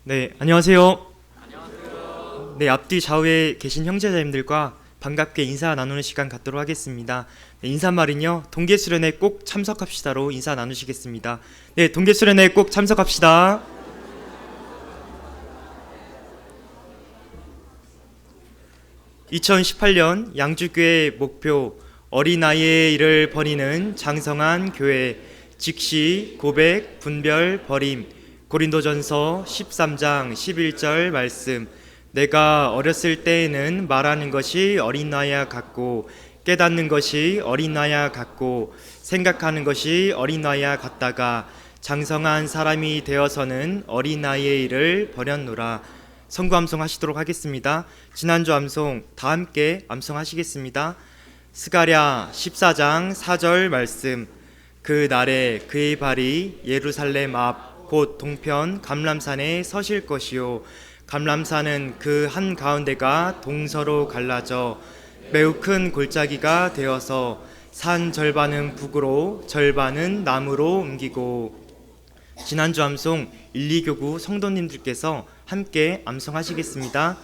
네, 안녕하세요. 네, 앞뒤 좌우에 계신 형제자님들과 반갑게 인사 나누는 시간 갖도록 하겠습니다. 네, 인사말은요, 동계수련회 꼭 참석합시다로 인사 나누시겠습니다. 네, 동계수련회 꼭 참석합시다. 2018년 양주교회 목표 어린아이의 일을 버리는 장성한 교회, 직시, 고백, 분별, 버림. 고린도전서 13장 11절 말씀. 내가 어렸을 때에는 말하는 것이 어린아이와 같고 깨닫는 것이 어린아이와 같고 생각하는 것이 어린아이와 같다가 장성한 사람이 되어서는 어린아이의 일을 버렸노라. 성구 암송 하시도록 하겠습니다. 지난주 암송 다 함께 암송하시겠습니다. 스가랴 14장 4절 말씀. 그 날에 그의 발이 예루살렘 앞 곧 동편 감람산에 서실 것이요 감람산은 그 한가운데가 동서로 갈라져 매우 큰 골짜기가 되어서 산 절반은 북으로 절반은 남으로 옮기고. 지난주 암송 1, 2교구 성도님들께서 함께 암송하시겠습니다.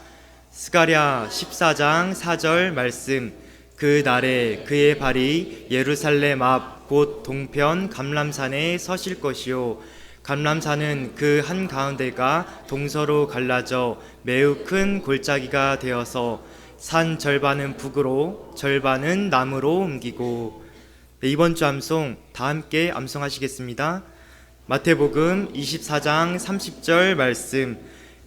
스가랴 14장 4절 말씀. 그 날에 그의 발이 예루살렘 앞 곧 동편 감람산에 서실 것이요 감람산은 그 한가운데가 동서로 갈라져 매우 큰 골짜기가 되어서 산 절반은 북으로 절반은 남으로 옮기고. 네, 이번 주 암송 다 함께 암송하시겠습니다. 마태복음 24장 30절 말씀.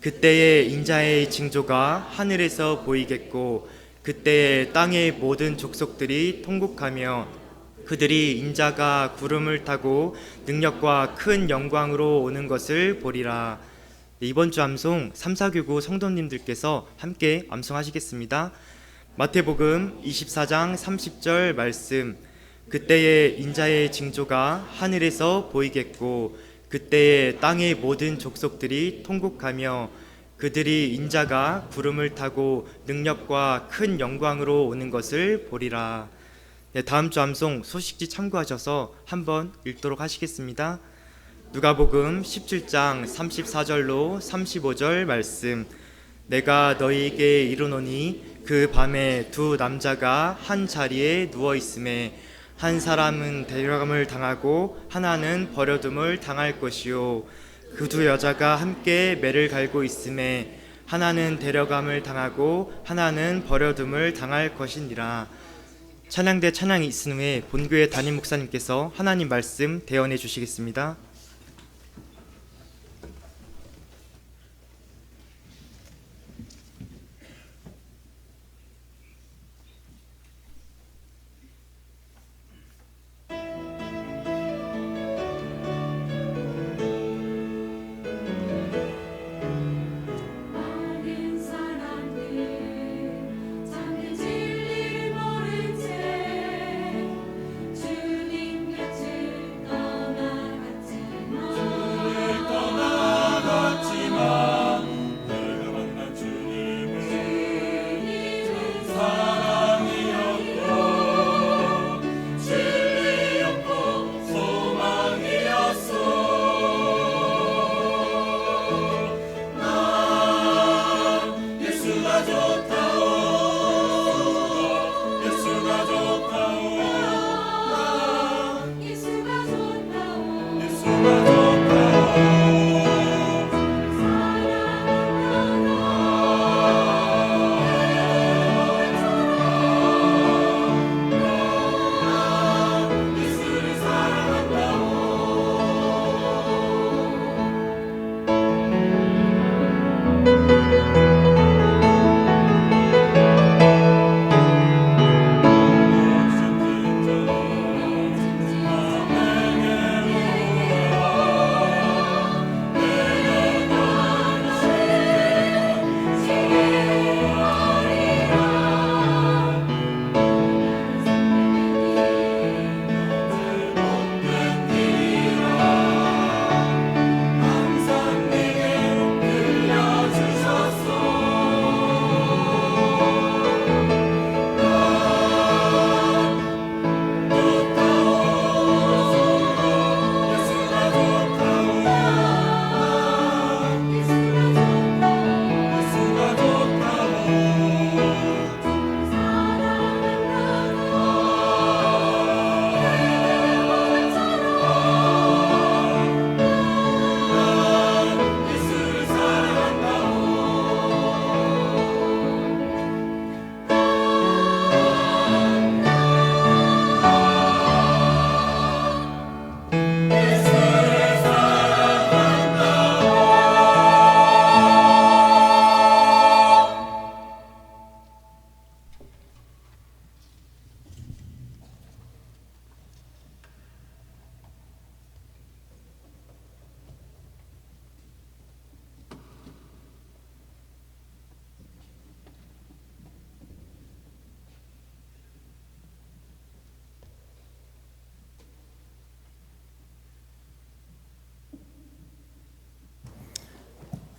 그때에 인자의 징조가 하늘에서 보이겠고 그때에 땅의 모든 족속들이 통곡하며 그들이 인자가 구름을 타고 능력과 큰 영광으로 오는 것을 보리라. 네, 이번 주 암송 3, 4교구 성도님들께서 함께 암송하시겠습니다. 마태복음 24장 30절 말씀. 그때에 인자의 징조가 하늘에서 보이겠고 그때에 땅의 모든 족속들이 통곡하며 그들이 인자가 구름을 타고 능력과 큰 영광으로 오는 것을 보리라. 네, 다음 주 암송 소식지 참고하셔서 한번 읽도록 하시겠습니다. 누가복음 17장 34절로 35절 말씀. 내가 너희에게 이르노니 그 밤에 두 남자가 한 자리에 누워 있음에 한 사람은 데려감을 당하고 하나는 버려둠을 당할 것이요 그 두 여자가 함께 매를 갈고 있음에 하나는 데려감을 당하고 하나는 버려둠을 당할 것이니라. 찬양대 찬양이 있은 후에 본교회 담임 목사님께서 하나님 말씀 대언해 주시겠습니다.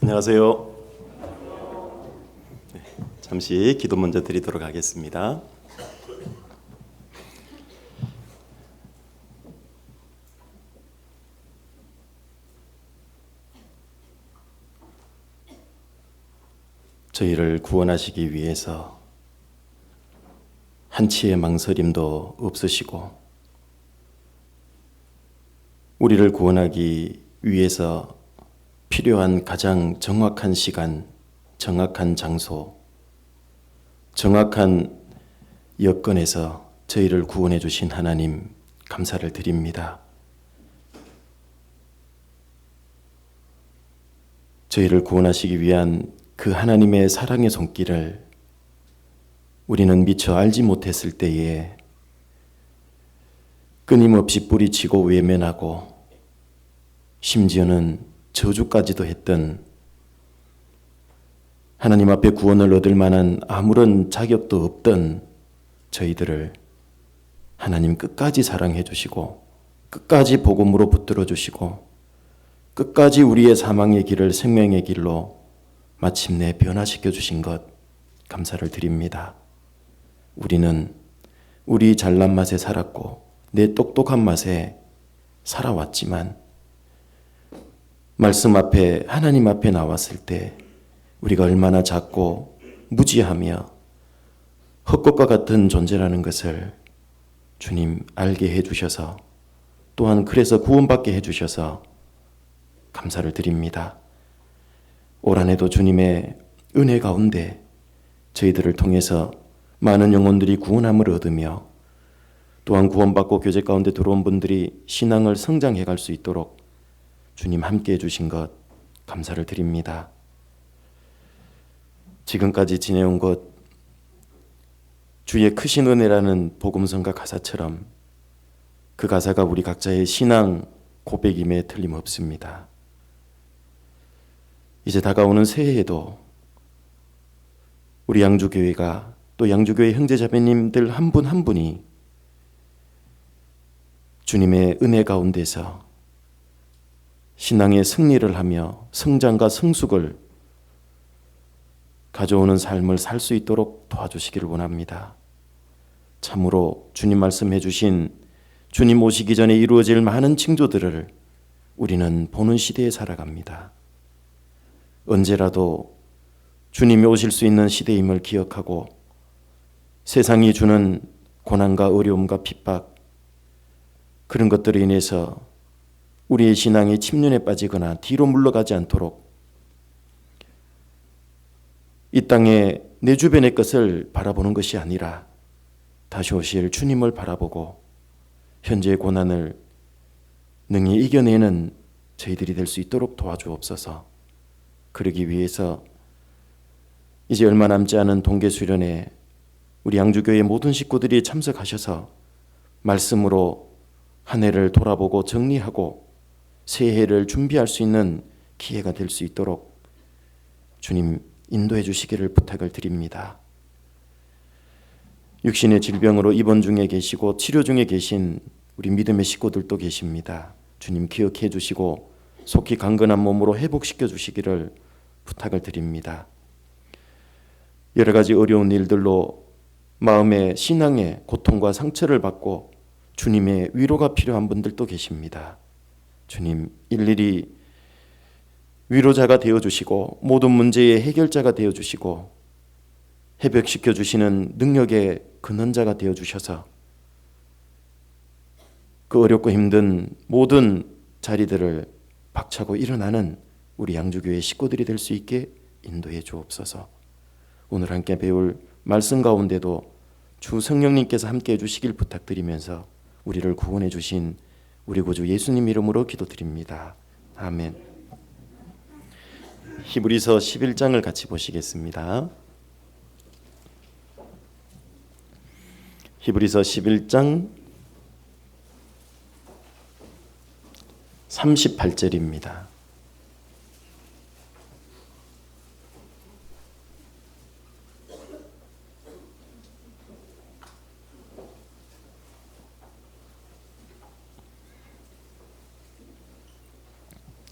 안녕하세요. 네, 잠시 기도 먼저 드리도록 하겠습니다. 저희를 구원하시기 위해서 한치의 망설임도 없으시고 우리를 구원하기 위해서 필요한 가장 정확한 시간, 정확한 장소, 정확한 여건에서 저희를 구원해 주신 하나님 감사를 드립니다. 저희를 구원하시기 위한 그 하나님의 사랑의 손길을 우리는 미처 알지 못했을 때에 끊임없이 뿌리치고 외면하고 심지어는 저주까지도 했던, 하나님 앞에 구원을 얻을 만한 아무런 자격도 없던 저희들을 하나님 끝까지 사랑해 주시고 끝까지 복음으로 붙들어 주시고 끝까지 우리의 사망의 길을 생명의 길로 마침내 변화시켜 주신 것 감사를 드립니다. 우리는 우리 잘난 맛에 살았고 내 똑똑한 맛에 살아왔지만 말씀 앞에, 하나님 앞에 나왔을 때 우리가 얼마나 작고 무지하며 헛것과 같은 존재라는 것을 주님 알게 해주셔서, 또한 그래서 구원받게 해주셔서 감사를 드립니다. 올 한해도 주님의 은혜 가운데 저희들을 통해서 많은 영혼들이 구원함을 얻으며 또한 구원받고 교제 가운데 들어온 분들이 신앙을 성장해 갈 수 있도록 주님 함께 해주신 것 감사를 드립니다. 지금까지 지내온 것 주의 크신 은혜라는 복음성가 가사처럼 그 가사가 우리 각자의 신앙 고백임에 틀림없습니다. 이제 다가오는 새해에도 우리 양주교회가, 또 양주교회 형제자매님들 한 분 한 분이 주님의 은혜 가운데서 신앙의 승리를 하며 성장과 성숙을 가져오는 삶을 살 수 있도록 도와주시기를 원합니다. 참으로 주님 말씀해 주신 주님 오시기 전에 이루어질 많은 징조들을 우리는 보는 시대에 살아갑니다. 언제라도 주님이 오실 수 있는 시대임을 기억하고 세상이 주는 고난과 어려움과 핍박, 그런 것들로 인해서 우리의 신앙이 침륜에 빠지거나 뒤로 물러가지 않도록 이 땅에 내 주변의 것을 바라보는 것이 아니라 다시 오실 주님을 바라보고 현재의 고난을 능히 이겨내는 저희들이 될 수 있도록 도와주옵소서. 그러기 위해서 이제 얼마 남지 않은 동계수련회 우리 양주교회 모든 식구들이 참석하셔서 말씀으로 한 해를 돌아보고 정리하고 새해를 준비할 수 있는 기회가 될 수 있도록 주님 인도해 주시기를 부탁을 드립니다. 육신의 질병으로 입원 중에 계시고 치료 중에 계신 우리 믿음의 식구들도 계십니다. 주님 기억해 주시고 속히 강건한 몸으로 회복시켜 주시기를 부탁을 드립니다. 여러 가지 어려운 일들로 마음의 신앙의 고통과 상처를 받고 주님의 위로가 필요한 분들도 계십니다. 주님 일일이 위로자가 되어주시고 모든 문제의 해결자가 되어주시고 회복시켜 주시는 능력의 근원자가 되어주셔서 그 어렵고 힘든 모든 자리들을 박차고 일어나는 우리 양주교회 식구들이 될 수 있게 인도해 주옵소서. 오늘 함께 배울 말씀 가운데도 주 성령님께서 함께 해주시길 부탁드리면서 우리를 구원해 주신 우리 구주 예수님 이름으로 기도드립니다. 아멘. 히브리서 11장을 같이 보시겠습니다. 히브리서 11장 38절입니다.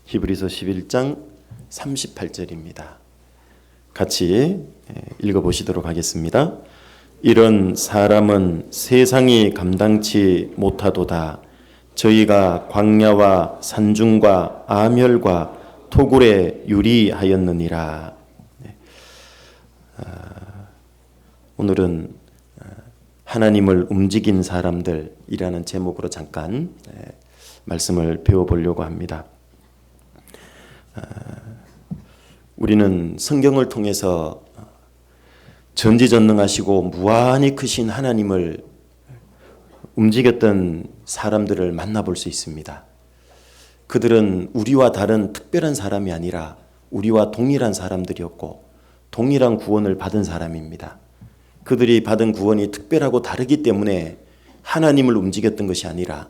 히브리서 11장 38절입니다. 같이 읽어보시도록 하겠습니다. 이런 사람은 세상이 감당치 못하도다. 저희가 광야와 산중과 아멸과 토굴에 유리하였느니라. 오늘은 하나님을 움직인 사람들이라는 제목으로 잠깐 말씀을 배워보려고 합니다. 우리는 성경을 통해서 전지전능하시고 무한히 크신 하나님을 움직였던 사람들을 만나볼 수 있습니다. 그들은 우리와 다른 특별한 사람이 아니라 우리와 동일한 사람들이었고 동일한 구원을 받은 사람입니다. 그들이 받은 구원이 특별하고 다르기 때문에 하나님을 움직였던 것이 아니라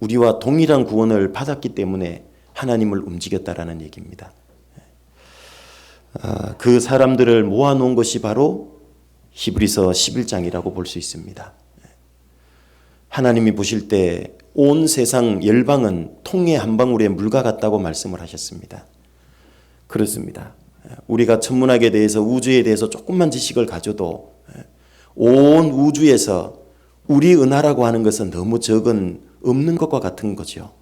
우리와 동일한 구원을 받았기 때문에 하나님을 움직였다라는 얘기입니다. 그 사람들을 모아놓은 것이 바로 히브리서 11장이라고 볼 수 있습니다. 하나님이 보실 때 온 세상 열방은 통의 한 방울의 물과 같다고 말씀을 하셨습니다. 그렇습니다. 우리가 천문학에 대해서 우주에 대해서 조금만 지식을 가져도 온 우주에서 우리 은하라고 하는 것은 너무 적은 없는 것과 같은 거죠.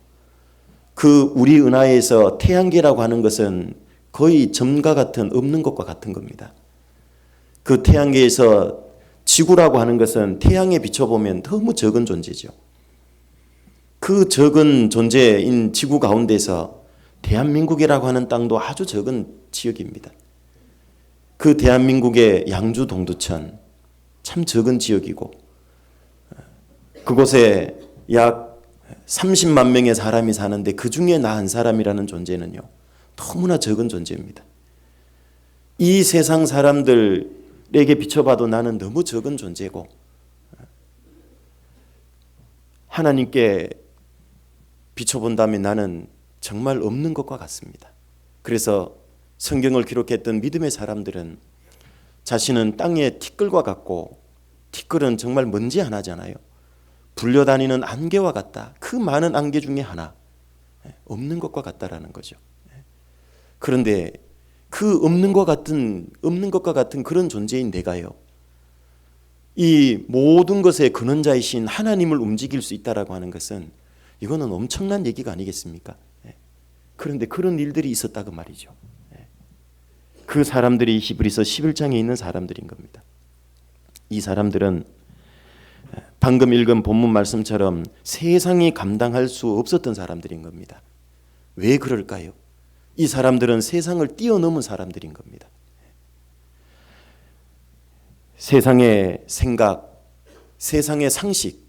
그 우리 은하에서 태양계라고 하는 것은 거의 점과 같은 없는 것과 같은 겁니다. 그 태양계에서 지구라고 하는 것은 태양에 비춰보면 너무 적은 존재죠. 그 적은 존재인 지구 가운데서 대한민국이라고 하는 땅도 아주 적은 지역입니다. 그 대한민국의 양주 동두천 참 적은 지역이고 그곳에 약 30만 명의 사람이 사는데 그 중에 나 한 사람이라는 존재는요 너무나 적은 존재입니다. 이 세상 사람들에게 비춰봐도 나는 너무 적은 존재고 하나님께 비춰본다면 나는 정말 없는 것과 같습니다. 그래서 성경을 기록했던 믿음의 사람들은 자신은 땅의 티끌과 같고 티끌은 정말 먼지 하나잖아요. 불려다니는 안개와 같다. 그 많은 안개 중에 하나. 없는 것과 같다라는 거죠. 그런데 그 없는 것과 같은 그런 존재인 내가요. 이 모든 것의 근원자이신 하나님을 움직일 수 있다라고 하는 것은 이거는 엄청난 얘기가 아니겠습니까? 그런데 그런 일들이 있었다고 말이죠. 그 사람들이 히브리서 11장에 있는 사람들인 겁니다. 이 사람들은 방금 읽은 본문 말씀처럼 세상이 감당할 수 없었던 사람들인 겁니다. 왜 그럴까요? 이 사람들은 세상을 뛰어넘은 사람들인 겁니다. 세상의 생각, 세상의 상식,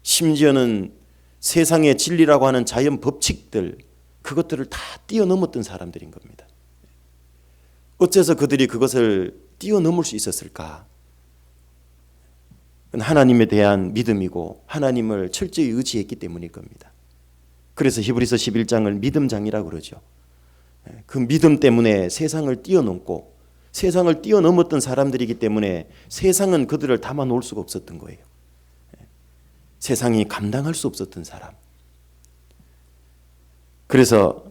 심지어는 세상의 진리라고 하는 자연 법칙들, 그것들을 다 뛰어넘었던 사람들인 겁니다. 어째서 그들이 그것을 뛰어넘을 수 있었을까? 하나님에 대한 믿음이고 하나님을 철저히 의지했기 때문일 겁니다. 그래서 히브리서 11장을 믿음장이라고 그러죠. 그 믿음 때문에 세상을 뛰어넘고 세상을 뛰어넘었던 사람들이기 때문에 세상은 그들을 담아놓을 수가 없었던 거예요. 세상이 감당할 수 없었던 사람. 그래서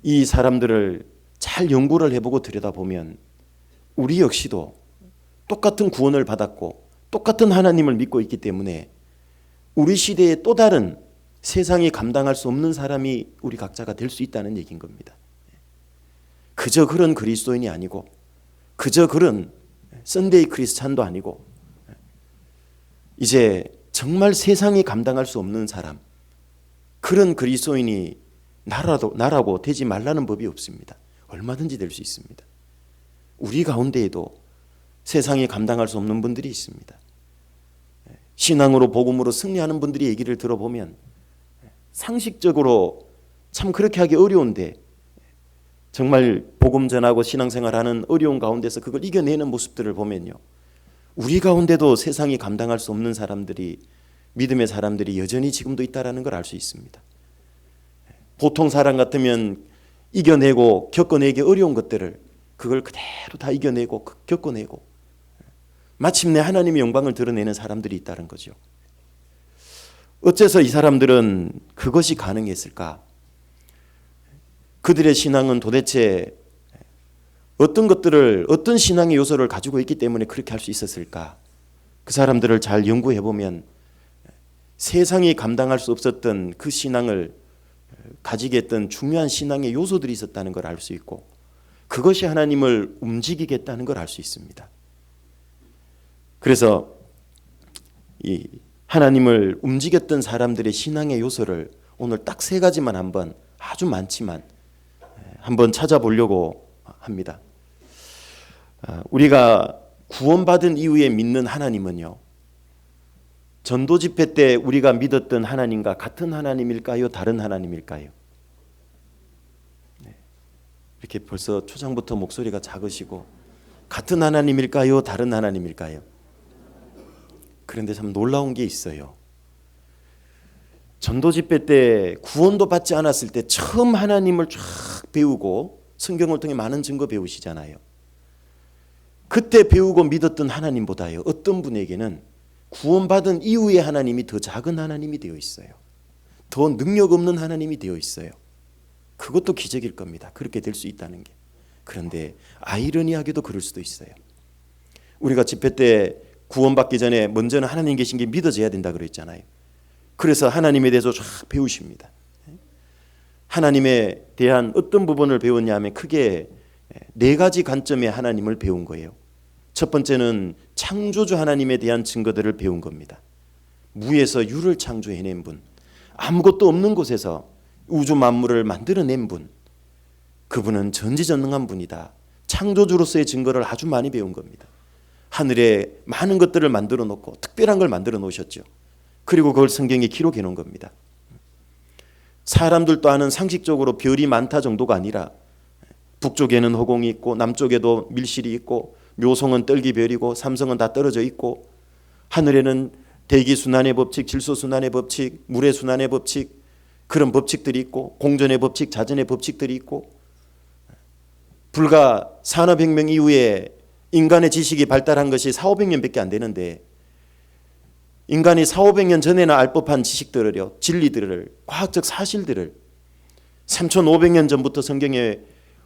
이 사람들을 잘 연구를 해보고 들여다보면 우리 역시도 똑같은 구원을 받았고 똑같은 하나님을 믿고 있기 때문에 우리 시대에 또 다른 세상이 감당할 수 없는 사람이 우리 각자가 될 수 있다는 얘기인 겁니다. 그저 그런 그리스도인이 아니고 그저 그런 썬데이 크리스찬도 아니고 이제 정말 세상이 감당할 수 없는 사람, 그런 그리스도인이 나라고 되지 말라는 법이 없습니다. 얼마든지 될 수 있습니다. 우리 가운데에도 세상이 감당할 수 없는 분들이 있습니다. 신앙으로 복음으로 승리하는 분들이 얘기를 들어보면 상식적으로 참 그렇게 하기 어려운데 정말 복음 전하고 신앙생활하는 어려운 가운데서 그걸 이겨내는 모습들을 보면요, 우리 가운데도 세상이 감당할 수 없는 사람들이, 믿음의 사람들이 여전히 지금도 있다는 걸 알 수 있습니다. 보통 사람 같으면 이겨내고 겪어내기 어려운 것들을 그걸 그대로 다 이겨내고 겪어내고 마침내 하나님의 영광을 드러내는 사람들이 있다는 거죠. 어째서 이 사람들은 그것이 가능했을까? 그들의 신앙은 도대체 어떤 것들을, 어떤 신앙의 요소를 가지고 있기 때문에 그렇게 할 수 있었을까? 그 사람들을 잘 연구해 보면 세상이 감당할 수 없었던 그 신앙을 가지게 했던 중요한 신앙의 요소들이 있었다는 걸 알 수 있고, 그것이 하나님을 움직이겠다는 걸 알 수 있습니다. 그래서 이 하나님을 움직였던 사람들의 신앙의 요소를 오늘 딱 3가지만 한번, 아주 많지만 한번 찾아보려고 합니다. 우리가 구원받은 이후에 믿는 하나님은요, 전도 집회 때 우리가 믿었던 하나님과 같은 하나님일까요? 다른 하나님일까요? 이렇게 벌써 초장부터 목소리가 작으시고, 같은 하나님일까요? 다른 하나님일까요? 그런데 참 놀라운 게 있어요. 전도 집회 때 구원도 받지 않았을 때 처음 하나님을 쫙 배우고 성경을 통해 많은 증거 배우시잖아요. 그때 배우고 믿었던 하나님보다요, 어떤 분에게는 구원받은 이후의 하나님이 더 작은 하나님이 되어 있어요. 더 능력 없는 하나님이 되어 있어요. 그것도 기적일 겁니다. 그렇게 될 수 있다는 게. 그런데 아이러니하게도 그럴 수도 있어요. 우리가 집회 때 구원받기 전에 먼저는 하나님 계신 게 믿어져야 된다 그랬잖아요. 그래서 하나님에 대해서 쫙 배우십니다. 하나님에 대한 어떤 부분을 배웠냐 하면 크게 4가지 관점의 하나님을 배운 거예요. 첫 번째는 창조주 하나님에 대한 증거들을 배운 겁니다. 무에서 유를 창조해낸 분, 아무것도 없는 곳에서 우주 만물을 만들어낸 분, 그분은 전지전능한 분이다. 창조주로서의 증거를 아주 많이 배운 겁니다. 하늘에 많은 것들을 만들어 놓고 특별한 걸 만들어 놓으셨죠. 그리고 그걸 성경에 기록해 놓은 겁니다. 사람들도 아는 상식적으로 별이 많다 정도가 아니라 북쪽에는 허공이 있고 남쪽에도 밀실이 있고 묘성은 떨기별이고 삼성은 다 떨어져 있고, 하늘에는 대기순환의 법칙, 질소순환의 법칙, 물의 순환의 법칙, 그런 법칙들이 있고, 공전의 법칙, 자전의 법칙들이 있고, 불과 산업혁명 이후에 인간의 지식이 발달한 것이 400~500년밖에 안 되는데, 인간이 400~500년 전에나 알 법한 지식들을요, 진리들을, 과학적 사실들을 3500년 전부터 성경에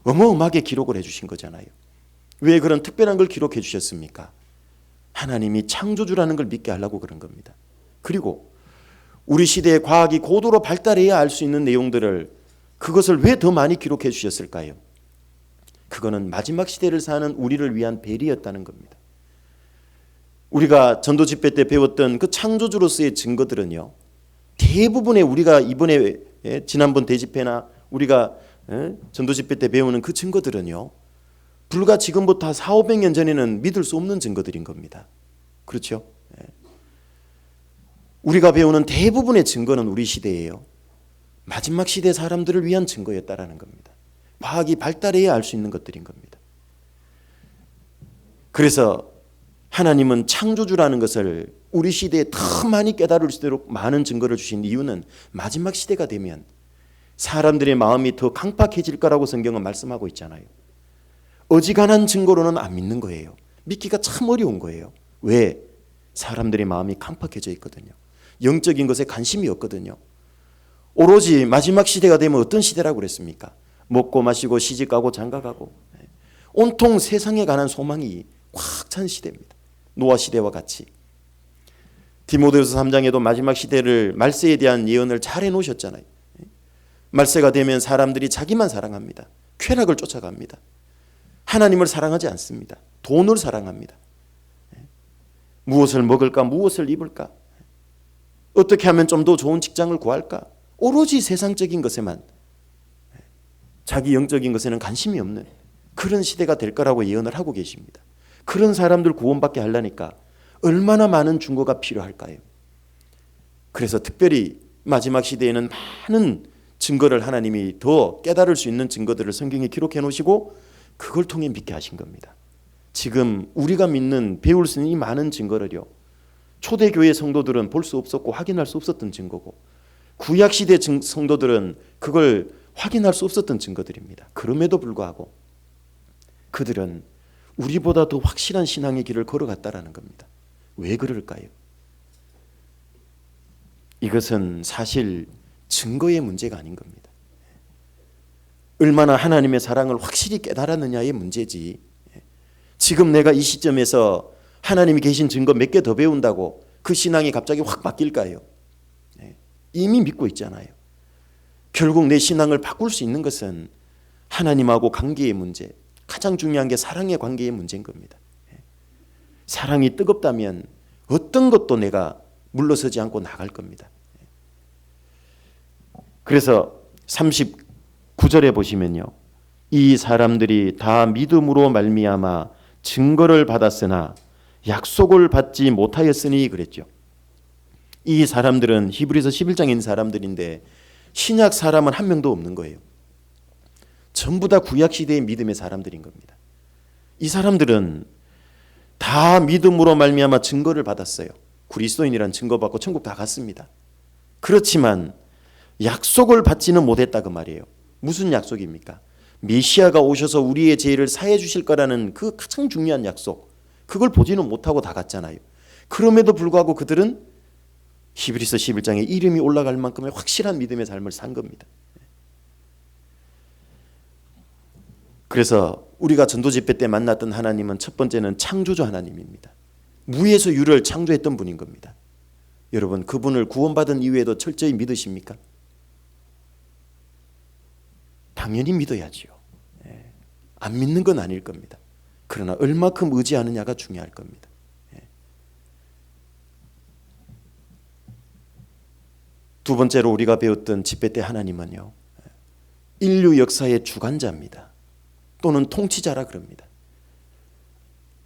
어마어마하게 기록을 해주신 거잖아요. 왜 그런 특별한 걸 기록해 주셨습니까? 하나님이 창조주라는 걸 믿게 하려고 그런 겁니다. 그리고 우리 시대의 과학이 고도로 발달해야 알 수 있는 내용들을, 그것을 왜 더 많이 기록해 주셨을까요? 그거는 마지막 시대를 사는 우리를 위한 배려였다는 겁니다. 우리가 전도 집회 때 배웠던 그 창조주로서의 증거들은요, 대부분의 우리가 이번에 지난번 대집회나 우리가 전도 집회 때 배우는 그 증거들은요, 불과 지금부터 400~500년 전에는 믿을 수 없는 증거들인 겁니다. 그렇죠? 우리가 배우는 대부분의 증거는 우리 시대예요. 마지막 시대 사람들을 위한 증거였다라는 겁니다. 과학이 발달해야 알 수 있는 것들인 겁니다. 그래서 하나님은 창조주라는 것을 우리 시대에 더 많이 깨달을 수 있도록 많은 증거를 주신 이유는 마지막 시대가 되면 사람들의 마음이 더 강팍해질 거라고 성경은 말씀하고 있잖아요. 어지간한 증거로는 안 믿는 거예요. 믿기가 참 어려운 거예요. 왜? 사람들의 마음이 강팍해져 있거든요. 영적인 것에 관심이 없거든요. 오로지 마지막 시대가 되면 어떤 시대라고 그랬습니까? 먹고 마시고 시집가고 장가가고 온통 세상에 관한 소망이 꽉 찬 시대입니다. 노아 시대와 같이. 디모데후서 3장에도 마지막 시대를, 말세에 대한 예언을 잘 해놓으셨잖아요. 말세가 되면 사람들이 자기만 사랑합니다. 쾌락을 쫓아갑니다. 하나님을 사랑하지 않습니다. 돈을 사랑합니다. 무엇을 먹을까? 무엇을 입을까? 어떻게 하면 좀 더 좋은 직장을 구할까? 오로지 세상적인 것에만, 자기 영적인 것에는 관심이 없는 그런 시대가 될 거라고 예언을 하고 계십니다. 그런 사람들 구원받게 하려니까 얼마나 많은 증거가 필요할까요? 그래서 특별히 마지막 시대에는 많은 증거를 하나님이 더 깨달을 수 있는 증거들을 성경에 기록해 놓으시고 그걸 통해 믿게 하신 겁니다. 지금 우리가 믿는, 배울 수 있는 이 많은 증거를요, 초대교회 성도들은 볼 수 없었고 확인할 수 없었던 증거고, 구약시대 성도들은 그걸 확인할 수 없었던 증거들입니다. 그럼에도 불구하고 그들은 우리보다 더 확실한 신앙의 길을 걸어갔다라는 겁니다. 왜 그럴까요? 이것은 사실 증거의 문제가 아닌 겁니다. 얼마나 하나님의 사랑을 확실히 깨달았느냐의 문제지. 지금 내가 이 시점에서 하나님이 계신 증거 몇 개 더 배운다고 그 신앙이 갑자기 확 바뀔까요? 이미 믿고 있잖아요. 결국 내 신앙을 바꿀 수 있는 것은 하나님하고 관계의 문제, 가장 중요한 게 사랑의 관계의 문제인 겁니다. 사랑이 뜨겁다면 어떤 것도 내가 물러서지 않고 나갈 겁니다. 그래서 39절에 보시면요, 이 사람들이 다 믿음으로 말미암아 증거를 받았으나 약속을 받지 못하였으니 그랬죠. 이 사람들은 히브리서 11장인 사람들인데 신약 사람은 한 명도 없는 거예요. 전부 다 구약시대의 믿음의 사람들인 겁니다. 이 사람들은 다 믿음으로 말미암아 증거를 받았어요. 그리스도인이란 증거받고 천국 다 갔습니다. 그렇지만 약속을 받지는 못했다 그 말이에요. 무슨 약속입니까? 메시아가 오셔서 우리의 죄를 사해 주실 거라는 그 가장 중요한 약속, 그걸 보지는 못하고 다 갔잖아요. 그럼에도 불구하고 그들은 히브리서 11장에 이름이 올라갈 만큼의 확실한 믿음의 삶을 산 겁니다. 그래서 우리가 전도 집회 때 만났던 하나님은 첫 번째는 창조주 하나님입니다. 무에서 유를 창조했던 분인 겁니다. 여러분, 그분을 구원받은 이후에도 철저히 믿으십니까? 당연히 믿어야지요. 안 믿는 건 아닐 겁니다. 그러나 얼마큼 의지하느냐가 중요할 겁니다. 두 번째로 우리가 배웠던 집회 때 하나님은요, 인류 역사의 주관자입니다. 또는 통치자라 그럽니다.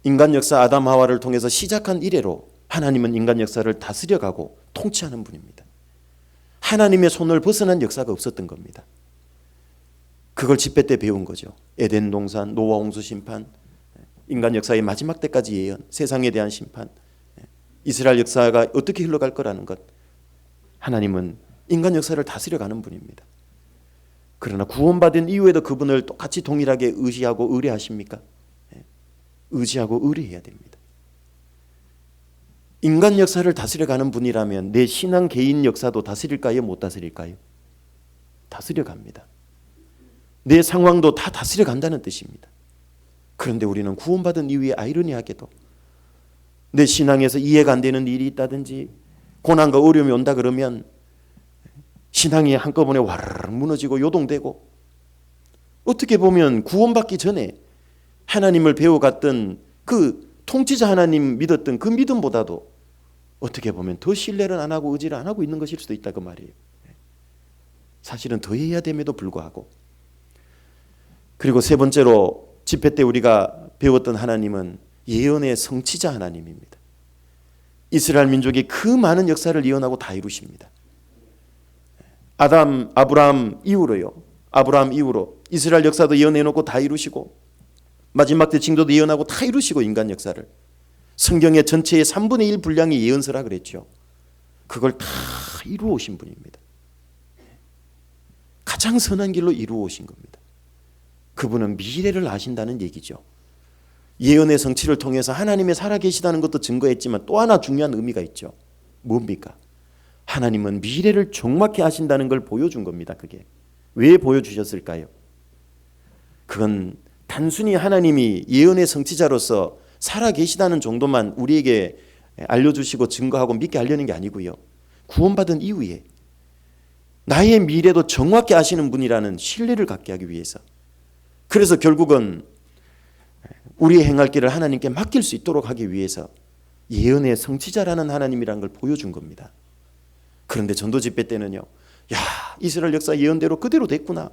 인간 역사 아담 하와를 통해서 시작한 이래로 하나님은 인간 역사를 다스려가고 통치하는 분입니다. 하나님의 손을 벗어난 역사가 없었던 겁니다. 그걸 집회 때 배운 거죠. 에덴 동산, 노아 홍수 심판, 인간 역사의 마지막 때까지 예언, 세상에 대한 심판, 이스라엘 역사가 어떻게 흘러갈 거라는 것. 하나님은 인간 역사를 다스려가는 분입니다. 그러나 구원받은 이후에도 그분을 똑같이 동일하게 의지하고 의뢰하십니까? 의지하고 의뢰해야 됩니다. 인간 역사를 다스려가는 분이라면 내 신앙 개인 역사도 다스릴까요? 못 다스릴까요? 다스려갑니다. 내 상황도 다 다스려간다는 뜻입니다. 그런데 우리는 구원받은 이후에 아이러니하게도 내 신앙에서 이해가 안 되는 일이 있다든지 고난과 어려움이 온다 그러면 신앙이 한꺼번에 와르르 무너지고 요동되고, 어떻게 보면 구원받기 전에 하나님을 배워갔던 그 통치자 하나님 믿었던 그 믿음보다도 어떻게 보면 더 신뢰를 안 하고 의지를 안 하고 있는 것일 수도 있다 그 말이에요. 사실은 더 해야 됨에도 불구하고. 그리고 세 번째로 집회 때 우리가 배웠던 하나님은 예언의 성취자 하나님입니다. 이스라엘 민족이 그 많은 역사를 예언하고 다 이루십니다. 아브라함 이후로요. 아브라함 이후로 이스라엘 역사도 예언해놓고 다 이루시고, 마지막 때 징조도 예언하고 다 이루시고, 인간 역사를 성경의 전체의 3분의 1 분량이 예언서라 그랬죠. 그걸 다 이루어오신 분입니다. 가장 선한 길로 이루어오신 겁니다. 그분은 미래를 아신다는 얘기죠. 예언의 성취를 통해서 하나님의 살아계시다는 것도 증거했지만 또 하나 중요한 의미가 있죠. 뭡니까? 하나님은 미래를 정확히 아신다는 걸 보여준 겁니다. 그게 왜 보여주셨을까요? 그건 단순히 하나님이 예언의 성취자로서 살아계시다는 정도만 우리에게 알려주시고 증거하고 믿게 하려는 게 아니고요. 구원받은 이후에 나의 미래도 정확히 아시는 분이라는 신뢰를 갖게 하기 위해서, 그래서 결국은 우리의 행할 길을 하나님께 맡길 수 있도록 하기 위해서 예언의 성취자라는 하나님이라는 걸 보여준 겁니다. 그런데 전도 집회 때는요, 야, 이스라엘 역사 예언대로 그대로 됐구나.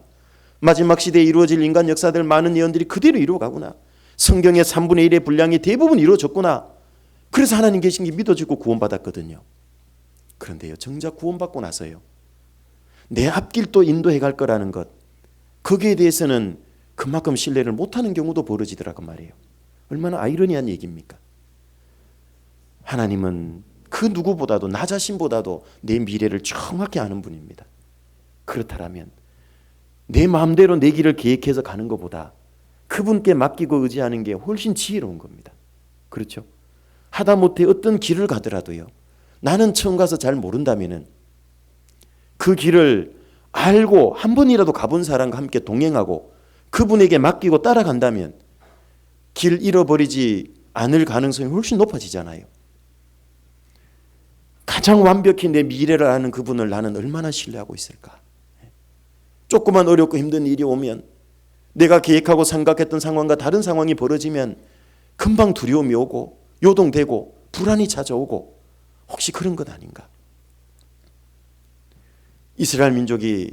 마지막 시대에 이루어질 인간 역사들 많은 예언들이 그대로 이루어가구나. 성경의 3분의 1의 분량이 대부분 이루어졌구나. 그래서 하나님 계신 게 믿어지고 구원받았거든요. 그런데요, 정작 구원받고 나서요, 내 앞길도 인도해 갈 거라는 것, 거기에 대해서는 그만큼 신뢰를 못하는 경우도 벌어지더라고 말이에요. 얼마나 아이러니한 얘기입니까? 하나님은 그 누구보다도, 나 자신보다도 내 미래를 정확히 아는 분입니다. 그렇다면 내 마음대로 내 길을 계획해서 가는 것보다 그분께 맡기고 의지하는 게 훨씬 지혜로운 겁니다. 그렇죠? 하다못해 어떤 길을 가더라도요, 나는 처음 가서 잘 모른다면은 그 길을 알고 한 번이라도 가본 사람과 함께 동행하고 그분에게 맡기고 따라간다면 길 잃어버리지 않을 가능성이 훨씬 높아지잖아요. 가장 완벽히 내 미래를 아는 그분을 나는 얼마나 신뢰하고 있을까? 조그만 어렵고 힘든 일이 오면, 내가 계획하고 생각했던 상황과 다른 상황이 벌어지면 금방 두려움이 오고 요동되고 불안이 찾아오고, 혹시 그런 것 아닌가? 이스라엘 민족이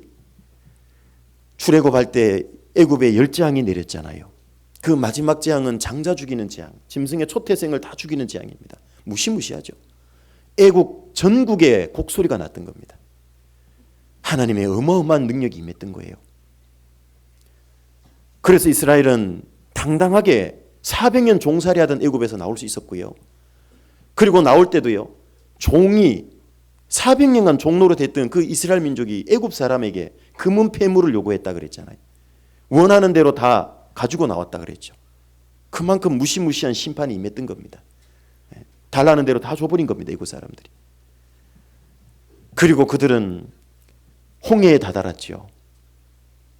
출애굽할 때 애굽에 10재앙이 내렸잖아요. 그 마지막 재앙은 장자 죽이는 재앙, 짐승의 초태생을 다 죽이는 재앙입니다. 무시무시하죠. 애국 전국에 곡소리가 났던 겁니다. 하나님의 어마어마한 능력이 임했던 거예요. 그래서 이스라엘은 당당하게 400년 종살이하던 애굽에서 나올 수 있었고요. 그리고 나올 때도요, 종이 400년간 종로로 됐던 그 이스라엘 민족이 애굽 사람에게 금은 폐물을 요구했다 그랬잖아요. 원하는 대로 다 가지고 나왔다 그랬죠. 그만큼 무시무시한 심판이 임했던 겁니다. 달라는 대로 다 줘버린 겁니다, 애굽 사람들이. 그리고 그들은 홍해에 다다랐죠.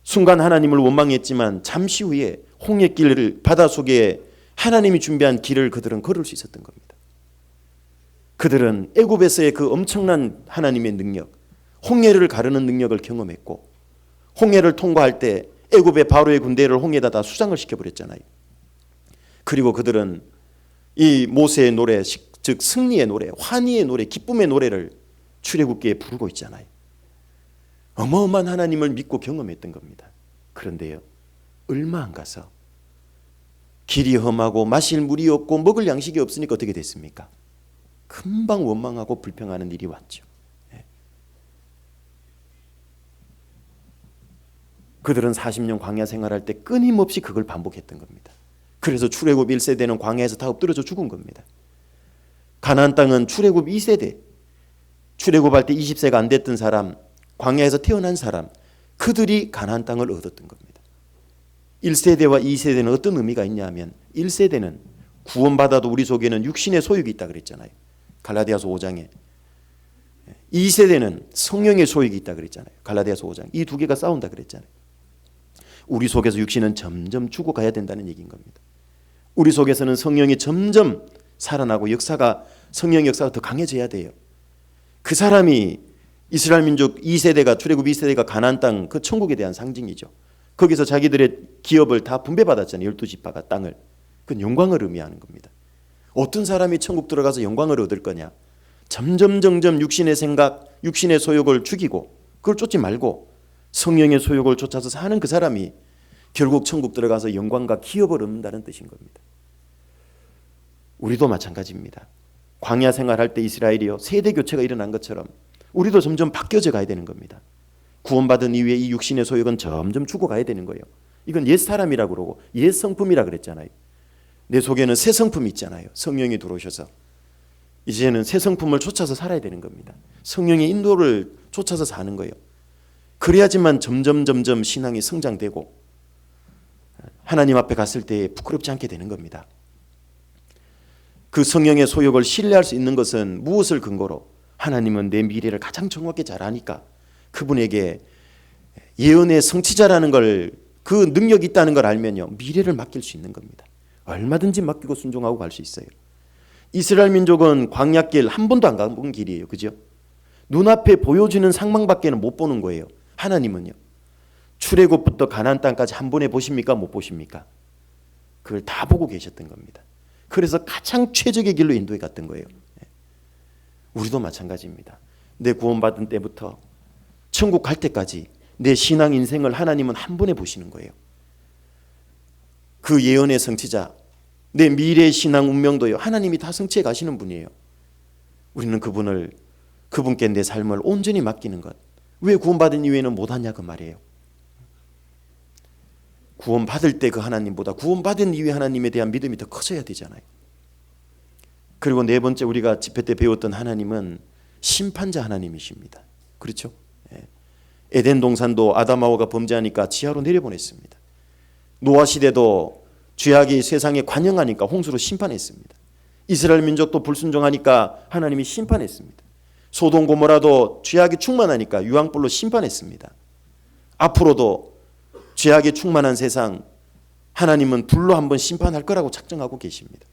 순간 하나님을 원망했지만 잠시 후에 홍해길을, 바닷속에 하나님이 준비한 길을 그들은 걸을 수 있었던 겁니다. 그들은 애굽에서의 그 엄청난 하나님의 능력, 홍해를 가르는 능력을 경험했고, 홍해를 통과할 때 애굽의 바로의 군대를 홍해에다 다 수장을 시켜버렸잖아요. 그리고 그들은 이 모세의 노래, 즉 승리의 노래, 환희의 노래, 기쁨의 노래를 출애굽기에 부르고 있잖아요. 어마어마한 하나님을 믿고 경험했던 겁니다. 그런데요, 얼마 안 가서 길이 험하고 마실 물이 없고 먹을 양식이 없으니까 어떻게 됐습니까? 금방 원망하고 불평하는 일이 왔죠. 그들은 40년 광야 생활할 때 끊임없이 그걸 반복했던 겁니다. 그래서 출애굽 1세대는 광야에서 다 엎드려져 죽은 겁니다. 가나안 땅은 출애굽 2세대, 출애굽할 때 20세가 안 됐던 사람, 광야에서 태어난 사람, 그들이 가나안 땅을 얻었던 겁니다. 1세대와 2세대는 어떤 의미가 있냐 하면, 1세대는 구원받아도 우리 속에는 육신의 소욕이 있다 그랬잖아요. 갈라디아서 5장에. 2세대는 성령의 소욕이 있다 그랬잖아요. 갈라디아서 5장. 이 두 개가 싸운다 그랬잖아요. 우리 속에서 육신은 점점 죽어가야 된다는 얘기인 겁니다. 우리 속에서는 성령이 점점 살아나고 성령의 역사가 더 강해져야 돼요. 그 사람이 이스라엘 민족 2세대가, 출애굽 2세대가 가나안 땅, 그 천국에 대한 상징이죠. 거기서 자기들의 기업을 다 분배받았잖아요. 12지파가 땅을. 그건 영광을 의미하는 겁니다. 어떤 사람이 천국 들어가서 영광을 얻을 거냐? 점점 육신의 생각, 육신의 소욕을 죽이고 그걸 쫓지 말고 성령의 소욕을 쫓아서 사는 그 사람이 결국 천국 들어가서 영광과 기업을 얻는다는 뜻인 겁니다. 우리도 마찬가지입니다. 광야 생활할 때 이스라엘이요, 세대 교체가 일어난 것처럼 우리도 점점 바뀌어져 가야 되는 겁니다. 구원받은 이후에 이 육신의 소욕은 점점 죽어가야 되는 거예요. 이건 옛 사람이라고 그러고 옛 성품이라 그랬잖아요. 내 속에는 새 성품이 있잖아요. 성령이 들어오셔서 이제는 새 성품을 쫓아서 살아야 되는 겁니다. 성령의 인도를 쫓아서 사는 거예요. 그래야지만 점점 신앙이 성장되고 하나님 앞에 갔을 때 부끄럽지 않게 되는 겁니다. 그 성령의 소욕을 신뢰할 수 있는 것은 무엇을 근거로? 하나님은 내 미래를 가장 정확히 잘 아니까 그분에게 예언의 성취자라는 걸, 그 능력이 있다는 걸 알면요, 미래를 맡길 수 있는 겁니다. 얼마든지 맡기고 순종하고 갈 수 있어요. 이스라엘 민족은 광야길 한 번도 안 가본 길이에요. 그죠? 눈앞에 보여주는 상황밖에는 못 보는 거예요. 하나님은요, 출애굽부터 가나안 땅까지 한 번에 보십니까? 못 보십니까? 그걸 다 보고 계셨던 겁니다. 그래서 가장 최적의 길로 인도해 갔던 거예요. 우리도 마찬가지입니다. 내 구원받은 때부터 천국 갈 때까지 내 신앙 인생을 하나님은 한 번에 보시는 거예요. 그 예언의 성취자, 내 미래의 신앙 운명도요, 하나님이 다 성취해 가시는 분이에요. 우리는 그분께 내 삶을 온전히 맡기는 것. 왜 구원받은 이후에는 못하냐 그 말이에요. 구원받을 때 그 하나님보다 구원받은 이후에 하나님에 대한 믿음이 더 커져야 되잖아요. 그리고 네 번째, 우리가 집회 때 배웠던 하나님은 심판자 하나님이십니다. 그렇죠? 에덴 동산도 아담 하와가 범죄하니까 지하로 내려보냈습니다. 노아 시대도 죄악이 세상에 관영하니까 홍수로 심판했습니다. 이스라엘 민족도 불순종하니까 하나님이 심판했습니다. 소돔 고모라도 죄악이 충만하니까 유황불로 심판했습니다. 앞으로도 죄악에 충만한 세상 하나님은 불로 한번 심판할 거라고 작정하고 계십니다.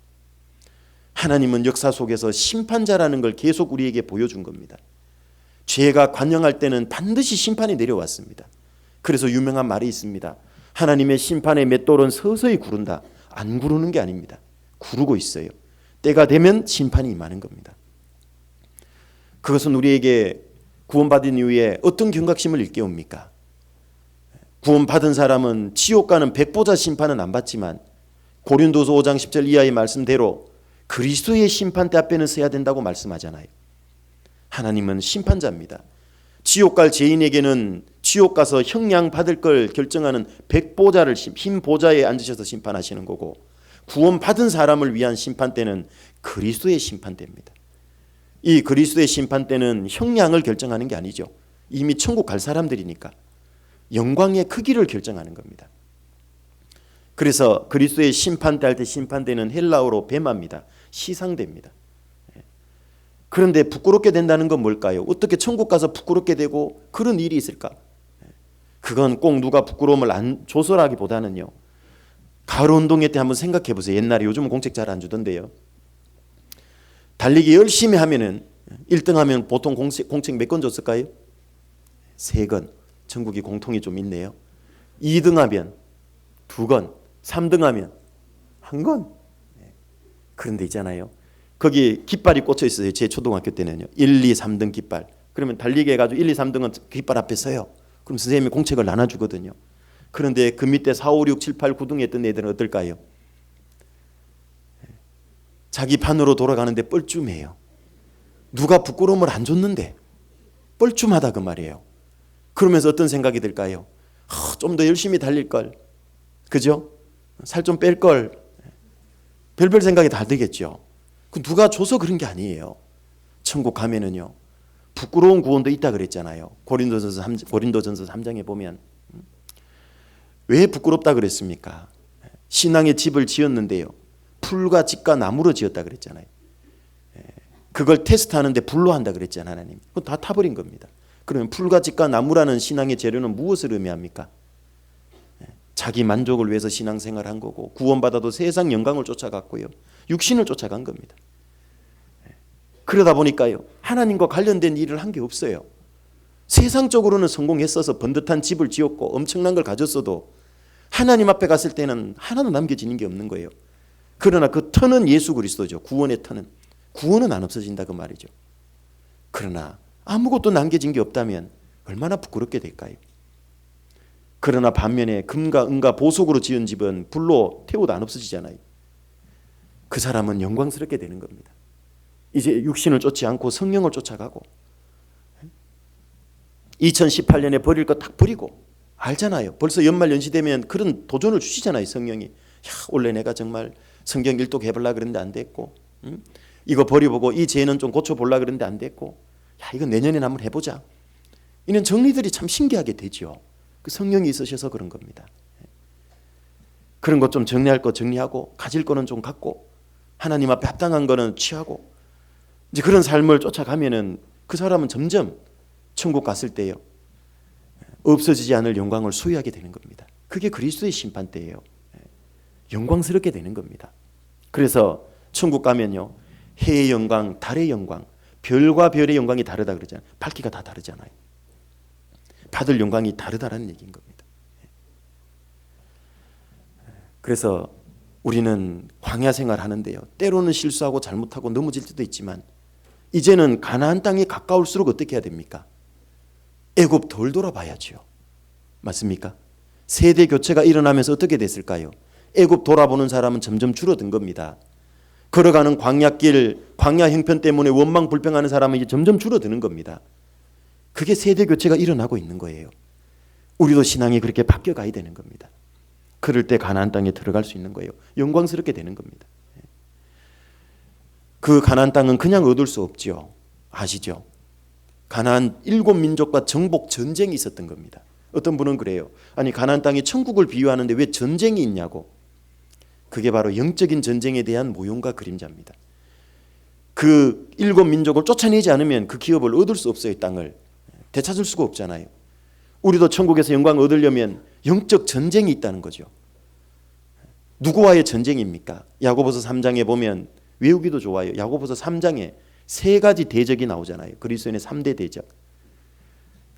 하나님은 역사 속에서 심판자라는 걸 계속 우리에게 보여준 겁니다. 죄가 관영할 때는 반드시 심판이 내려왔습니다. 그래서 유명한 말이 있습니다. 하나님의 심판의 맷돌은 서서히 구른다. 안 구르는 게 아닙니다. 구르고 있어요. 때가 되면 심판이 임하는 겁니다. 그것은 우리에게 구원받은 이후에 어떤 경각심을 일깨웁니까? 구원받은 사람은 지옥 가는 백보자 심판은 안 받지만 고린도서 5장 10절 이하의 말씀대로 그리스도의 심판대 앞에는 서야 된다고 말씀하잖아요. 하나님은 심판자입니다. 지옥 갈 죄인에게는 지옥 가서 형량 받을 걸 결정하는 백보자를 흰 보좌에 앉으셔서 심판하시는 거고, 구원받은 사람을 위한 심판대는 그리스도의 심판대입니다. 이 그리스도의 심판대는 형량을 결정하는 게 아니죠. 이미 천국 갈 사람들이니까 영광의 크기를 결정하는 겁니다. 그래서 그리스도의 심판대 할 때 심판대는 헬라어로 베마입니다. 시상대입니다. 그런데 부끄럽게 된다는 건 뭘까요? 어떻게 천국 가서 부끄럽게 되고 그런 일이 있을까? 그건 꼭 누가 부끄러움을 안 조절하기보다는요, 가을 운동회 때 한번 생각해 보세요. 옛날에, 요즘은 공책 잘 안 주던데요, 달리기 열심히 하면은 1등 하면 보통 공책 몇 건 줬을까요? 3건. 전국이 공통이 좀 있네요. 2등 하면 2건, 3등 하면 1건. 그런데 있잖아요, 거기 깃발이 꽂혀 있어요. 제 초등학교 때는요. 1, 2, 3등 깃발. 그러면 달리기 해가지고 1, 2, 3등은 깃발 앞에 서요. 그럼 선생님이 공책을 나눠주거든요. 그런데 그 밑에 4, 5, 6, 7, 8, 9등 했던 애들은 어떨까요? 자기 판으로 돌아가는데 뻘쭘해요. 누가 부끄러움을 안 줬는데 뻘쭘하다 그 말이에요. 그러면서 어떤 생각이 들까요? 좀 더 열심히 달릴 걸, 그죠? 살 좀 뺄 걸, 별별 생각이 다 들겠죠. 그 누가 줘서 그런 게 아니에요. 천국 가면은요, 부끄러운 구원도 있다 그랬잖아요. 고린도전서 3장에 보면 왜 부끄럽다 그랬습니까? 신앙의 집을 지었는데요, 풀과 집과 나무로 지었다 그랬잖아요. 그걸 테스트하는데 불로 한다 그랬잖아요. 하나님. 그건 다 타버린 겁니다. 그러면 풀과 집과 나무라는 신앙의 재료는 무엇을 의미합니까? 자기 만족을 위해서 신앙생활을 한 거고, 구원받아도 세상 영광을 쫓아갔고요, 육신을 쫓아간 겁니다. 그러다 보니까요, 하나님과 관련된 일을 한 게 없어요. 세상적으로는 성공했어서 번듯한 집을 지었고 엄청난 걸 가졌어도 하나님 앞에 갔을 때는 하나도 남겨지는 게 없는 거예요. 그러나 그 터는 예수 그리스도죠. 구원의 터는. 구원은 안 없어진다 그 말이죠. 그러나 아무것도 남겨진 게 없다면 얼마나 부끄럽게 될까요? 그러나 반면에 금과 은과 보석으로 지은 집은 불로 태워도 안 없어지잖아요. 그 사람은 영광스럽게 되는 겁니다. 이제 육신을 쫓지 않고 성령을 쫓아가고, 2018년에 버릴 거 딱 버리고, 알잖아요. 벌써 연말 연시되면 그런 도전을 주시잖아요. 성령이. 야, 원래 내가 정말 성경 일독 해보려고 그랬는데 안 됐고, 이거 버려보고 이 죄는 좀 고쳐보려고 그랬는데 안 됐고, 야, 이거 내년에 한번 해보자. 이런 정리들이 참 신기하게 되죠. 그 성령이 있으셔서 그런 겁니다. 그런 것 좀 정리할 거 정리하고, 가질 거는 좀 갖고, 하나님 앞에 합당한 거는 취하고, 이제 그런 삶을 쫓아가면은 그 사람은 점점 천국 갔을 때요, 없어지지 않을 영광을 소유하게 되는 겁니다. 그게 그리스도의 심판대예요. 영광스럽게 되는 겁니다. 그래서 천국 가면요, 해의 영광, 달의 영광, 별과 별의 영광이 다르다 그러잖아요. 밝기가 다 다르잖아요. 받을 영광이 다르다라는 얘기인 겁니다. 그래서 우리는 광야 생활 하는데요, 때로는 실수하고 잘못하고 넘어질 때도 있지만, 이제는 가나안 땅에 가까울수록 어떻게 해야 됩니까? 애굽 덜 돌아봐야죠. 맞습니까? 세대 교체가 일어나면서 어떻게 됐을까요? 애굽 돌아보는 사람은 점점 줄어든 겁니다. 걸어가는 광야길, 광야 형편 때문에 원망 불평하는 사람은 이제 점점 줄어드는 겁니다. 그게 세대 교체가 일어나고 있는 거예요. 우리도 신앙이 그렇게 바뀌어 가야 되는 겁니다. 그럴 때 가나안 땅에 들어갈 수 있는 거예요. 영광스럽게 되는 겁니다. 그 가나안 땅은 그냥 얻을 수 없죠. 아시죠? 가나안 7민족과 정복 전쟁이 있었던 겁니다. 어떤 분은 그래요. 아니, 가나안 땅이 천국을 비유하는데 왜 전쟁이 있냐고. 그게 바로 영적인 전쟁에 대한 모형과 그림자입니다. 그 7민족을 쫓아내지 않으면 그 기업을 얻을 수 없어요. 땅을 되찾을 수가 없잖아요. 우리도 천국에서 영광을 얻으려면 영적 전쟁이 있다는 거죠. 누구와의 전쟁입니까? 야고보서 3장에 보면 외우기도 좋아요. 야고보서 3장에 세 가지 대적이 나오잖아요. 그리스도인의 3대 대적.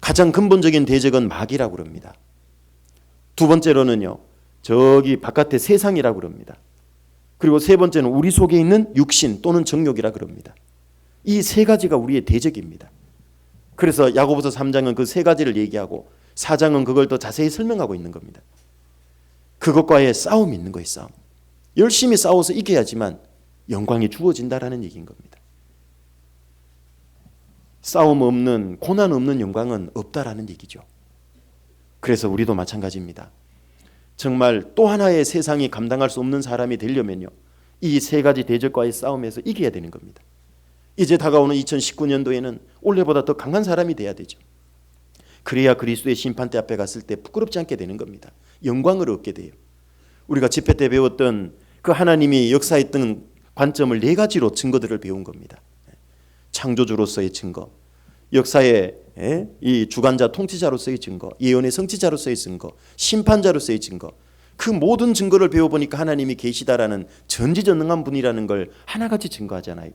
가장 근본적인 대적은 마귀라고 그럽니다. 두 번째로는요, 저기 바깥의 세상이라고 그럽니다. 그리고 세 번째는 우리 속에 있는 육신 또는 정욕이라 그럽니다. 이 세 가지가 우리의 대적입니다. 그래서 야고보서 3장은 그 세 가지를 얘기하고 4장은 그걸 더 자세히 설명하고 있는 겁니다. 그것과의 싸움이 있는 거예요. 싸움. 열심히 싸워서 이겨야지만 영광이 주어진다라는 얘기인 겁니다. 싸움 없는, 고난 없는 영광은 없다라는 얘기죠. 그래서 우리도 마찬가지입니다. 정말 또 하나의 세상이 감당할 수 없는 사람이 되려면요, 이 세 가지 대적과의 싸움에서 이겨야 되는 겁니다. 이제 다가오는 2019년도에는 올해보다 더 강한 사람이 돼야 되죠. 그래야 그리스도의 심판대 앞에 갔을 때 부끄럽지 않게 되는 겁니다. 영광을 얻게 돼요. 우리가 집회 때 배웠던 그 하나님이 역사했던 관점을 네 가지로 증거들을 배운 겁니다. 창조주로서의 증거, 역사의 이 주관자 통치자로서의 증거, 예언의 성취자로서의 증거, 심판자로서의 증거, 그 모든 증거를 배워보니까 하나님이 계시다라는 전지전능한 분이라는 걸 하나같이 증거하잖아요.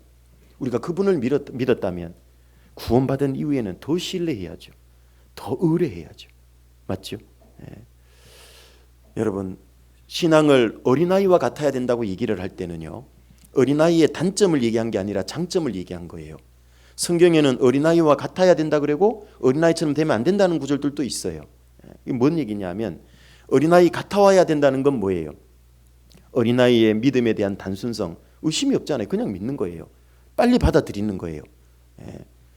우리가 그분을 믿었다면 구원받은 이후에는 더 신뢰해야죠. 더 의뢰해야죠. 맞죠? 여러분, 신앙을 어린아이와 같아야 된다고 얘기를 할 때는요, 어린아이의 단점을 얘기한 게 아니라 장점을 얘기한 거예요. 성경에는 어린아이와 같아야 된다 그러고 어린아이처럼 되면 안 된다는 구절들도 있어요. 이게 뭔 얘기냐면 어린아이 같아와야 된다는 건 뭐예요? 어린아이의 믿음에 대한 단순성, 의심이 없잖아요. 그냥 믿는 거예요. 빨리 받아들이는 거예요.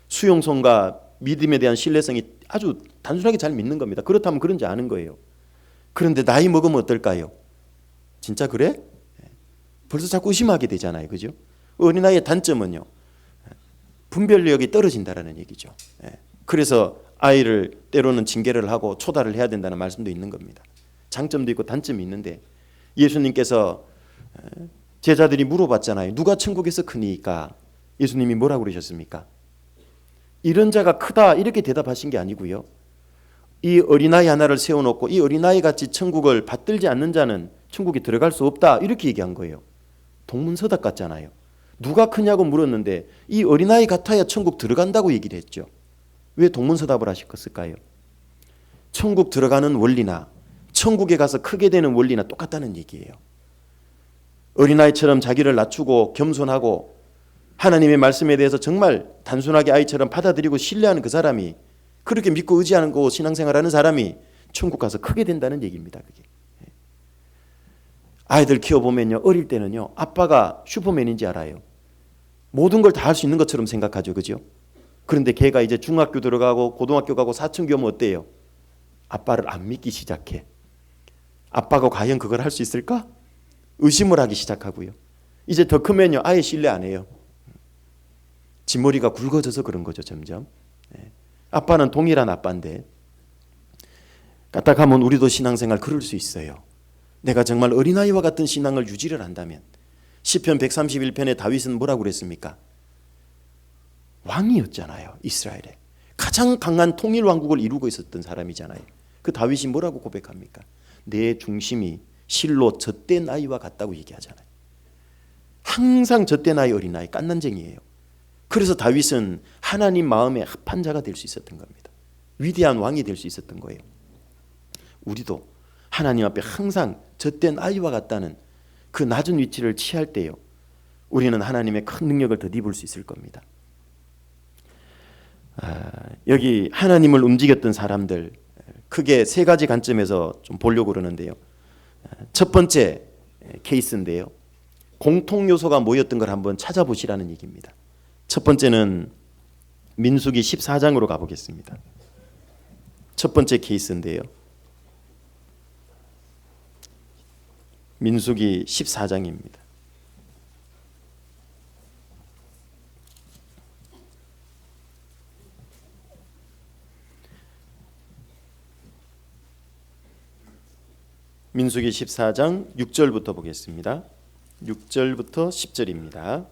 수용성과 믿음에 대한 신뢰성이 아주 단순하게 잘 믿는 겁니다. 그렇다면 그런지 아는 거예요. 그런데 나이 먹으면 어떨까요? 진짜 그래? 벌써 자꾸 의심하게 되잖아요. 그죠? 어린아이의 단점은요, 분별력이 떨어진다라는 얘기죠. 그래서 아이를 때로는 징계를 하고 초달을 해야 된다는 말씀도 있는 겁니다. 장점도 있고 단점이 있는데, 예수님께서 제자들이 물어봤잖아요. 누가 천국에서 크니까? 예수님이 뭐라고 그러셨습니까? 이런 자가 크다 이렇게 대답하신 게 아니고요, 이 어린아이 하나를 세워놓고 이 어린아이 같이 천국을 받들지 않는 자는 천국에 들어갈 수 없다 이렇게 얘기한 거예요. 동문서답 같잖아요. 누가 크냐고 물었는데 이 어린아이 같아야 천국 들어간다고 얘기를 했죠. 왜 동문서답을 하셨을까요? 천국 들어가는 원리나 천국에 가서 크게 되는 원리나 똑같다는 얘기예요. 어린아이처럼 자기를 낮추고 겸손하고 하나님의 말씀에 대해서 정말 단순하게 아이처럼 받아들이고 신뢰하는 그 사람이, 그렇게 믿고 의지하고 신앙생활하는 사람이 천국 가서 크게 된다는 얘기입니다. 그게. 아이들 키워보면요, 어릴 때는요, 아빠가 슈퍼맨인지 알아요. 모든 걸 다 할 수 있는 것처럼 생각하죠. 그죠? 그런데 걔가 이제 중학교 들어가고 고등학교 가고 사춘기 오면 어때요? 아빠를 안 믿기 시작해. 아빠가 과연 그걸 할 수 있을까? 의심을 하기 시작하고요. 이제 더 크면요, 아예 신뢰 안 해요. 뒷머리가 굵어져서 그런 거죠. 점점. 아빠는 동일한 아빠인데, 까딱하면 우리도 신앙생활 그럴 수 있어요. 내가 정말 어린아이와 같은 신앙을 유지를 한다면, 시편 131편에 다윗은 뭐라고 그랬습니까? 왕이었잖아요. 이스라엘에 가장 강한 통일 왕국을 이루고 있었던 사람이잖아요. 그 다윗이 뭐라고 고백합니까? 내 중심이 실로 젖된 아이와 같다고 얘기하잖아요. 항상 젖된 아이, 어린아이, 깐난쟁이에요. 그래서 다윗은 하나님 마음에 합한 자가 될 수 있었던 겁니다. 위대한 왕이 될 수 있었던 거예요. 우리도 하나님 앞에 항상 젖된 아이와 같다는 그 낮은 위치를 취할 때요, 우리는 하나님의 큰 능력을 덧입을 수 있을 겁니다. 여기 하나님을 움직였던 사람들, 크게 세 가지 관점에서 좀 보려고 그러는데요. 첫 번째 케이스인데요, 공통 요소가 뭐였던 걸 한번 찾아보시라는 얘기입니다. 첫 번째는 민수기 14장으로 가보겠습니다. 첫 번째 케이스인데요, 민수기 14장입니다. 민수기 14장 6절부터 보겠습니다. 6절부터 10절입니다.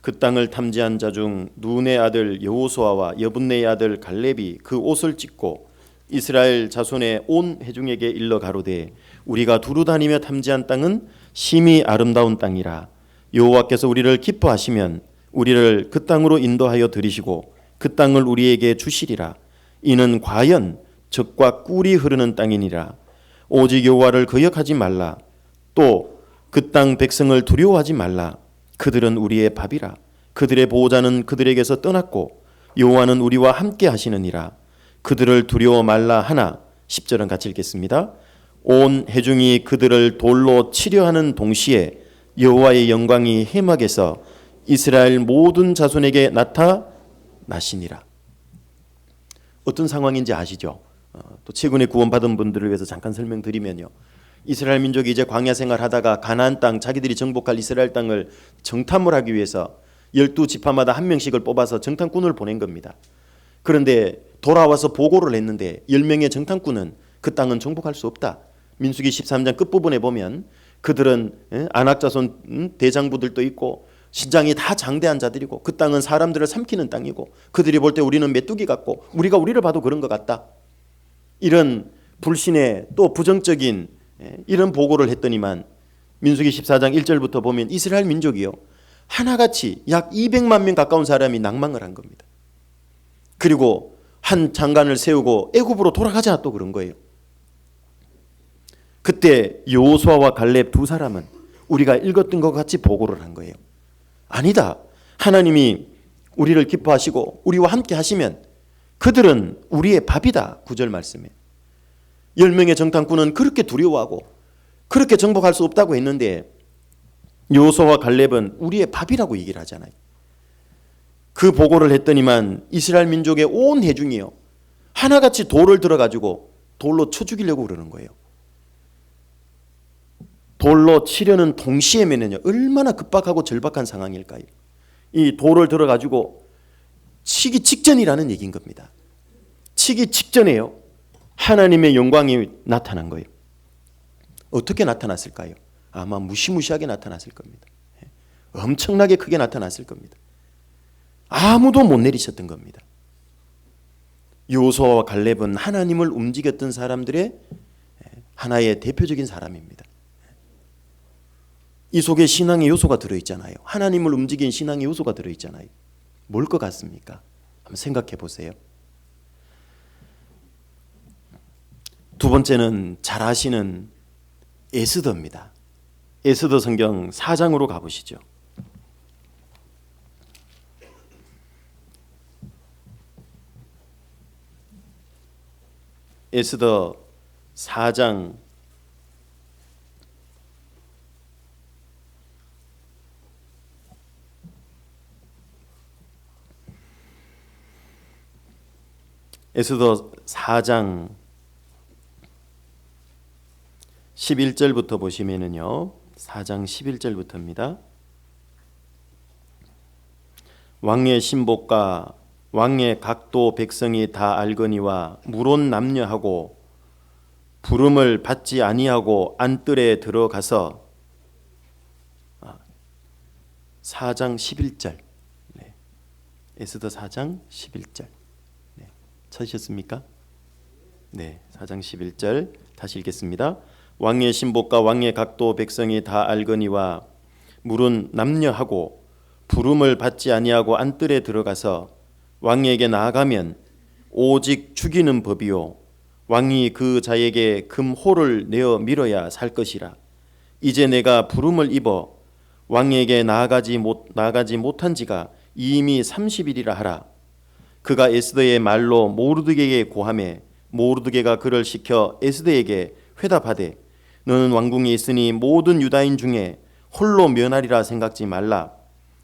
그 땅을 탐지한 자 중 눈의 아들 여호수아와 여분네의 아들 갈렙이 그 옷을 찢고 이스라엘 자손의 온 회중에게 일러 가로되 우리가 두루 다니며 탐지한 땅은 심히 아름다운 땅이라. 여호와께서 우리를 기뻐하시면 우리를 그 땅으로 인도하여 들이시고 그 땅을 우리에게 주시리라. 이는 과연 젖과 꿀이 흐르는 땅이니라. 오직 여호와를 거역하지 말라. 또 그 땅 백성을 두려워하지 말라. 그들은 우리의 밥이라. 그들의 보호자는 그들에게서 떠났고 여호와는 우리와 함께 하시느니라. 그들을 두려워 말라 하나. 10절은 같이 읽겠습니다. 온 회중이 그들을 돌로 치려 하는 동시에 여호와의 영광이 회막에서 이스라엘 모든 자손에게 나타나시니라. 어떤 상황인지 아시죠? 또 최근에 구원받은 분들을 위해서 잠깐 설명드리면요, 이스라엘 민족이 이제 광야 생활하다가 가나안 땅, 자기들이 정복할 이스라엘 땅을 정탐을 하기 위해서 12지파마다 한 명씩을 뽑아서 정탐꾼을 보낸 겁니다. 그런데 돌아와서 보고를 했는데 10명의 정탐꾼은 그 땅은 정복할 수 없다. 민수기 13장 끝부분에 보면 그들은 안악자손 대장부들도 있고 신장이 다 장대한 자들이고 그 땅은 사람들을 삼키는 땅이고 그들이 볼 때 우리는 메뚜기 같고 우리가 우리를 봐도 그런 것 같다. 이런 불신의 또 부정적인 이런 보고를 했더니만 민수기 14장 1절부터 보면 이스라엘 민족이요, 하나같이 약 200만 명 가까운 사람이 낭망을 한 겁니다. 그리고 한 장관을 세우고 애굽으로 돌아가자 또 그런 거예요. 그때 여호수아와 갈렙 두 사람은 우리가 읽었던 것 같이 보고를 한 거예요. 아니다. 하나님이 우리를 기뻐하시고 우리와 함께 하시면 그들은 우리의 밥이다. 9절 말씀에 10명의 정탐꾼은 그렇게 두려워하고 그렇게 정복할 수 없다고 했는데 여호수아와 갈렙은 우리의 밥이라고 얘기를 하잖아요. 그 보고를 했더니만 이스라엘 민족의 온 회중이요, 하나같이 돌을 들어가지고 돌로 쳐 죽이려고 그러는 거예요. 돌로 치려는 동시에면요, 얼마나 급박하고 절박한 상황일까요? 이 돌을 들어가지고 치기 직전이라는 얘기인 겁니다. 치기 직전에요, 하나님의 영광이 나타난 거예요. 어떻게 나타났을까요? 아마 무시무시하게 나타났을 겁니다. 엄청나게 크게 나타났을 겁니다. 아무도 못 내리셨던 겁니다. 여호수아와 갈렙은 하나님을 움직였던 사람들의 하나의 대표적인 사람입니다. 이 속에 신앙의 요소가 들어있잖아요. 하나님을 움직인 신앙의 요소가 들어있잖아요. 뭘 것 같습니까? 한번 생각해 보세요. 두 번째는 잘 아시는 에스더입니다. 에스더 성경 4장으로 가보시죠. 에스더 4장 11절부터 보시면은요, 4장 11절부터입니다. 왕의 신복과 왕의 각도 백성이 다 알거니와 물온 남녀하고 부름을 받지 아니하고 안뜰에 들어가서 4장 11절, 에스더 4장 11절 찾으셨습니까? 네, 4장 11절 다시 읽겠습니다. 왕의 신복과 왕의 각도 백성이 다 알거니와 물은 남녀하고 부름을 받지 아니하고 안뜰에 들어가서 왕에게 나아가면 오직 죽이는 법이요, 왕이 그 자에게 금호를 내어 밀어야 살 것이라. 이제 내가 부름을 입어 왕에게 나아가지 못한 지가 이미 30일이라 하라. 그가 에스더의 말로 모르드게에게 고하매 모르드게가 그를 시켜 에스더에게 회답하되 너는 왕궁에 있으니 모든 유다인 중에 홀로 면하리라 생각지 말라.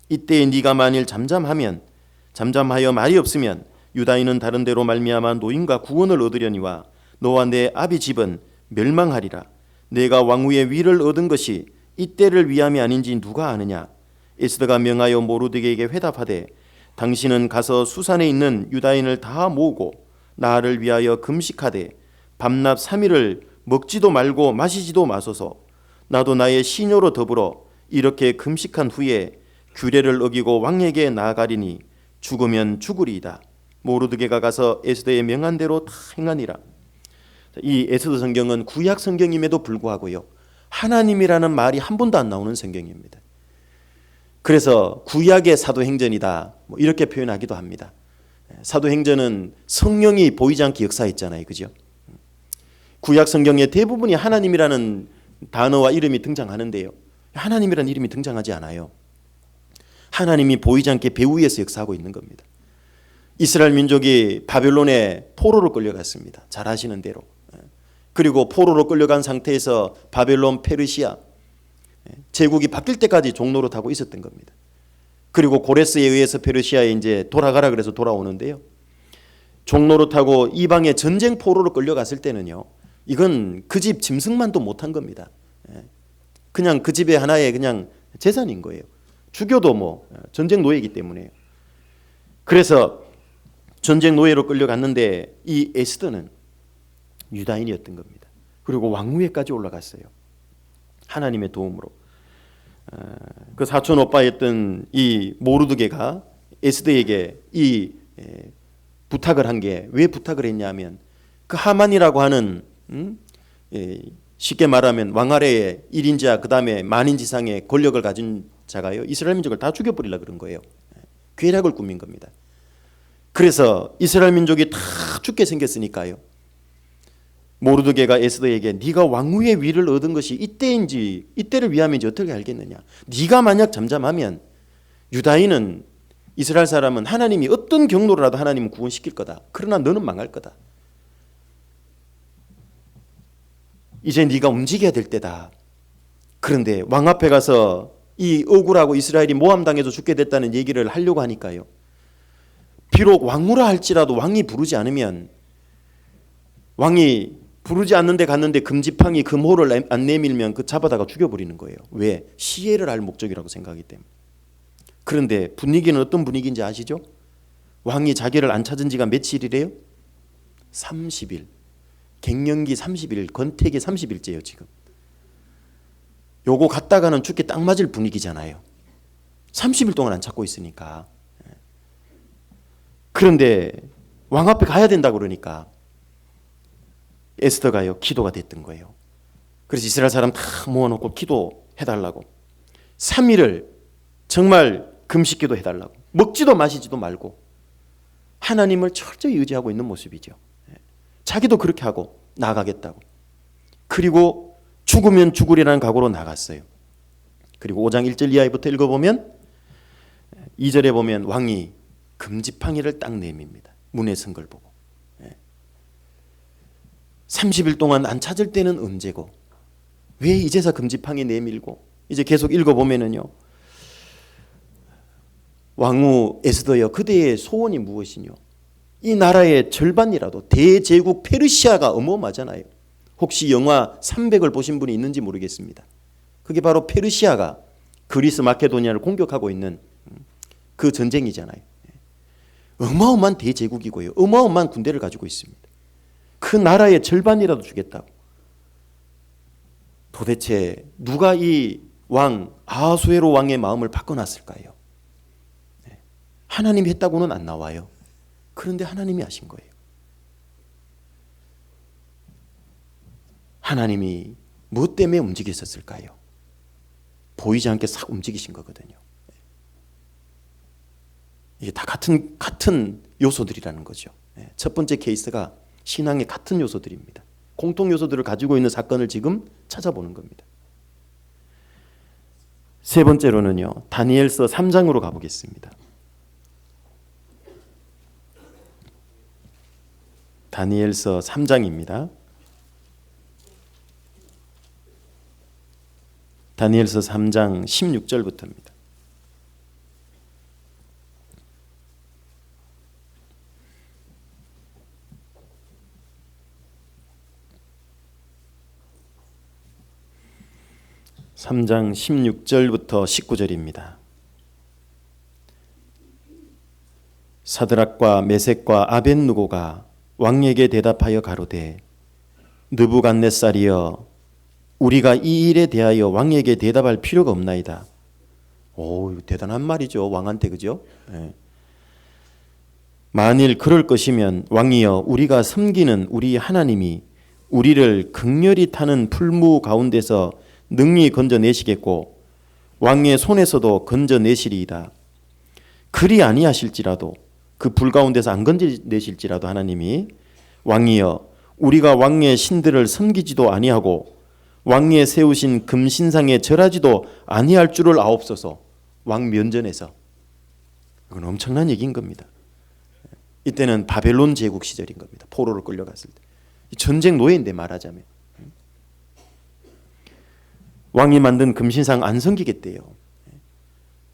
이때에 네가 만일 잠잠하여 말이 없으면 유다인은 다른 데로 말미암아 노임과 구원을 얻으려니와 너와 내 아비 집은 멸망하리라. 내가 왕위의 위를 얻은 것이 이때를 위함이 아닌지 누가 아느냐. 에스더가 명하여 모르드게에게 회답하되 당신은 가서 수산에 있는 유다인을 다 모으고 나를 위하여 금식하되 밤낮 3일을 먹지도 말고 마시지도 마소서. 나도 나의 시녀로 더불어 이렇게 금식한 후에 규례를 어기고 왕에게 나아가리니 죽으면 죽으리이다. 모르드게가 가서 에스더의 명한 대로 다 행하니라. 이 에스더 성경은 구약 성경임에도 불구하고요, 하나님이라는 말이 한 번도 안 나오는 성경입니다. 그래서 구약의 사도행전이다, 뭐 이렇게 표현하기도 합니다. 사도행전은 성령이 보이지 않게 역사했잖아요, 그죠? 구약 성경의 대부분이 하나님이라는 단어와 이름이 등장하는데요, 하나님이라는 이름이 등장하지 않아요. 하나님이 보이지 않게 배후 위에서 역사하고 있는 겁니다. 이스라엘 민족이 바벨론에 포로로 끌려갔습니다. 잘 아시는 대로. 그리고 포로로 끌려간 상태에서 바벨론, 페르시아 제국이 바뀔 때까지 종노릇하고 있었던 겁니다. 그리고 고레스에 의해서 페르시아에 이제 돌아가라 그래서 돌아오는데요, 종노릇하고 이방의 전쟁 포로로 끌려갔을 때는요, 이건 그 집 짐승만도 못한 겁니다. 그냥 그 집의 하나의 그냥 재산인 거예요. 죽여도 뭐 전쟁 노예이기 때문에요. 그래서 전쟁 노예로 끌려갔는데 이 에스더는 유다인이었던 겁니다. 그리고 왕위에까지 올라갔어요. 하나님의 도움으로. 그 사촌 오빠였던 이 모르드게가 에스더에게 이 부탁을 한 게, 왜 부탁을 했냐면 그 하만이라고 하는 쉽게 말하면 왕 아래에 1인자 그 다음에 만인지상의 권력을 가진 자가요, 이스라엘 민족을 다 죽여버리려 그런 거예요. 괴략을 꾸민 겁니다. 그래서 이스라엘 민족이 다 죽게 생겼으니까요, 모르드게가 에스더에게 네가 왕후의 위를 얻은 것이 이때인지 이때를 위함인지 어떻게 알겠느냐. 네가 만약 잠잠하면 유다인은, 이스라엘 사람은 하나님이 어떤 경로로라도 하나님은 구원시킬 거다. 그러나 너는 망할 거다. 이제 네가 움직여야 될 때다. 그런데 왕 앞에 가서 이 억울하고 이스라엘이 모함당해서 죽게 됐다는 얘기를 하려고 하니까요, 비록 왕후라 할지라도 왕이 부르지 않으면, 왕이 부르지 않는데 갔는데 금지팡이 금호를 안 내밀면 그 잡아다가 죽여버리는 거예요. 왜? 시혜를 할 목적이라고 생각하기 때문에. 그런데 분위기는 어떤 분위기인지 아시죠? 왕이 자기를 안 찾은 지가 며칠이래요? 30일. 갱년기 30일, 건택이 30일째예요 지금. 요거 갔다가는 죽게 딱 맞을 분위기잖아요. 30일 동안 안 찾고 있으니까. 그런데 왕 앞에 가야 된다고 그러니까 에스더가요, 기도가 됐던 거예요. 그래서 이스라엘 사람 다 모아놓고 기도해달라고, 3일을 정말 금식기도 해달라고, 먹지도 마시지도 말고 하나님을 철저히 의지하고 있는 모습이죠. 자기도 그렇게 하고 나가겠다고. 그리고 죽으면 죽으리라는 각오로 나갔어요. 그리고 5장 1절 이하부터 읽어보면 2절에 보면 왕이 금지팡이를 딱 내밉니다. 문에 선 걸 보고. 30일 동안 안 찾을 때는 언제고, 왜 이제서 금지팡이 내밀고. 이제 계속 읽어보면은요, 왕후 에스더여, 그대의 소원이 무엇이뇨? 이 나라의 절반이라도, 대제국 페르시아가 어마어마하잖아요. 혹시 영화 300을 보신 분이 있는지 모르겠습니다. 그게 바로 페르시아가 그리스 마케도니아를 공격하고 있는 그 전쟁이잖아요. 어마어마한 대제국이고요, 어마어마한 군대를 가지고 있습니다. 그 나라의 절반이라도 주겠다고. 도대체 누가 이 왕 아하수에로 왕의 마음을 바꿔놨을까요? 하나님이 했다고는 안 나와요. 그런데 하나님이 하신 거예요. 하나님이 무엇 때문에 움직이셨을까요? 보이지 않게 싹 움직이신 거거든요. 이게 다 같은 요소들이라는 거죠. 첫 번째 케이스가 신앙의 같은 요소들입니다. 공통 요소들을 가지고 있는 사건을 지금 찾아보는 겁니다. 세 번째로는요, 다니엘서 3장으로 가보겠습니다. 다니엘서 3장입니다. 다니엘서 3장 16절부터입니다. (3장) 16절부터 19절입니다. 사드락과 메섹과 아벳느고가 왕에게 대답하여 가로되, 느부갓네살이여, 우리가 이 일에 대하여 왕에게 대답할 필요가 없나이다. 오, 대단한 말이죠. 왕한테, 그죠? 예. 만일 그럴 것이면 왕이여, 우리가 섬기는 우리 하나님이 우리를 극렬히 타는 풀무 가운데서 능히 건져내시겠고 왕의 손에서도 건져내시리이다. 그리 아니하실지라도, 그 불 가운데서 안 건져내실지라도 하나님이, 왕이여, 우리가 왕의 신들을 섬기지도 아니하고 왕의 세우신 금신상에 절하지도 아니할 줄을 아옵소서. 왕 면전에서. 이건 엄청난 얘기인 겁니다. 이때는 바벨론 제국 시절인 겁니다. 포로로 끌려갔을 때. 전쟁 노예인데 말하자면. 왕이 만든 금신상 안 섬기겠대요.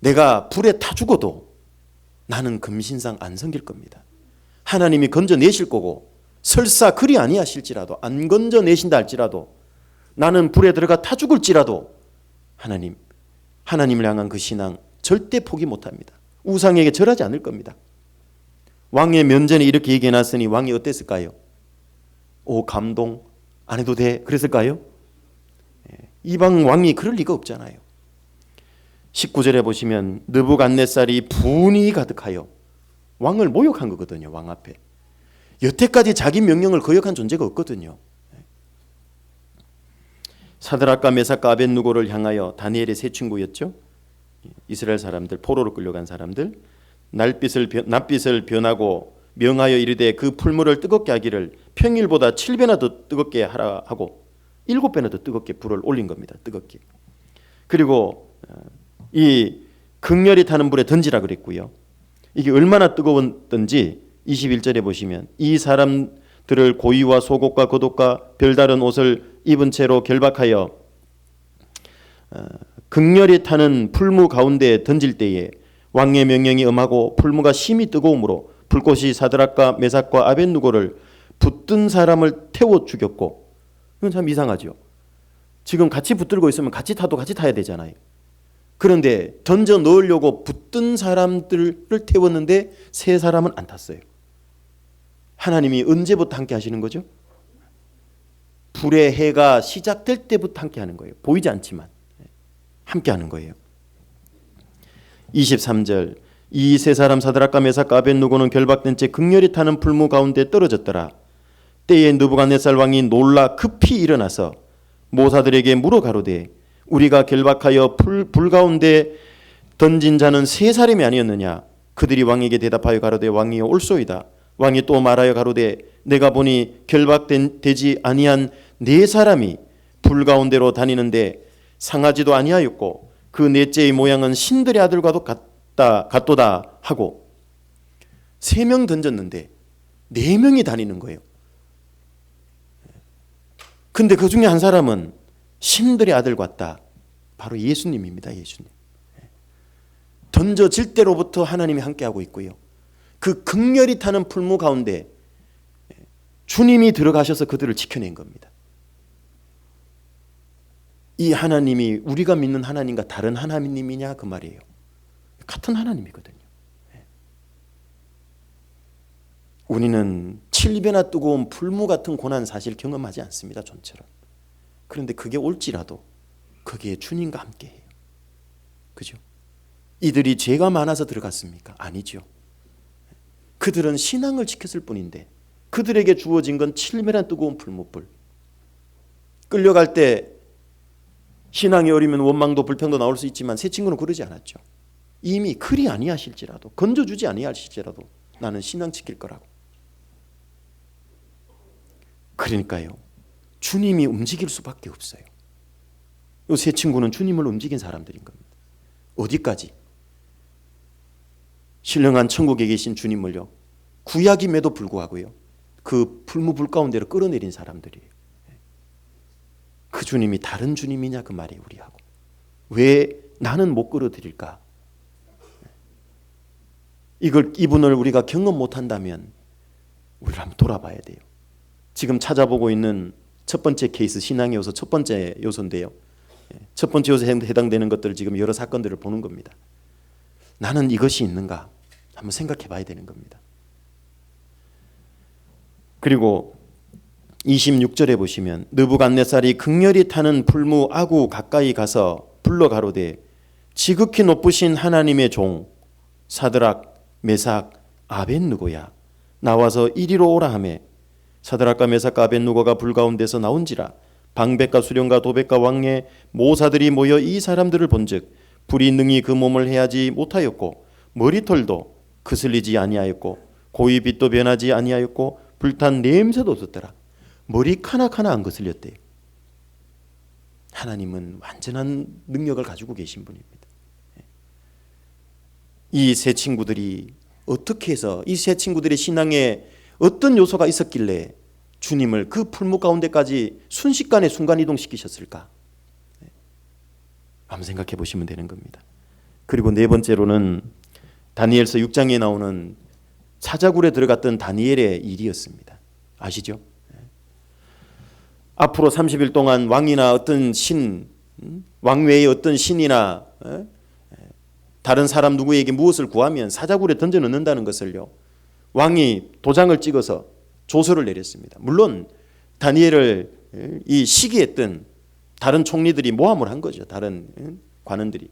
내가 불에 타 죽어도 나는 금신상 안 섬길 겁니다. 하나님이 건져내실 거고 설사 그리 아니하실지라도, 안 건져내신다 할지라도, 나는 불에 들어가 타 죽을지라도 하나님을 향한 그 신앙 절대 포기 못합니다. 우상에게 절하지 않을 겁니다. 왕의 면전에 이렇게 얘기해놨으니 왕이 어땠을까요? 오, 감동, 안 해도 돼, 그랬을까요? 이방 왕이 그럴 리가 없잖아요. 19절에 보시면 느부갓네살이 분이 가득하여, 왕을 모욕한 거거든요. 왕 앞에. 여태까지 자기 명령을 거역한 존재가 없거든요. 사드락과 메삭과 아벳느고를 향하여, 다니엘의 세 친구였죠. 이스라엘 사람들, 포로로 끌려간 사람들, 낯빛을 변하고 명하여 이르되 그 풀물을 뜨겁게 하기를 평일보다 7배나 더 뜨겁게 하라 하고 7배나 더 뜨겁게 불을 올린 겁니다. 뜨겁게. 그리고 이 극렬히 타는 불에 던지라 그랬고요. 이게 얼마나 뜨거웠던지 21절에 보시면 이 사람들을 고위와 속옷과 겉옷과 별다른 옷을 입은 채로 결박하여 극렬히 타는 풀무 가운데 던질 때에 왕의 명령이 엄하고 풀무가 심히 뜨거움으로 불꽃이 사드락과 메삭과 아벳느고를 붙든 사람을 태워 죽였고, 이건 참 이상하죠. 지금 같이 붙들고 있으면 같이 타도 같이 타야 되잖아요. 그런데 던져 넣으려고 붙든 사람들을 태웠는데 세 사람은 안 탔어요. 하나님이 언제부터 함께 하시는 거죠? 불의 해가 시작될 때부터 함께 하는 거예요. 보이지 않지만 함께 하는 거예요. 23절, 이 세 사람 사드락과 메삭과 아벳느고는 결박된 채 극렬히 타는 풀무 가운데 떨어졌더라. 때에 느부갓네살 왕이 놀라 급히 일어나서 모사들에게 물어 가로되 우리가 결박하여 불 가운데 던진 자는 세 사람이 아니었느냐? 그들이 왕에게 대답하여 가로되 왕이여 옳소이다. 왕이 또 말하여 가로되 내가 보니 결박되지 아니한 네 사람이 불 가운데로 다니는데 상하지도 아니하였고 그 넷째의 모양은 신들의 아들과도 같도다 하고, 3명 던졌는데 4명이 다니는 거예요. 근데 그 중에 한 사람은 신들의 아들 같다. 바로 예수님입니다. 예수님. 던져질 때로부터 하나님이 함께하고 있고요. 그 극렬히 타는 풀무 가운데 주님이 들어가셔서 그들을 지켜낸 겁니다. 이 하나님이 우리가 믿는 하나님과 다른 하나님이냐 그 말이에요. 같은 하나님이거든요. 우리는 7배나 뜨거운 풀무 같은 고난 사실 경험하지 않습니다. 전처럼. 그런데 그게 올지라도 거기에 주님과 함께해요. 그죠? 이들이 죄가 많아서 들어갔습니까? 아니죠. 그들은 신앙을 지켰을 뿐인데 그들에게 주어진 건 7배나 뜨거운 풀무불. 끌려갈 때 신앙이 어리면 원망도 불평도 나올 수 있지만 세 친구는 그러지 않았죠. 이미 그리 아니하실지라도, 건져주지 아니하실지라도 나는 신앙 지킬 거라고. 그러니까요, 주님이 움직일 수밖에 없어요. 이 세 친구는 주님을 움직인 사람들인 겁니다. 어디까지? 신령한 천국에 계신 주님을요, 구약임에도 불구하고요, 그 풀무불 가운데로 끌어내린 사람들이에요. 그 주님이 다른 주님이냐 그 말이 우리하고. 왜 나는 못 끌어들일까? 이분을 우리가 경험 못한다면 우리를 한번 돌아봐야 돼요. 지금 찾아보고 있는 첫 번째 케이스, 신앙의 요소 첫 번째 요소인데요. 첫 번째 요소에 해당되는 것들을 지금 여러 사건들을 보는 겁니다. 나는 이것이 있는가? 한번 생각해 봐야 되는 겁니다. 그리고 26절에 보시면 느부갓네살이 극렬히 타는 풀무 아구 가까이 가서 불러 가로되 지극히 높으신 하나님의 종 사드락, 메삭, 아벳느고야 나와서 이리로 오라 하매 사드락과 메삭과 아벳느고가 불 가운데서 나온지라 방백과 수령과 도백과 왕의 모사들이 모여 이 사람들을 본즉 불이 능히 그 몸을 해하지 못하였고 머리털도 그슬리지 아니하였고 고위 빛도 변하지 아니하였고 불탄 냄새도 없었더라. 머리카락 하나 안 거슬렸대요. 하나님은 완전한 능력을 가지고 계신 분입니다. 이 세 친구들이 어떻게 해서 이 세 친구들의 신앙에 어떤 요소가 있었길래 주님을 그 풀무 가운데까지 순식간에 순간이동시키셨을까? 한번 생각해 보시면 되는 겁니다. 그리고 네 번째로는 다니엘서 6장에 나오는 사자굴에 들어갔던 다니엘의 일이었습니다. 아시죠? 앞으로 30일 동안 왕이나 어떤 신, 왕 외의 어떤 신이나 다른 사람 누구에게 무엇을 구하면 사자굴에 던져 넣는다는 것을요, 왕이 도장을 찍어서 조서를 내렸습니다. 물론 다니엘을 이 시기했던 다른 총리들이 모함을 한 거죠. 다른 관원들이.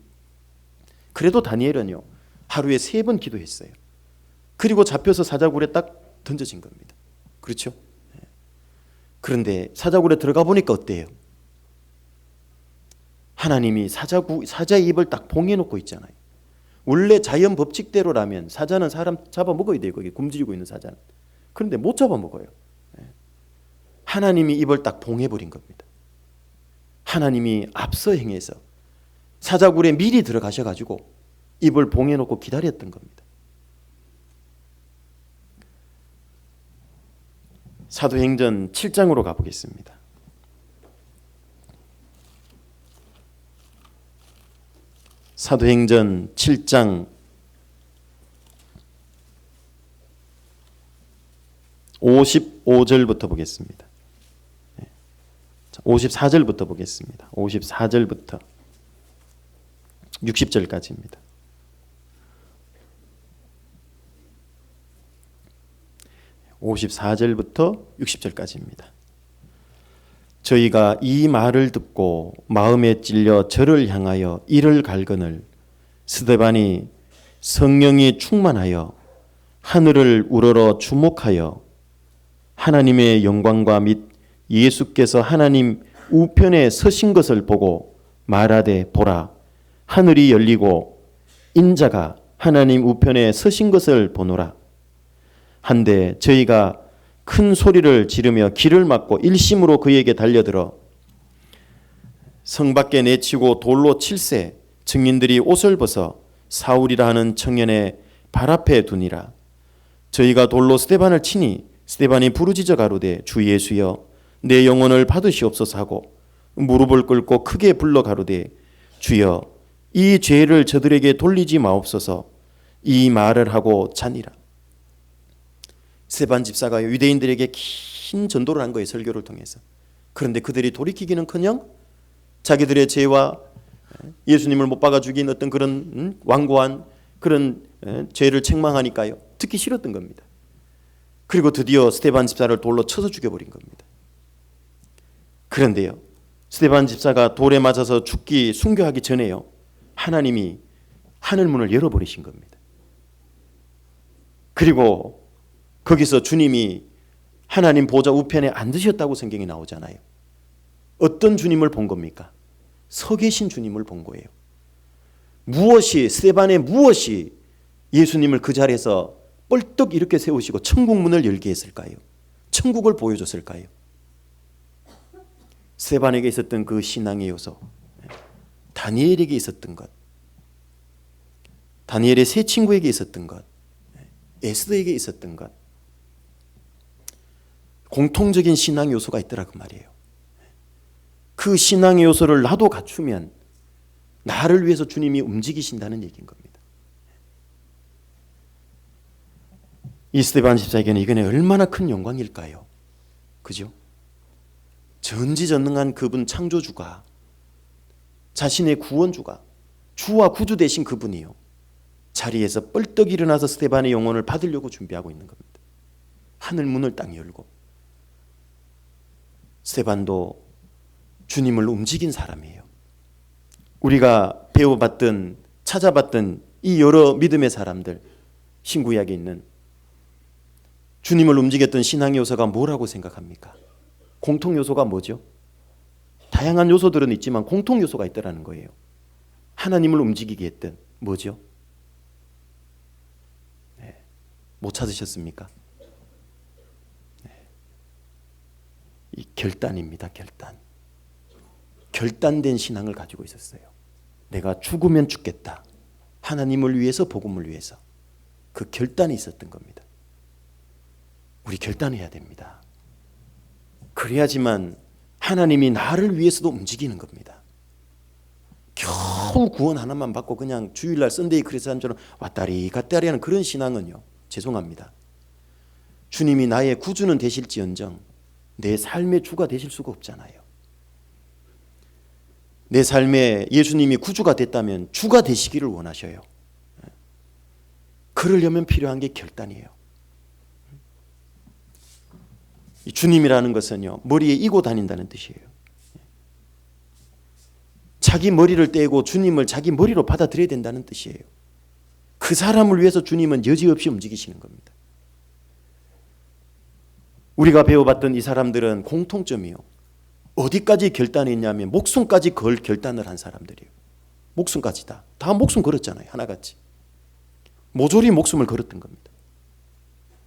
그래도 다니엘은요 하루에 3번 기도했어요. 그리고 잡혀서 사자굴에 딱 던져진 겁니다. 그렇죠? 그런데 사자굴에 들어가 보니까 어때요? 하나님이 사자의 입을 딱 봉해놓고 있잖아요. 원래 자연 법칙대로라면 사자는 사람 잡아먹어야 돼요. 거기 굶주리고 있는 사자는. 그런데 못 잡아먹어요. 하나님이 입을 딱 봉해버린 겁니다. 하나님이 앞서 행해서 사자굴에 미리 들어가셔가지고 입을 봉해놓고 기다렸던 겁니다. 사도행전 7장으로 가보겠습니다. 사도행전 7장 55절부터 보겠습니다. 54절부터 보겠습니다. 54절부터 60절까지입니다. 54절부터 60절까지입니다. 저희가 이 말을 듣고 마음에 찔려 저를 향하여 이를 갈거늘 스데반이 성령이 충만하여 하늘을 우러러 주목하여 하나님의 영광과 및 예수께서 하나님 우편에 서신 것을 보고 말하되 보라 하늘이 열리고 인자가 하나님 우편에 서신 것을 보노라. 한데 저희가 큰 소리를 지르며 길을 막고 일심으로 그에게 달려들어 성 밖에 내치고 돌로 칠세 증인들이 옷을 벗어 사울이라 하는 청년의 발 앞에 두니라. 저희가 돌로 스데반을 치니 스데반이 부르짖어 가로되 주 예수여 내 영혼을 받으시옵소서 하고 무릎을 꿇고 크게 불러 가로되 주여 이 죄를 저들에게 돌리지 마옵소서. 이 말을 하고 자니라. 스데반 집사가 유대인들에게 긴 전도를 한 거예요. 설교를 통해서. 그런데 그들이 돌이키기는커녕 자기들의 죄와 예수님을 못 박아 죽인 어떤 그런 완고한 그런 죄를 책망하니까요 듣기 싫었던 겁니다. 그리고 드디어 스데반 집사를 돌로 쳐서 죽여버린 겁니다. 그런데요 스데반 집사가 돌에 맞아서 죽기 순교하기 전에요 하나님이 하늘문을 열어버리신 겁니다. 그리고 거기서 주님이 하나님 보좌 우편에 앉으셨다고 성경이 나오잖아요. 어떤 주님을 본 겁니까? 서 계신 주님을 본 거예요. 스데반의 무엇이 예수님을 그 자리에서 뻘떡 이렇게 세우시고 천국 문을 열게 했을까요? 천국을 보여줬을까요? 스데반에게 있었던 그 신앙의 요소, 다니엘에게 있었던 것, 다니엘의 세 친구에게 있었던 것, 에스더에게 있었던 것, 공통적인 신앙 요소가 있더라고 말이에요. 그 신앙의 요소를 나도 갖추면 나를 위해서 주님이 움직이신다는 얘기인 겁니다. 이 스데반 집사에게는 이게 얼마나 큰 영광일까요? 그죠? 전지전능한 그분 창조주가 자신의 구원주가 주와 구주 되신 그분이요 자리에서 뻘떡 일어나서 스데반의 영혼을 받으려고 준비하고 있는 겁니다. 하늘 문을 딱 열고 스데반도 주님을 움직인 사람이에요. 우리가 배워봤던 찾아봤던 이 여러 믿음의 사람들, 신구약에 있는 주님을 움직였던 신앙의 요소가 뭐라고 생각합니까? 공통 요소가 뭐죠? 다양한 요소들은 있지만 공통 요소가 있다는 거예요. 하나님을 움직이게 했던 뭐죠? 네. 못 찾으셨습니까? 네. 이 결단입니다. 결단된 신앙을 가지고 있었어요. 내가 죽으면 죽겠다. 하나님을 위해서, 복음을 위해서. 그 결단이 있었던 겁니다. 우리 결단해야 됩니다. 그래야지만 하나님이 나를 위해서도 움직이는 겁니다. 겨우 구원 하나만 받고 그냥 주일날 썬데이 크리스찬처럼 왔다리 갔다리 하는 그런 신앙은요, 죄송합니다. 주님이 나의 구주는 되실지언정 내 삶의 주가 되실 수가 없잖아요. 내 삶에 예수님이 구주가 됐다면 주가 되시기를 원하셔요. 그러려면 필요한 게 결단이에요. 주님이라는 것은요, 머리에 이고 다닌다는 뜻이에요. 자기 머리를 떼고 주님을 자기 머리로 받아들여야 된다는 뜻이에요. 그 사람을 위해서 주님은 여지없이 움직이시는 겁니다. 우리가 배워봤던 이 사람들은 공통점이요, 어디까지 결단했냐면 목숨까지 걸 결단을 한 사람들이에요. 목숨까지 다 목숨 걸었잖아요. 하나같이 모조리 목숨을 걸었던 겁니다.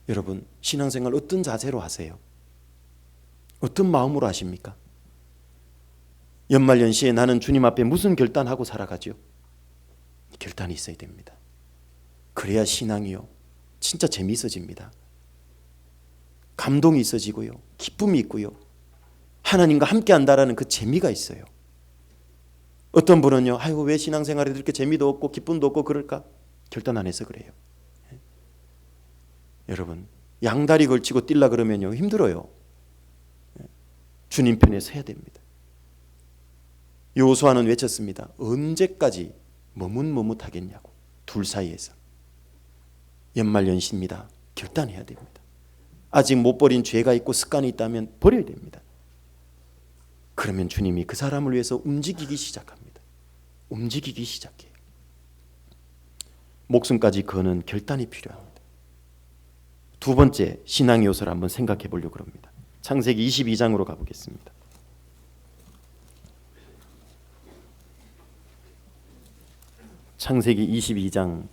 여러분, 신앙생활 어떤 자세로 하세요? 어떤 마음으로 하십니까? 연말연시에 나는 주님 앞에 무슨 결단하고 살아가죠? 결단이 있어야 됩니다. 그래야 신앙이요, 진짜 재미있어집니다. 감동이 있어지고요, 기쁨이 있고요, 하나님과 함께 한다라는 그 재미가 있어요. 어떤 분은요, 아이고 왜 신앙생활에 이렇게 재미도 없고 기쁨도 없고 그럴까? 결단 안 해서 그래요. 여러분, 양다리 걸치고 뛰려 그러면요, 힘들어요. 주님 편에 서야 됩니다. 여호수아는 외쳤습니다. 언제까지 머뭇머뭇하겠냐고. 둘 사이에서. 연말연시입니다. 결단해야 됩니다. 아직 못 버린 죄가 있고 습관이 있다면 버려야 됩니다. 그러면 주님이 그 사람을 위해서 움직이기 시작합니다. 움직이기 시작해요. 목숨까지 거는 결단이 필요합니다. 두 번째 신앙의 요소를 한번 생각해 보려고 합니다. 창세기 22장으로 가보겠습니다. 창세기 22장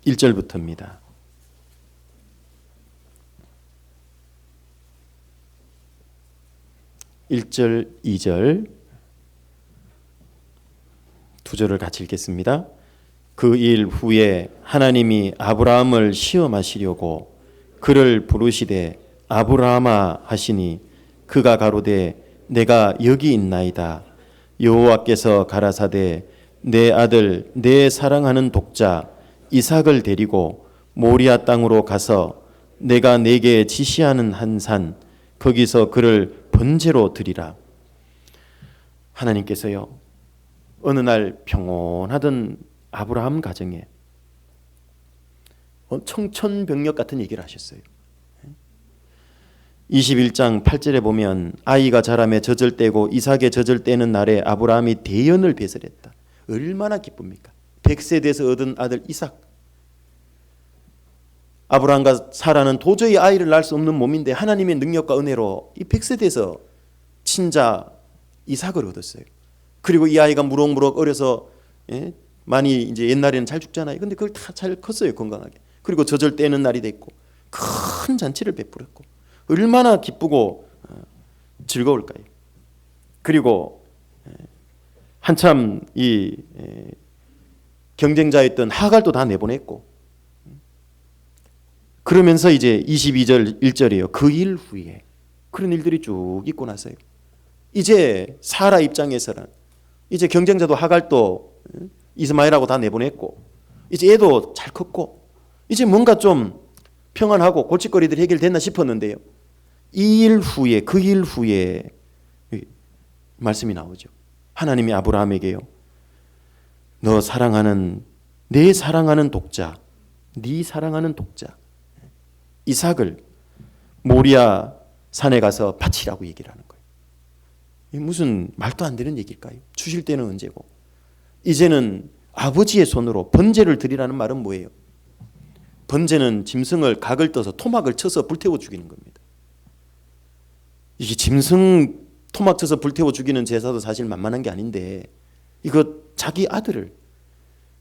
1절부터입니다. 1절, 2절 두 절을 같이 읽겠습니다. 그 일 후에 하나님이 아브라함을 시험하시려고 그를 부르시되 아브라함아 하시니 그가 가로되 내가 여기 있나이다. 여호와께서 가라사대 내 아들 내 사랑하는 독자 이삭을 데리고 모리아 땅으로 가서 내가 네게 지시하는 한 산 거기서 그를 번제로 드리라. 하나님께서요, 어느 날 평온하던 아브라함 가정에 청천벽력 같은 얘기를 하셨어요. 21장 8절에 보면 아이가 자라매 젖을 떼고 이삭의 젖을 떼는 날에 아브라함이 대연을 배설했다. 얼마나 기쁩니까? 100세 돼서 얻은 아들 이삭. 아브라함과 사라는 도저히 아이를 낳을 수 없는 몸인데 하나님의 능력과 은혜로 이 100세 돼서 친자 이삭을 얻었어요. 그리고 이 아이가 무럭무럭 어려서 많이 이제 옛날에는 잘 죽잖아요. 근데 그걸 다 잘 컸어요, 건강하게. 그리고 젖을 떼는 날이 됐고 큰 잔치를 베풀었고 얼마나 기쁘고 즐거울까요? 그리고 한참 이 경쟁자였던 하갈도 다 내보냈고 그러면서 이제 22절 1절이에요. 그 일 후에 그런 일들이 쭉 있고 나서요. 이제 사라 입장에서는 이제 경쟁자도 하갈도 이스마엘하고 다 내보냈고 이제 얘도 잘 컸고 이제 뭔가 좀 평안하고 골칫거리들이 해결됐나 싶었는데요. 이 일 후에 그 일 후에 말씀이 나오죠. 하나님이 아브라함에게요. 너 사랑하는 내 사랑하는 독자 네 사랑하는 독자 이삭을 모리아 산에 가서 바치라고 얘기를 하는 거예요. 이게 무슨 말도 안 되는 얘기일까요? 주실 때는 언제고. 이제는 아버지의 손으로 번제를 드리라는 말은 뭐예요? 번제는 짐승을 각을 떠서 토막을 쳐서 불태워 죽이는 겁니다. 이게 짐승 토막 쳐서 불태워 죽이는 제사도 사실 만만한 게 아닌데, 이거 자기 아들을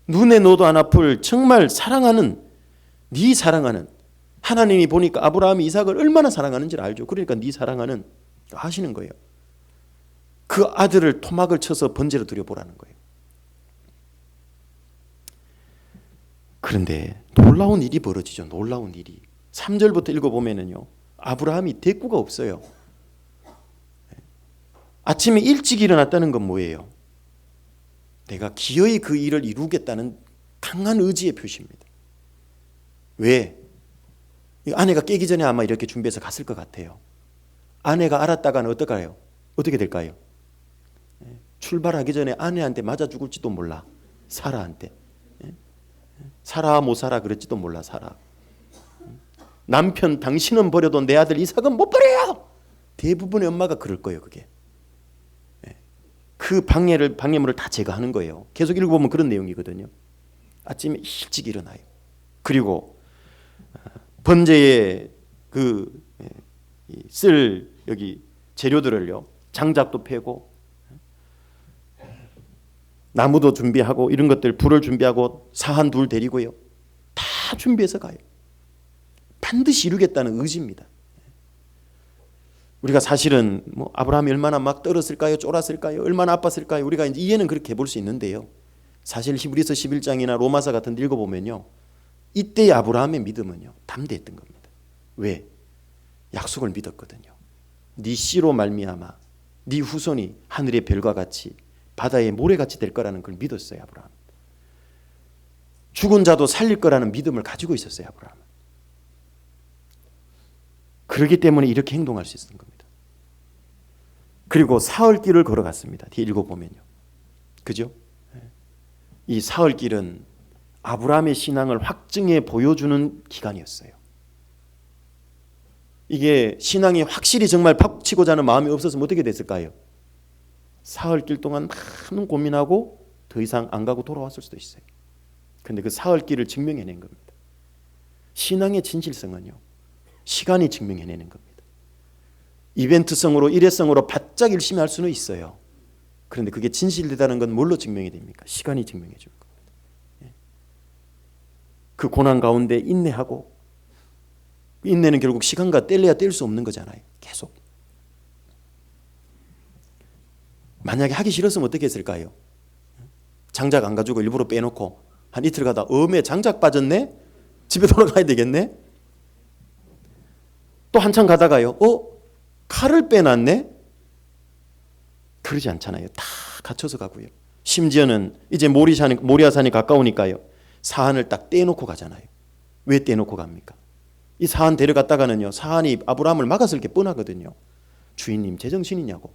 눈에 넣어도 안 아플 정말 사랑하는, 네 사랑하는, 하나님이 보니까 아브라함이 이삭을 얼마나 사랑하는지를 알죠. 그러니까 네 사랑하는 하시는 거예요. 그 아들을 토막을 쳐서 번제로 드려보라는 거예요. 그런데 놀라운 일이 벌어지죠. 놀라운 일이. 3절부터 읽어보면요, 아브라함이 대꾸가 없어요. 아침에 일찍 일어났다는 건 뭐예요? 내가 기어이 그 일을 이루겠다는 강한 의지의 표시입니다. 왜? 아내가 깨기 전에 아마 이렇게 준비해서 갔을 것 같아요. 아내가 알았다가는 어떨까요? 어떻게 될까요? 출발하기 전에 아내한테 맞아 죽을지도 몰라. 사라한테. 살아 못 살아 그랬지도 몰라. 살아. 남편 당신은 버려도 내 아들 이삭은 못 버려요. 대부분의 엄마가 그럴 거예요. 그게. 그 방해물을 다 제거하는 거예요. 계속 읽어보면 그런 내용이거든요. 아침에 일찍 일어나요. 그리고 번제에 쓸 여기 재료들을요, 장작도 패고 나무도 준비하고 이런 것들, 불을 준비하고 사한 둘 데리고요, 다 준비해서 가요. 반드시 이루겠다는 의지입니다. 우리가 사실은 뭐 아브라함이 얼마나 막 떨었을까요? 쫄았을까요? 얼마나 아팠을까요? 우리가 이제 이해는 그렇게 볼 수 있는데요, 사실 히브리서 11장이나 로마서 같은 데 읽어보면요, 이때의 아브라함의 믿음은요, 담대했던 겁니다. 왜? 약속을 믿었거든요. 네 씨로 말미암아 네 후손이 하늘의 별과 같이 바다의 모래같이 될 거라는 걸 믿었어요. 아브라함. 죽은 자도 살릴 거라는 믿음을 가지고 있었어요. 아브라함은. 그렇기 때문에 이렇게 행동할 수 있었던 겁니다. 그리고 사흘길을 걸어갔습니다. 뒤에 읽어보면요, 그죠? 이 사흘길은 아브라함의 신앙을 확증해 보여주는 기간이었어요. 이게 신앙이 확실히 정말 팍 치고자 하는 마음이 없었으면 어떻게 됐을까요? 사흘길 동안 많은 고민하고 더 이상 안 가고 돌아왔을 수도 있어요. 그런데 그 사흘길을 증명해낸 겁니다. 신앙의 진실성은요, 시간이 증명해내는 겁니다. 이벤트성으로 일회성으로 바짝 열심히 할 수는 있어요. 그런데 그게 진실되다는 건 뭘로 증명이 됩니까? 시간이 증명해 주는 겁니다. 그 고난 가운데 인내하고, 인내는 결국 시간과 뗄래야 뗄 수 없는 거잖아요. 계속. 만약에 하기 싫었으면 어떻게 했을까요? 장작 안 가지고 일부러 빼놓고 한 이틀 가다 어메 장작 빠졌네? 집에 돌아가야 되겠네? 또 한참 가다가요, 칼을 빼놨네? 그러지 않잖아요. 다 갖춰서 가고요. 심지어는 이제 모리아산이 가까우니까요, 사한을 딱 떼놓고 가잖아요. 왜 떼놓고 갑니까? 이 사한 데려갔다가는요, 사한이 아브라함을 막았을 게 뻔하거든요. 주인님 제정신이냐고.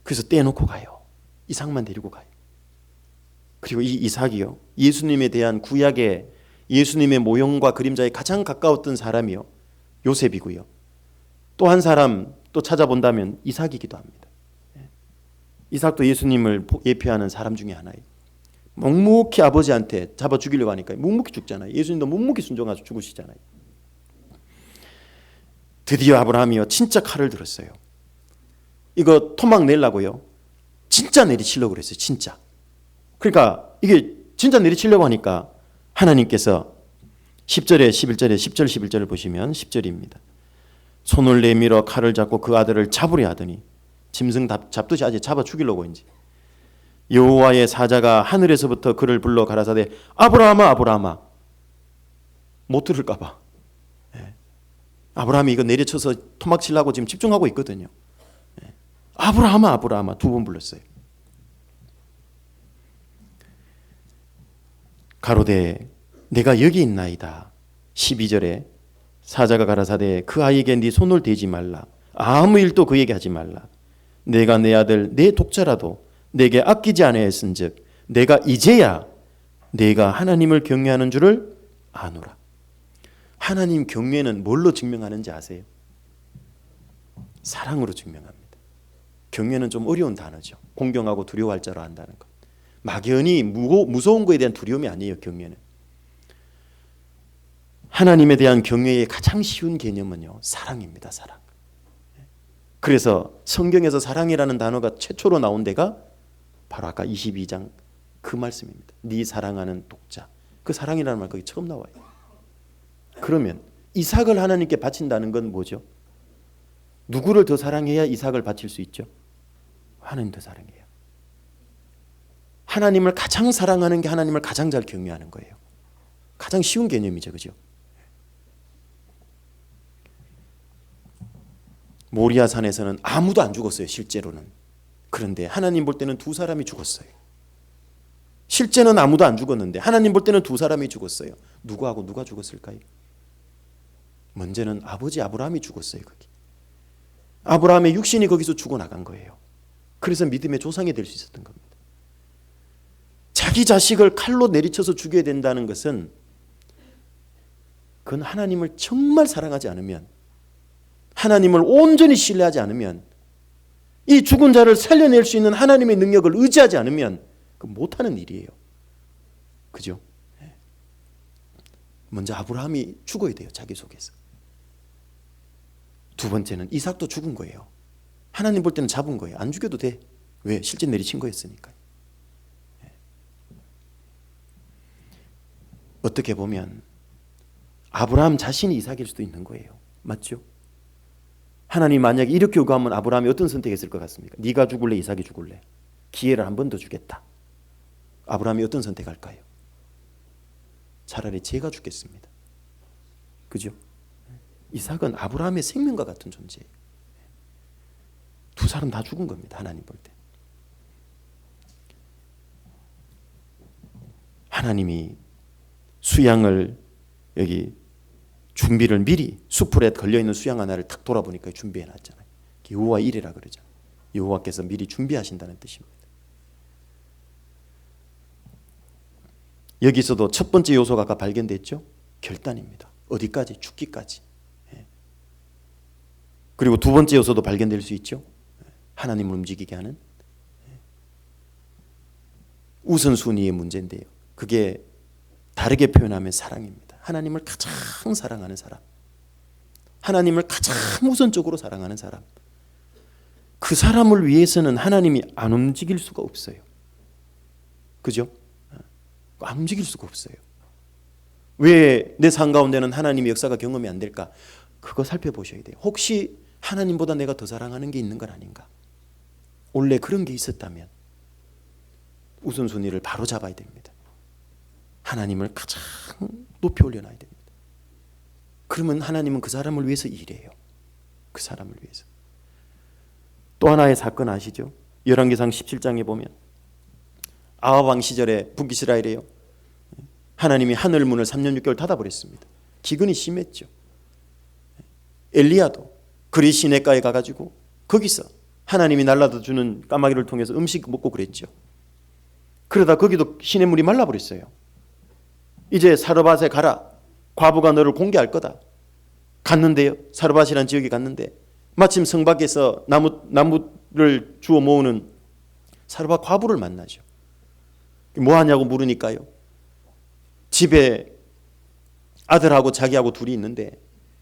그래서 떼놓고 가요. 이삭만 데리고 가요. 그리고 이 이삭이요, 예수님에 대한 구약의 예수님의 모형과 그림자에 가장 가까웠던 사람이요, 요셉이고요. 또 한 사람 또 찾아본다면 이삭이기도 합니다. 이삭도 예수님을 예표하는 사람 중에 하나예요. 묵묵히 아버지한테 잡아 죽이려고 하니까 묵묵히 죽잖아요. 예수님도 묵묵히 순종하셔서 죽으시잖아요. 드디어 아브라함이요, 진짜 칼을 들었어요. 이거 토막 내려고요, 진짜 내리치려고 그랬어요. 진짜. 그러니까 이게 진짜 내리치려고 하니까 하나님께서 10절에 11절에 10절 11절을 보시면 10절입니다. 손을 내밀어 칼을 잡고 그 아들을 잡으려 하더니, 짐승 잡듯이 아직 잡아 죽이려고 이제 여호와의 사자가 하늘에서부터 그를 불러 가라사대 아브라함아 아브라함아. 못 들을까 봐. 아브라함이 이거 내려쳐서 토막 치려고 지금 집중하고 있거든요. 아브라함아 아브라함아 두 번 불렀어요. 가로되 내가 여기 있나이다. 12절에 사자가 가라사대 그 아이에게 네 손을 대지 말라. 아무 일도 그에게 하지 말라. 내가 내 아들 내 독자라도 내게 아끼지 아니하였은즉 내가 이제야 내가 하나님을 경외하는 줄을 아노라. 하나님 경외는 뭘로 증명하는지 아세요? 사랑으로 증명합니다. 경외는 좀 어려운 단어죠. 공경하고 두려워할 자로 한다는 것. 막연히 무서운 것에 대한 두려움이 아니에요. 경외는 하나님에 대한 경외의 가장 쉬운 개념은요, 사랑입니다. 사랑. 그래서 성경에서 사랑이라는 단어가 최초로 나온 데가 바로 아까 22장 그 말씀입니다. 네 사랑하는 독자. 그 사랑이라는 말 거기 처음 나와요. 그러면 이삭을 하나님께 바친다는 건 뭐죠? 누구를 더 사랑해야 이삭을 바칠 수 있죠? 하나님 더 사랑해요. 하나님을 가장 사랑하는 게 하나님을 가장 잘 경외하는 거예요. 가장 쉬운 개념이죠. 그죠? 모리아 산에서는 아무도 안 죽었어요. 실제로는. 그런데 하나님 볼 때는 두 사람이 죽었어요. 실제는 아무도 안 죽었는데 하나님 볼 때는 두 사람이 죽었어요. 누구하고 누가 죽었을까요? 먼저는 아버지 아브라함이 죽었어요. 거기. 아브라함의 육신이 거기서 죽어나간 거예요. 그래서 믿음의 조상이 될 수 있었던 겁니다. 자기 자식을 칼로 내리쳐서 죽여야 된다는 것은 그건 하나님을 정말 사랑하지 않으면, 하나님을 온전히 신뢰하지 않으면, 이 죽은 자를 살려낼 수 있는 하나님의 능력을 의지하지 않으면 그 못하는 일이에요. 그죠? 먼저 아브라함이 죽어야 돼요. 자기 속에서. 두 번째는 이삭도 죽은 거예요. 하나님 볼 때는 잡은 거예요. 안 죽여도 돼. 왜? 실제 내리친 거였으니까. 어떻게 보면 아브라함 자신이 이삭일 수도 있는 거예요. 맞죠? 하나님 만약에 이렇게 요구하면 아브라함이 어떤 선택했을 것 같습니까? 네가 죽을래? 이삭이 죽을래? 기회를 한 번 더 주겠다. 아브라함이 어떤 선택할까요? 차라리 제가 죽겠습니다. 그죠? 이삭은 아브라함의 생명과 같은 존재예요. 두 사람 다 죽은 겁니다. 하나님 볼 때. 하나님이 수양을 여기 준비를 미리 수풀에 걸려있는 수양 하나를 탁 돌아보니까 준비해 놨잖아요. 여호와 일이라 그러죠. 여호와께서 미리 준비하신다는 뜻입니다. 여기서도 첫 번째 요소가 아까 발견됐죠. 결단입니다. 어디까지? 죽기까지. 그리고 두 번째 요소도 발견될 수 있죠. 하나님을 움직이게 하는 우선순위의 문제인데요. 그게 다르게 표현하면 사랑입니다. 하나님을 가장 사랑하는 사람, 하나님을 가장 우선적으로 사랑하는 사람, 그 사람을 위해서는 하나님이 안 움직일 수가 없어요. 그죠? 안 움직일 수가 없어요. 왜 내 삶 가운데는 하나님의 역사가 경험이 안 될까? 그거 살펴보셔야 돼요. 혹시 하나님보다 내가 더 사랑하는 게 있는 건 아닌가? 원래 그런 게 있었다면 우선순위를 바로 잡아야 됩니다. 하나님을 가장 높이 올려놔야 됩니다. 그러면 하나님은 그 사람을 위해서 일해요. 그 사람을 위해서. 또 하나의 사건 아시죠? 열왕기상 17장에 보면 아합 왕 시절에 북이스라엘이에요. 하나님이 하늘 문을 3년 6개월 닫아버렸습니다. 기근이 심했죠. 엘리야도 그리 시내가에 가가지고 거기서 하나님이 날라다 주는 까마귀를 통해서 음식 먹고 그랬죠. 그러다 거기도 시냇물이 말라버렸어요. 이제 사르밧에 가라. 과부가 너를 공개할 거다. 갔는데요. 사르밧이라는 지역에 갔는데 마침 성 밖에서 나무를 주워 모으는 사르밧 과부를 만나죠. 뭐 하냐고 물으니까요. 집에 아들하고 자기하고 둘이 있는데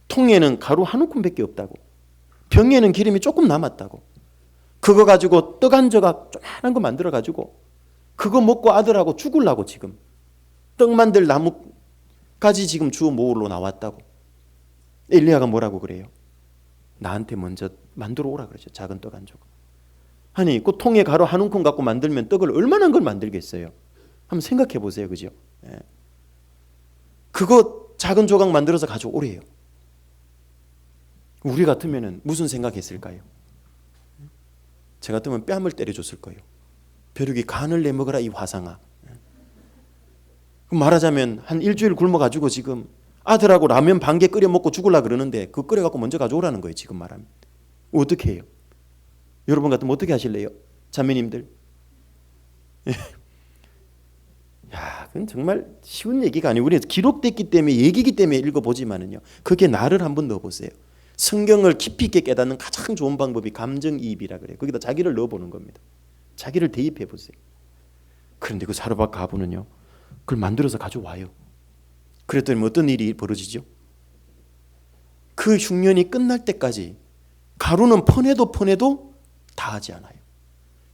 통에는 가루 한 움큼밖에 없다고. 병에는 기름이 조금 남았다고. 그거 가지고 떡 한 조각 조그만한 거 만들어 가지고 그거 먹고 아들하고 죽으려고 지금 떡 만들 나무까지 지금 주워 모으러 나왔다고. 엘리야가 뭐라고 그래요? 나한테 먼저 만들어 오라 그러죠. 작은 떡 한 조각. 아니 그 통에 가루 한 움큼 갖고 만들면 떡을 얼마나 걸 만들겠어요? 한번 생각해 보세요. 그죠? 예. 그거 작은 조각 만들어서 가져오래요. 우리 같으면 무슨 생각했을까요? 제 같으면 뺨을 때려줬을 거예요. 벼룩이 간을 내먹어라 이 화상아. 말하자면 한 일주일 굶어가지고 지금 아들하고 라면 반 개 끓여 먹고 죽으려고 그러는데 그거 끓여갖고 먼저 가져오라는 거예요. 지금 말하면. 어떻게 해요? 여러분 같으면 어떻게 하실래요? 자매님들. 야, 그건 정말 쉬운 얘기가 아니고 우리가 기록됐기 때문에 얘기기 때문에 읽어보지만은요. 그게 나를 한번 넣어보세요. 성경을 깊이 있게 깨닫는 가장 좋은 방법이 감정이입이라 그래요. 거기다 자기를 넣어보는 겁니다. 자기를 대입해 보세요. 그런데 그 사르밧 가부는요, 그걸 만들어서 가져와요. 그랬더니 어떤 일이 벌어지죠? 그 흉년이 끝날 때까지 가루는 퍼내도 다하지 않아요.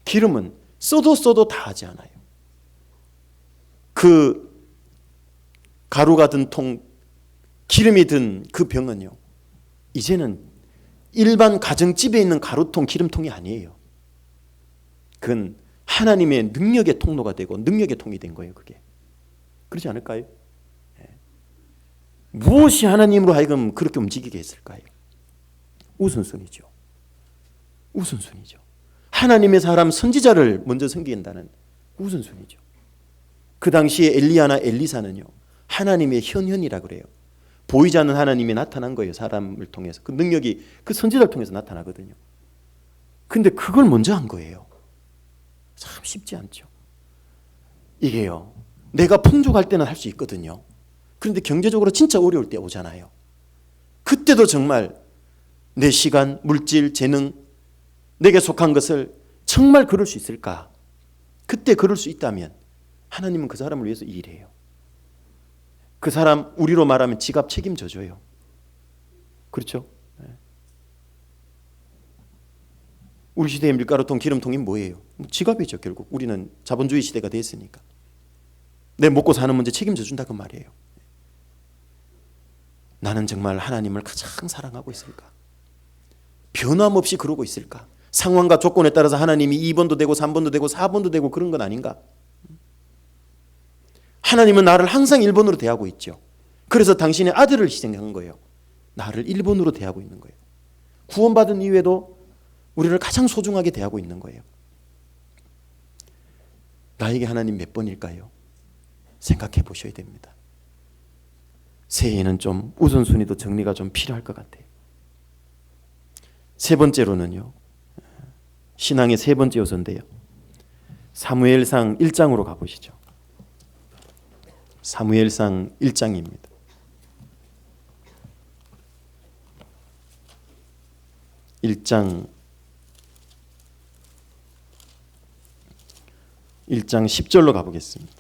기름은 써도 다하지 않아요. 그 가루가 든 통, 기름이 든 그 병은요, 이제는 일반 가정집에 있는 가루통, 기름통이 아니에요. 그건 하나님의 능력의 통로가 되고 능력의 통이 된 거예요. 그게 그렇지 않을까요? 무엇이 하나님으로 하여금 그렇게 움직이게 했을까요? 우선순위죠. 우선순위죠. 하나님의 사람 선지자를 먼저 섬긴다는 우선순위죠. 그 당시에 엘리야나 엘리사는요, 하나님의 현현이라 그래요. 보이지 않는 하나님이 나타난 거예요. 사람을 통해서. 그 능력이 그 선지자를 통해서 나타나거든요. 근데 그걸 먼저 한 거예요. 참 쉽지 않죠. 이게요, 내가 풍족할 때는 할 수 있거든요. 그런데 경제적으로 진짜 어려울 때 오잖아요. 그때도 정말 내 시간, 물질, 재능, 내게 속한 것을 정말 그럴 수 있을까? 그때 그럴 수 있다면 하나님은 그 사람을 위해서 일해요. 그 사람, 우리로 말하면 지갑 책임져 줘요. 그렇죠? 우리 시대의 밀가루통, 기름통이 뭐예요? 지갑이죠. 결국 우리는 자본주의 시대가 됐으니까 내 먹고 사는 문제 책임져 준다 그 말이에요. 나는 정말 하나님을 가장 사랑하고 있을까? 변함없이 그러고 있을까? 상황과 조건에 따라서 하나님이 2번도 되고 3번도 되고 4번도 되고 그런 건 아닌가? 하나님은 나를 항상 1번으로 대하고 있죠. 그래서 당신의 아들을 희생한 거예요. 나를 1번으로 대하고 있는 거예요. 구원받은 이후에도 우리를 가장 소중하게 대하고 있는 거예요. 나에게 하나님 몇 번일까요? 생각해 보셔야 됩니다. 새해에는 좀 우선순위도 정리가 좀 필요할 것 같아요. 세 번째로는요, 신앙의 세 번째 요소인데요, 사무엘상 1장으로 가보시죠. 사무엘상 1장입니다. (1장 10절로 가보겠습니다.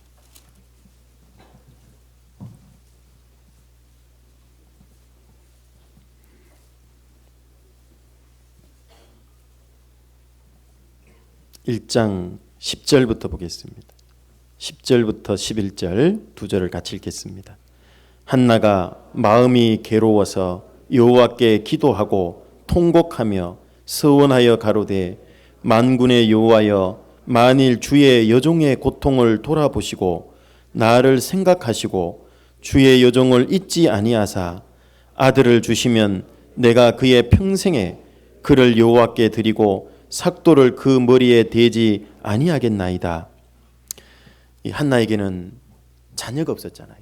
(1장 10절부터) 보겠습니다. 10절부터 11절 두 절을 같이 읽겠습니다. 한나가 마음이 괴로워서 여호와께 기도하고 통곡하며 서원하여 가로되, 만군의 여호와여, 만일 주의 여종의 고통을 돌아보시고 나를 생각하시고 주의 여종을 잊지 아니하사 아들을 주시면 내가 그의 평생에 그를 여호와께 드리고 삭도를 그 머리에 대지 아니하겠나이다. 이 한나에게는 자녀가 없었잖아요.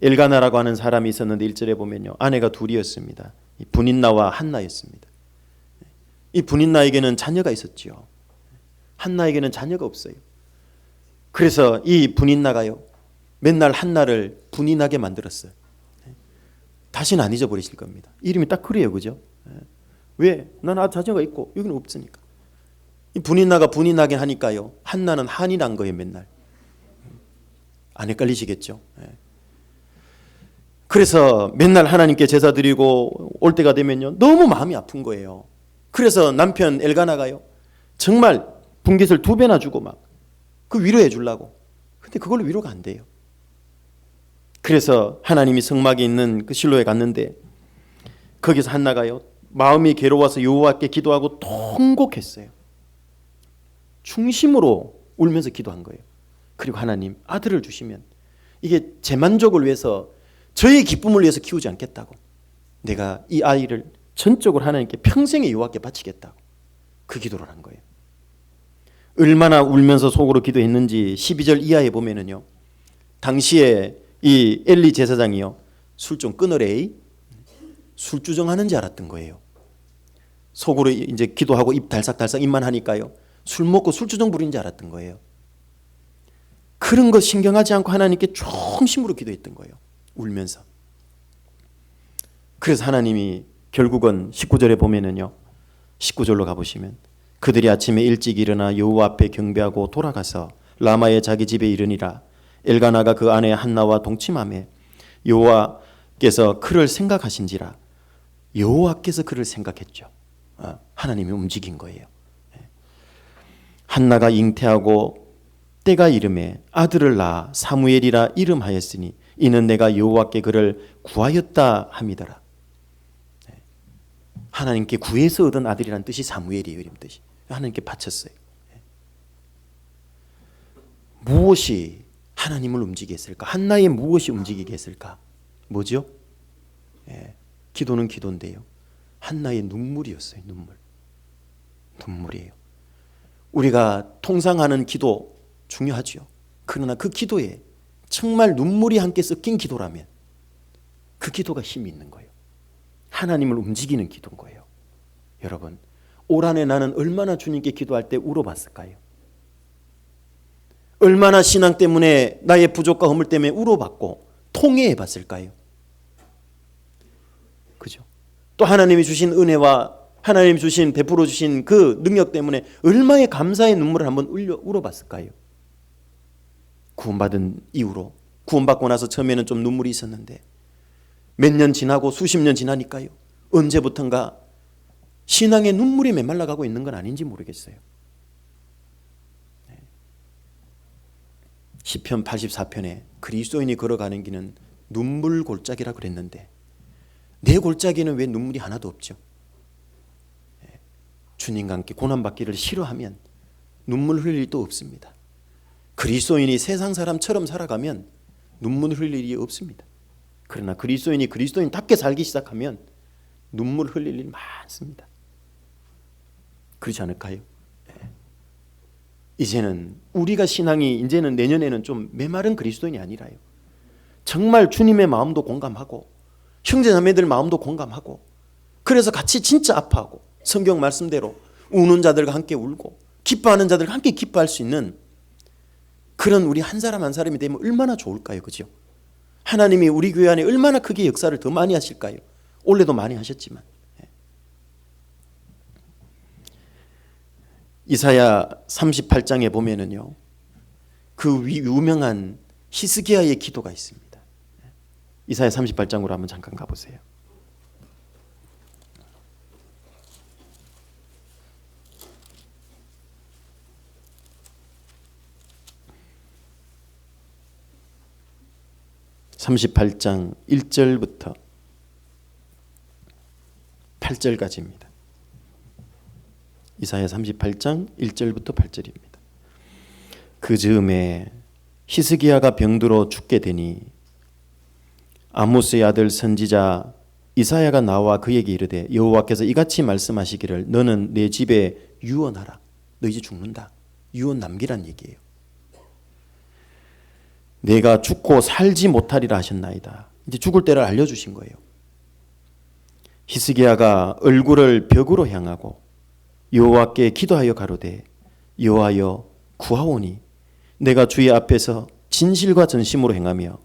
엘가나라고 하는 사람이 있었는데 1절에 보면요, 아내가 둘이었습니다. 분인나와 한나였습니다. 이 분인나에게는 자녀가 있었죠. 한나에게는 자녀가 없어요. 그래서 이 분인나가요, 맨날 한나를 분인하게 만들었어요. 다시는 안 잊어버리실 겁니다. 이름이 딱 그래요, 그죠? 왜? 난 자녀가 있고 여기는 없으니까. 이 분인나가 분인하게 하니까요, 한나는 한이 난 거예요. 맨날. 안 헷갈리시겠죠? 그래서 맨날 하나님께 제사 드리고 올 때가 되면요, 너무 마음이 아픈 거예요. 그래서 남편 엘가나가요, 정말 분깃을 2배나 주고 막 그 위로해 주려고. 근데 그걸로 위로가 안 돼요. 그래서 하나님이 성막에 있는 그 실로에 갔는데 거기서 한나가요, 마음이 괴로워서 여호와께 기도하고 통곡했어요. 중심으로 울면서 기도한 거예요. 그리고 하나님, 아들을 주시면 이게 제 만족을 위해서, 저의 기쁨을 위해서 키우지 않겠다고, 내가 이 아이를 전적으로 하나님께 평생에 여호와께 바치겠다고 그 기도를 한 거예요. 얼마나 울면서 속으로 기도했는지 12절 이하에 보면은요, 당시에 이 엘리 제사장이요, 술 좀 끊으래, 술주정하는 줄 알았던 거예요. 속으로 이제 기도하고 입 달싹달싹 입만 하니까요, 술 먹고 술주정 부리는 줄 알았던 거예요. 그런 거 신경하지 않고 하나님께 중심으로 기도했던 거예요. 울면서. 그래서 하나님이 결국은 19절에 보면은요, 19절로 가보시면 그들이 아침에 일찍 일어나 여호와 앞에 경배하고 돌아가서 라마의 자기 집에 이르니라. 엘가나가 그 아내 한나와 동침하며 여호와께서 그를 생각하신지라. 여호와께서 그를 생각했죠. 하나님이 움직인 거예요. 한나가 잉태하고 때가 이름에 아들을 낳아 사무엘이라 이름하였으니 이는 내가 여호와께 그를 구하였다 함이더라. 하나님께 구해서 얻은 아들이란 뜻이 사무엘이에요. 이름 뜻이. 하나님께 바쳤어요. 무엇이 하나님을 움직이게 했을까? 한나의 무엇이 움직이게 했을까? 뭐죠? 기도는 기도인데요, 한나의 눈물이었어요. 눈물이에요. 우리가 통상 하는 기도 중요하죠. 그러나 그 기도에 정말 눈물이 함께 섞인 기도라면 그 기도가 힘이 있는 거예요. 하나님을 움직이는 기도인 거예요. 여러분, 올 한 해 나는 얼마나 주님께 기도할 때 울어봤을까요? 얼마나 신앙 때문에 나의 부족과 허물 때문에 울어봤고 통회해 봤을까요? 그죠? 또 하나님이 주신 은혜와 하나님 주신 베풀어 주신 그 능력 때문에 얼마의 감사의 눈물을 한번 울어봤을까요? 구원받은 이후로, 구원받고 나서 처음에는 좀 눈물이 있었는데 몇 년 지나고 수십 년 지나니까요, 언제부턴가 신앙의 눈물이 메말라가고 있는 건 아닌지 모르겠어요. 시편 84편에 그리스도인이 걸어가는 길은 눈물 골짜기라 그랬는데 내 골짜기는 왜 눈물이 하나도 없죠? 주님과 함께 고난받기를 싫어하면 눈물 흘릴 일도 없습니다. 그리스도인이 세상 사람처럼 살아가면 눈물 흘릴 일이 없습니다. 그러나 그리스도인이 그리스도인답게 살기 시작하면 눈물 흘릴 일 많습니다. 그렇지 않을까요? 이제는 우리가 신앙이 이제는 내년에는 좀 메마른 그리스도인이 아니라요, 정말 주님의 마음도 공감하고 형제자매들 마음도 공감하고 그래서 같이 진짜 아파하고 성경 말씀대로 우는 자들과 함께 울고 기뻐하는 자들과 함께 기뻐할 수 있는 그런 우리 한 사람 한 사람이 되면 얼마나 좋을까요? 그죠? 하나님이 우리 교회 안에 얼마나 크게 역사를 더 많이 하실까요? 올해도 많이 하셨지만. 이사야 38장에 보면은요, 그 유명한 히스기야의 기도가 있습니다. 이사야 38장으로 한번 잠깐 가보세요. (38장) 1절부터 8절까지입니다. 이사야 38장 1절부터 8절입니다. 그 즈음에 히스기야가 병들어 죽게 되니 아모스의 아들 선지자 이사야가 나와 그에게 이르되 여호와께서 이같이 말씀하시기를 너는 내 집에 유언하라. 너 이제 죽는다. 유언 남기란 얘기예요. 내가 죽고 살지 못하리라 하셨나이다. 이제 죽을 때를 알려주신 거예요. 히스기야가 얼굴을 벽으로 향하고 여호와께 기도하여 가로되 여호와여 구하오니 내가 주의 앞에서 진실과 전심으로 행하며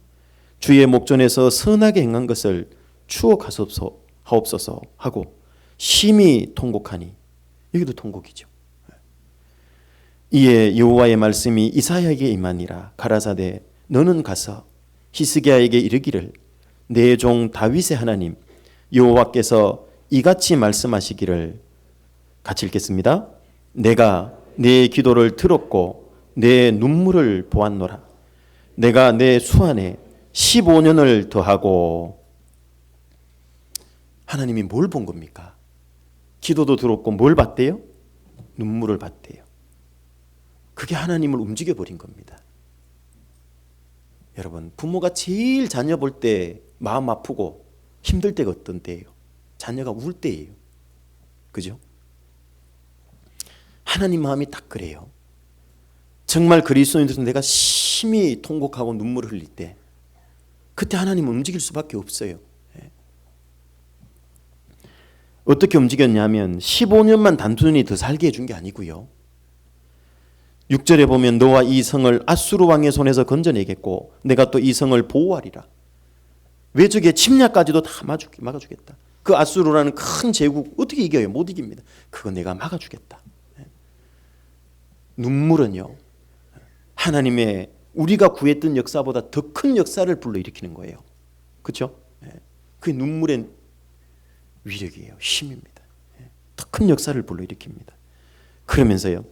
주의 목전에서 선하게 행한 것을 추억하옵소서 하고 심히 통곡하니, 여기도 통곡이죠. 이에 여호와의 말씀이 이사야에게 임하니라. 가라사대 너는 가서 히스기야에게 이르기를 내 종 다윗의 하나님 여호와께서 이같이 말씀하시기를, 같이 읽겠습니다. 내가 내 기도를 들었고 내 눈물을 보았노라. 내가 내 수안에 15년을 더하고. 하나님이 뭘 본 겁니까? 기도도 들었고 뭘 봤대요? 눈물을 봤대요. 그게 하나님을 움직여버린 겁니다. 여러분, 부모가 제일 자녀 볼 때 마음 아프고 힘들 때가 어떤 때예요? 자녀가 울 때예요. 그죠? 하나님 마음이 딱 그래요. 정말 그리스도인들은 내가 심히 통곡하고 눈물을 흘릴 때 그때 하나님은 움직일 수밖에 없어요. 어떻게 움직였냐면 15년만 단순히 더 살게 해준 게 아니고요, 6절에 보면 너와 이 성을 아수르 왕의 손에서 건져내겠고 내가 또 이 성을 보호하리라. 외적의 침략까지도 다 막아주겠다. 그 아수르라는 큰 제국 어떻게 이겨요? 못 이깁니다. 그거 내가 막아주겠다. 눈물은요, 하나님의 우리가 구했던 역사보다 더 큰 역사를 불러일으키는 거예요. 그렇죠? 그게 눈물의 위력이에요. 힘입니다. 더 큰 역사를 불러일으킵니다. 그러면서요,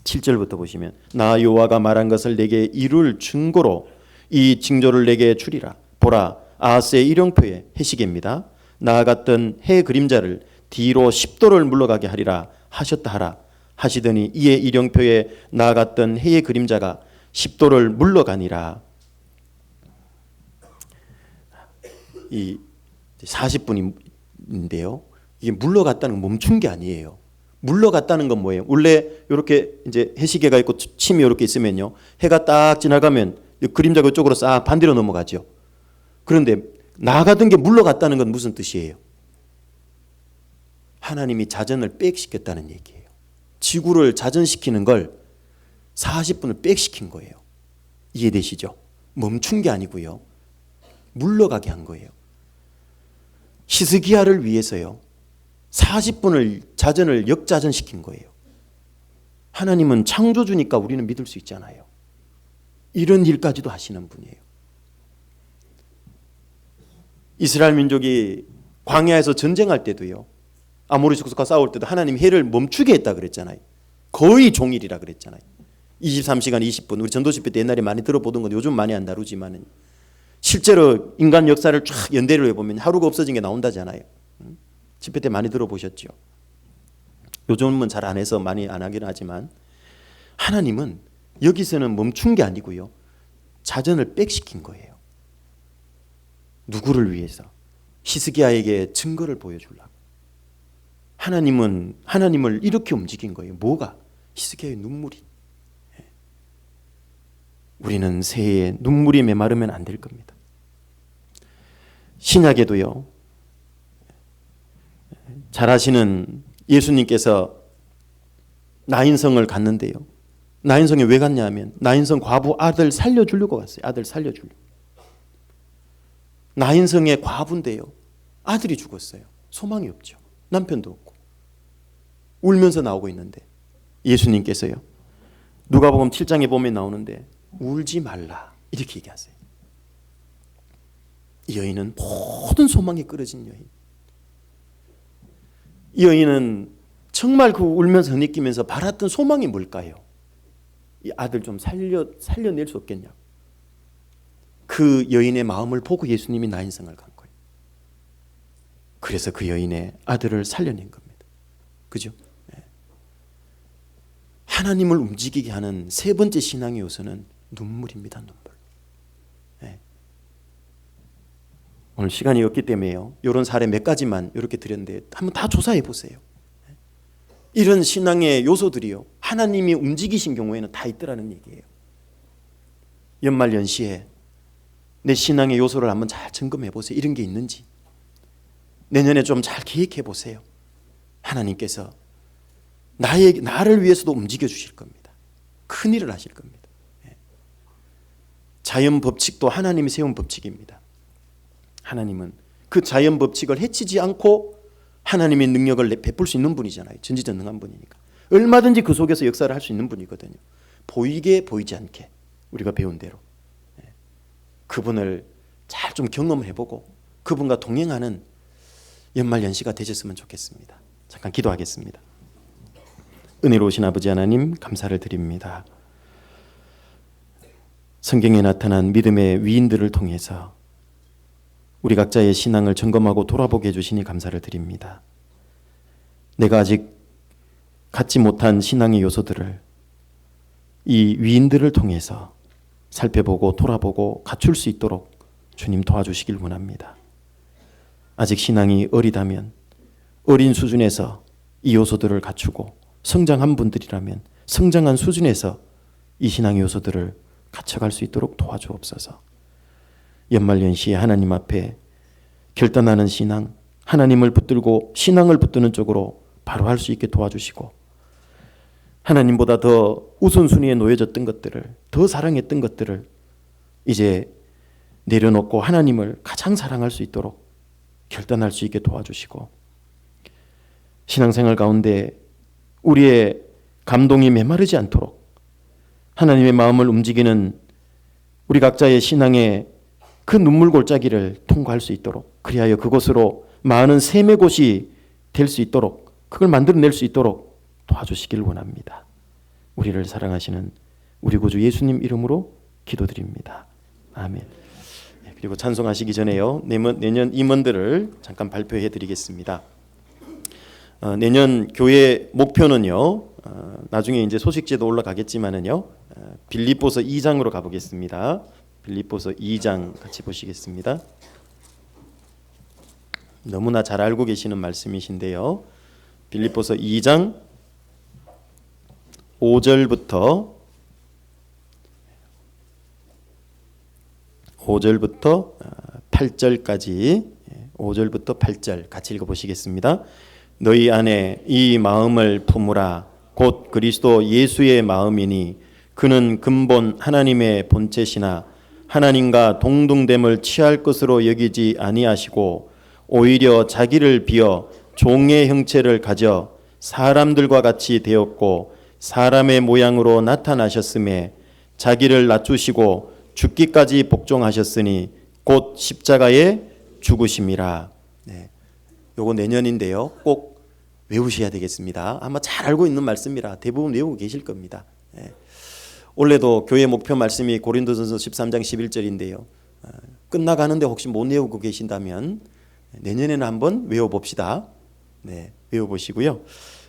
7절부터 보시면 나 여호와가 말한 것을 내게 이룰 증거로 이 징조를 내게 주리라. 보라, 아하스의 일용표에 해시계입니다. 나아갔던 해 그림자를 뒤로 10도를 물러가게 하리라 하셨다 하라 하시더니 이에 일용표에 나아갔던 해의 그림자가 10도를 물러가니라. 이 40분인데요. 이게 물러갔다는 건 멈춘 게 아니에요. 물러갔다는 건 뭐예요? 원래 이렇게 이제 해시계가 있고 침이 이렇게 있으면요, 해가 딱 지나가면 그림자가 이쪽으로 싹 반대로 넘어가죠. 그런데 나가던 게 물러갔다는 건 무슨 뜻이에요? 하나님이 자전을 백시켰다는 얘기예요. 지구를 자전시키는 걸 40분을 백시킨 거예요. 이해되시죠? 멈춘 게 아니고요, 물러가게 한 거예요. 히스기야를 위해서요, 40분을 자전을 역자전시킨 거예요. 하나님은 창조주니까 우리는 믿을 수 있잖아요. 이런 일까지도 하시는 분이에요. 이스라엘 민족이 광야에서 전쟁할 때도요, 아모리 족속과 싸울 때도 하나님 해를 멈추게 했다 그랬잖아요. 거의 종일이라 그랬잖아요. 23시간 20분. 우리 전도집회 때 옛날에 많이 들어보던 건 요즘 많이 안 다루지만 실제로 인간 역사를 쫙 연대를 해보면 하루가 없어진 게 나온다잖아요. 집회 때 많이 들어보셨죠. 요즘은 잘 안 해서 많이 안 하긴 하지만 하나님은 여기서는 멈춘 게 아니고요, 자전을 백시킨 거예요. 누구를 위해서? 히스기야에게 증거를 보여주려고. 하나님은 하나님을 이렇게 움직인 거예요. 뭐가? 히스기야의 눈물이. 우리는 새해에 눈물이 메마르면 안 될 겁니다. 신약에도요, 잘 아시는 예수님께서 나인성을 갔는데요, 나인성에 왜 갔냐 하면 나인성 과부 아들 살려주려고 갔어요. 아들 살려주려고. 나인성의 과부인데요, 아들이 죽었어요. 소망이 없죠. 남편도 없고 울면서 나오고 있는데 예수님께서요, 누가복음 7장에 보면 나오는데 울지 말라 이렇게 얘기하세요. 이 여인은 모든 소망이 끊어진 여인. 이 여인은 정말 그 울면서 느끼면서 바랐던 소망이 뭘까요? 이 아들 좀 살려낼 수 없겠냐. 그 여인의 마음을 보고 예수님이 나인성을 간 거예요. 그래서 그 여인의 아들을 살려낸 겁니다. 그죠? 네. 하나님을 움직이게 하는 세 번째 신앙의 요소는 눈물입니다. 눈물. 네. 오늘 시간이 없기 때문에요, 이런 사례 몇 가지만 이렇게 드렸는데 한번 다 조사해 보세요. 네. 이런 신앙의 요소들이요, 하나님이 움직이신 경우에는 다 있더라는 얘기예요. 연말연시에 내 신앙의 요소를 한번 잘 점검해 보세요. 이런 게 있는지. 내년에 좀 잘 계획해 보세요. 하나님께서 나를 위해서도 움직여 주실 겁니다. 큰 일을 하실 겁니다. 자연 법칙도 하나님이 세운 법칙입니다. 하나님은 그 자연 법칙을 해치지 않고 하나님의 능력을 베풀 수 있는 분이잖아요. 전지전능한 분이니까 얼마든지 그 속에서 역사를 할 수 있는 분이거든요. 보이게 보이지 않게 우리가 배운 대로 그분을 잘 좀 경험을 해보고 그분과 동행하는 연말연시가 되셨으면 좋겠습니다. 잠깐 기도하겠습니다. 은혜로우신 아버지 하나님, 감사를 드립니다. 성경에 나타난 믿음의 위인들을 통해서 우리 각자의 신앙을 점검하고 돌아보게 해주시니 감사를 드립니다. 내가 아직 갖지 못한 신앙의 요소들을 이 위인들을 통해서 살펴보고 돌아보고 갖출 수 있도록 주님 도와주시길 원합니다. 아직 신앙이 어리다면 어린 수준에서 이 요소들을 갖추고 성장한 분들이라면 성장한 수준에서 이 신앙의 요소들을 갖춰갈 수 있도록 도와주옵소서. 연말연시에 하나님 앞에 결단하는 신앙, 하나님을 붙들고 신앙을 붙드는 쪽으로 바로 할 수 있게 도와주시고 하나님보다 더 우선순위에 놓여졌던 것들을, 더 사랑했던 것들을 이제 내려놓고 하나님을 가장 사랑할 수 있도록 결단할 수 있게 도와주시고, 신앙생활 가운데 우리의 감동이 메마르지 않도록 하나님의 마음을 움직이는 우리 각자의 신앙의 그 눈물 골짜기를 통과할 수 있도록, 그리하여 그곳으로 많은 샘의 곳이 될 수 있도록, 그걸 만들어낼 수 있도록 도와주시길 원합니다. 우리를 사랑하시는 우리 구주 예수님 이름으로 기도드립니다. 아멘. 그리고 찬송하시기 전에요, 내년 임원들을 잠깐 발표해 드리겠습니다. 내년 교회 목표는요, 나중에 이제 소식지도 올라가겠지만은요, 빌립보서 2장으로 가보겠습니다. 빌립보서 2장 같이 보시겠습니다. 너무나 잘 알고 계시는 말씀이신데요, 빌립보서 2장 5절부터 8절까지, 5절부터 8절 같이 읽어보시겠습니다. 너희 안에 이 마음을 품으라. 곧 그리스도 예수의 마음이니 그는 근본 하나님의 본체시나 하나님과 동등됨을 취할 것으로 여기지 아니하시고 오히려 자기를 비어 종의 형체를 가져 사람들과 같이 되었고 사람의 모양으로 나타나셨음에 자기를 낮추시고 죽기까지 복종하셨으니 곧 십자가에 죽으심이라. 네. 요거 내년인데요, 꼭 외우셔야 되겠습니다. 아마 잘 알고 있는 말씀이라 대부분 외우고 계실 겁니다. 네. 올해도 교회 목표 말씀이 고린도전서 13장 11절인데요. 끝나가는데 혹시 못 외우고 계신다면 내년에는 한번 외워봅시다. 네, 외워보시고요.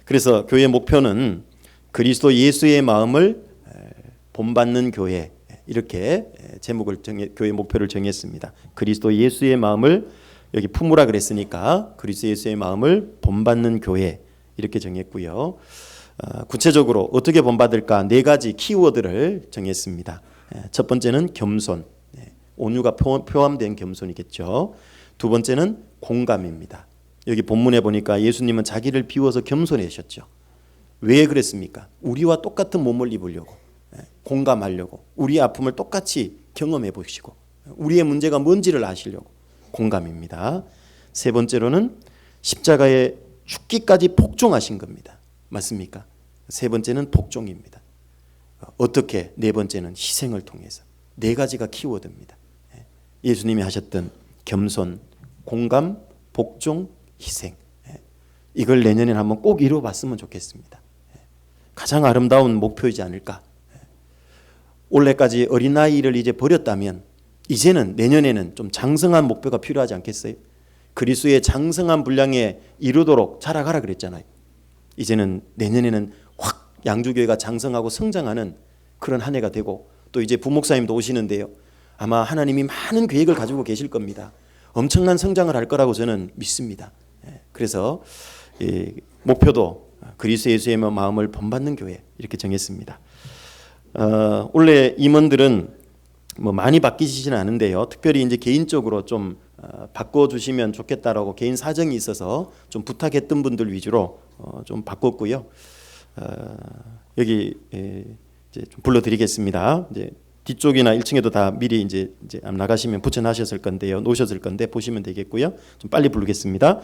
그래서 교회 목표는 그리스도 예수의 마음을 본받는 교회, 이렇게 제목을 교회 목표를 정했습니다. 그리스도 예수의 마음을 여기 품으라 그랬으니까 그리스도 예수의 마음을 본받는 교회, 이렇게 정했고요. 구체적으로 어떻게 본받을까 4가지 키워드를 정했습니다. 첫 번째는 겸손, 온유가 포함된 겸손이겠죠. 두 번째는 공감입니다. 여기 본문에 보니까 예수님은 자기를 비워서 겸손해셨죠. 왜 그랬습니까? 우리와 똑같은 몸을 입으려고, 공감하려고, 우리의 아픔을 똑같이 경험해 보시고 우리의 문제가 뭔지를 아시려고. 공감입니다. 세 번째로는 십자가에 죽기까지 복종하신 겁니다. 맞습니까? 세 번째는 복종입니다. 어떻게? 네 번째는 희생을 통해서. 4가지가 키워드입니다. 예수님이 하셨던 겸손, 공감, 복종, 희생. 이걸 내년에 한번 꼭 이루어봤으면 좋겠습니다. 가장 아름다운 목표이지 않을까. 올해까지 어린아이를 이제 버렸다면 이제는 내년에는 좀 장성한 목표가 필요하지 않겠어요? 그리스도의 장성한 분량에 이르도록 자라가라 그랬잖아요. 이제는 내년에는 확 양주교회가 장성하고 성장하는 그런 한 해가 되고, 또 이제 부목사님도 오시는데요, 아마 하나님이 많은 계획을 가지고 계실 겁니다. 엄청난 성장을 할 거라고 저는 믿습니다. 그래서 목표도 그리스도 예수의 마음을 본받는 교회, 이렇게 정했습니다. 원래 임원들은 뭐 많이 바뀌시지는 않은데요, 특별히 이제 개인적으로 좀 바꿔주시면 좋겠다라고 개인 사정이 있어서 좀 부탁했던 분들 위주로 좀 바꿨고요. 여기 이제 좀 불러드리겠습니다. 이제 뒤쪽이나 1층에도 다 미리 이제 나가시면 붙여놔셨을 건데요, 놓으셨을 건데 보시면 되겠고요. 좀 빨리 부르겠습니다.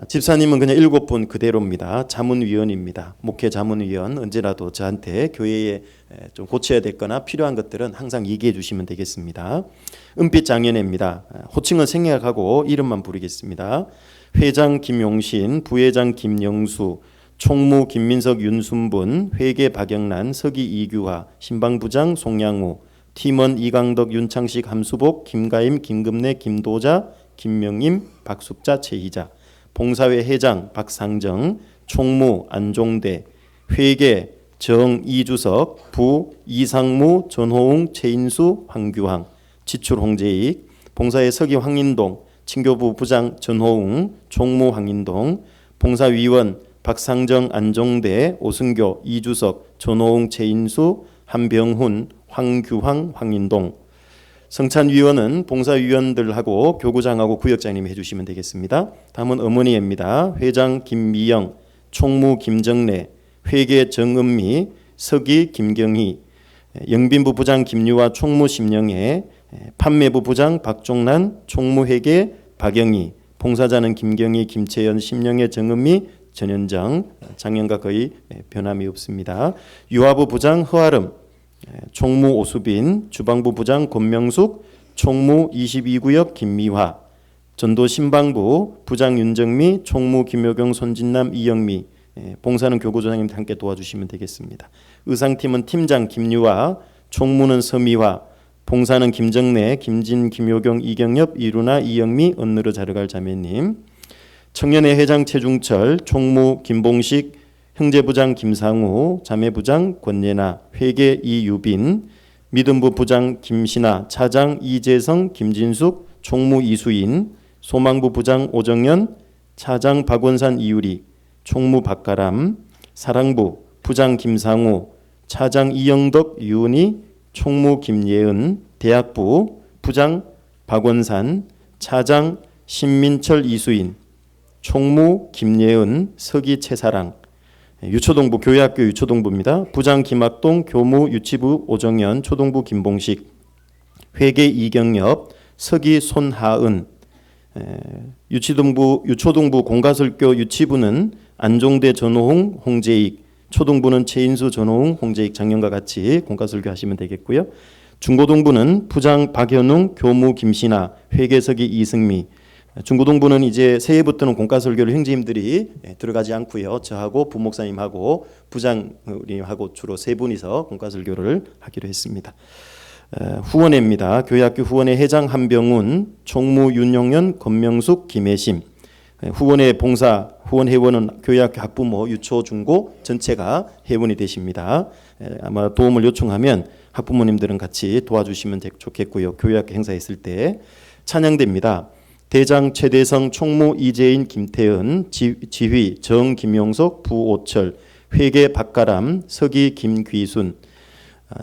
집사님은 그냥 7분 그대로입니다. 자문위원입니다. 목회 자문위원, 언제라도 저한테 교회에 좀 고쳐야 될 거나 필요한 것들은 항상 얘기해 주시면 되겠습니다. 은빛 장년회입니다. 호칭은 생략하고 이름만 부르겠습니다. 회장 김용신, 부회장 김영수, 총무 김민석 윤순분, 회계 박영란, 서기 이규화, 신방부장 송양우, 팀원 이강덕 윤창식 함수복, 김가임 김금래 김도자 김명임 박숙자 최희자, 봉사회 회장 박상정, 총무 안종대, 회계 정 이주석, 부 이상무 전호웅 최인수 황규황, 지출 홍재익, 봉사회 서기 황인동, 친교부 부장 전호웅, 총무 황인동, 봉사위원 박상정 안종대 오승교 이주석 전호웅 최인수 한병훈 황규황 황인동. 성찬위원은 봉사위원들하고 교구장하고 구역장님이 해주시면 되겠습니다. 다음은 어머니입니다. 회장 김미영, 총무 김정래, 회계 정은미, 서기 김경희, 영빈부 부장 김유화, 총무 심영애, 판매부 부장 박종란, 총무회계 박영희, 봉사자는 김경희, 김채연, 심령의 정은미, 전현정, 작년과 거의 변함이 없습니다. 유아부 부장 허아름, 총무 오수빈, 주방부 부장 권명숙, 총무 22구역 김미화, 전도 신방부 부장 윤정미, 총무 김효경, 손진남, 이영미, 봉사는 교구조장님들 함께 도와주시면 되겠습니다. 의상팀은 팀장 김유아, 총무는 서미화, 봉사는 김정래, 김진, 김효경, 이경엽, 이루나, 이영미, 언느르 자르갈 자매님. 청년회 회장 최중철, 총무 김봉식, 형제부장 김상우, 자매부장 권예나, 회계 이유빈, 믿음부 부장 김신아, 차장 이재성, 김진숙, 총무 이수인, 소망부 부장 오정연, 차장 박원산 이유리, 총무 박가람, 사랑부 부장 김상우, 차장 이영덕 유은희, 총무 김예은, 대학부 부장 박원산, 차장 신민철 이수인, 총무 김예은, 서기 최사랑, 유초동부 교회학교 유초동부입니다. 부장 김학동, 교무 유치부 오정연, 초동부 김봉식, 회계 이경엽, 서기 손하은, 유초동부 공가설교 유치부는 안종대, 전호홍, 홍재익, 초동부는 최인수, 전호웅, 홍재익 작년과 같이 공과설교 하시면 되겠고요. 중고동부는 부장 박현웅, 교무 김신아, 회계석이 이승미. 중고동부는 이제 새해부터는 공과설교를 형제님들이 들어가지 않고요. 저하고 부목사님하고 부장님하고 주로 세 분이서 공과설교를 하기로 했습니다. 후원회입니다. 교회학교 후원회 회장 한병훈, 총무 윤용현, 권명숙, 김혜심. 후원회 봉사 후원 회원은 교회학교 학부모 유초 중고 전체가 회원이 되십니다. 아마 도움을 요청하면 학부모님들은 같이 도와주시면 좋겠고요. 교회학교 행사 있을 때 찬양대입니다. 대장 최대성, 총무 이재인, 김태은, 지휘 정 김용석, 부오철, 회계 박가람, 서기 김귀순,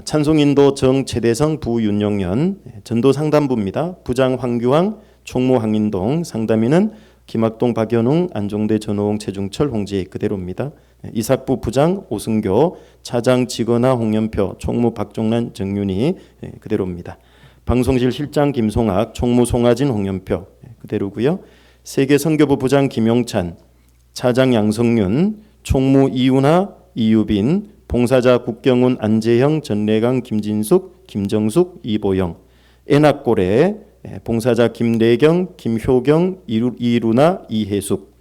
찬송인도 정 최대성, 부윤용연, 전도 상담부입니다. 부장 황규왕, 총무 황인동, 상담인은 김학동, 박연웅, 안종대, 전호홍, 최중철, 홍지익 그대로입니다. 이삭부 부장 오승교, 차장 지거나 홍연표, 총무 박종란, 정윤희 그대로입니다. 방송실 실장 김송학, 총무 송하진, 홍연표 그대로고요. 세계선교부 부장 김용찬, 차장 양성윤, 총무 이윤하, 이유빈, 봉사자 국경훈, 안재형, 전래강, 김진숙, 김정숙, 이보영, 애낙고래 봉사자 김래경, 김효경, 이루나, 이혜숙,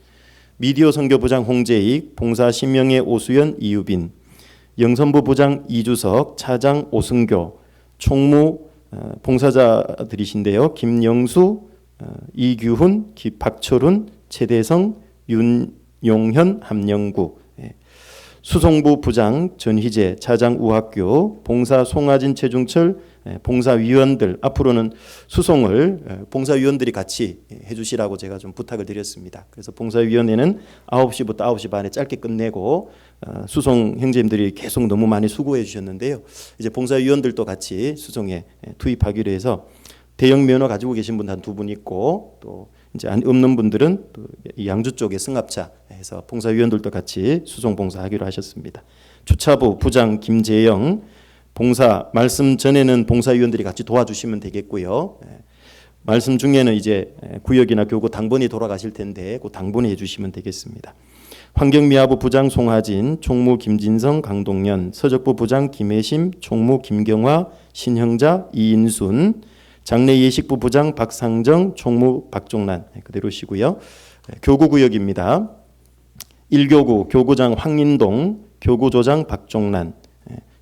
미디어 선교부장 홍재익, 봉사 신명의 오수연, 이유빈, 영선부 부장 이주석, 차장 오승교, 총무 봉사자들이신데요. 김영수, 이규훈, 박철훈, 최대성, 윤용현, 함영구, 수송부 부장 전희재, 차장 우학교, 봉사 송하진, 최중철, 봉사위원들 앞으로는 수송을 봉사위원들이 같이 해주시라고 제가 좀 부탁을 드렸습니다. 그래서 봉사위원회는 9시부터 9시 반에 짧게 끝내고 수송 형제님들이 계속 너무 많이 수고해 주셨는데요. 이제 봉사위원들도 같이 수송에 투입하기로 해서 대형 면허 가지고 계신 분 한 2분 있고 또 이제 없는 분들은 또 양주 쪽에 승합차 해서 봉사위원들도 같이 수송 봉사하기로 하셨습니다. 주차부 부장 김재영, 봉사 말씀 전에는 봉사위원들이 같이 도와주시면 되겠고요. 말씀 중에는 이제 구역이나 교구 당번이 돌아가실 텐데 그 당번에 해주시면 되겠습니다. 환경미화부 부장 송하진, 총무 김진성, 강동연, 서적부 부장 김혜심, 총무 김경화, 신형자, 이인순, 장례예식부 부장 박상정, 총무 박종란 그대로시고요. 교구구역입니다. 1교구 교구장 황인동, 교구조장 박종란.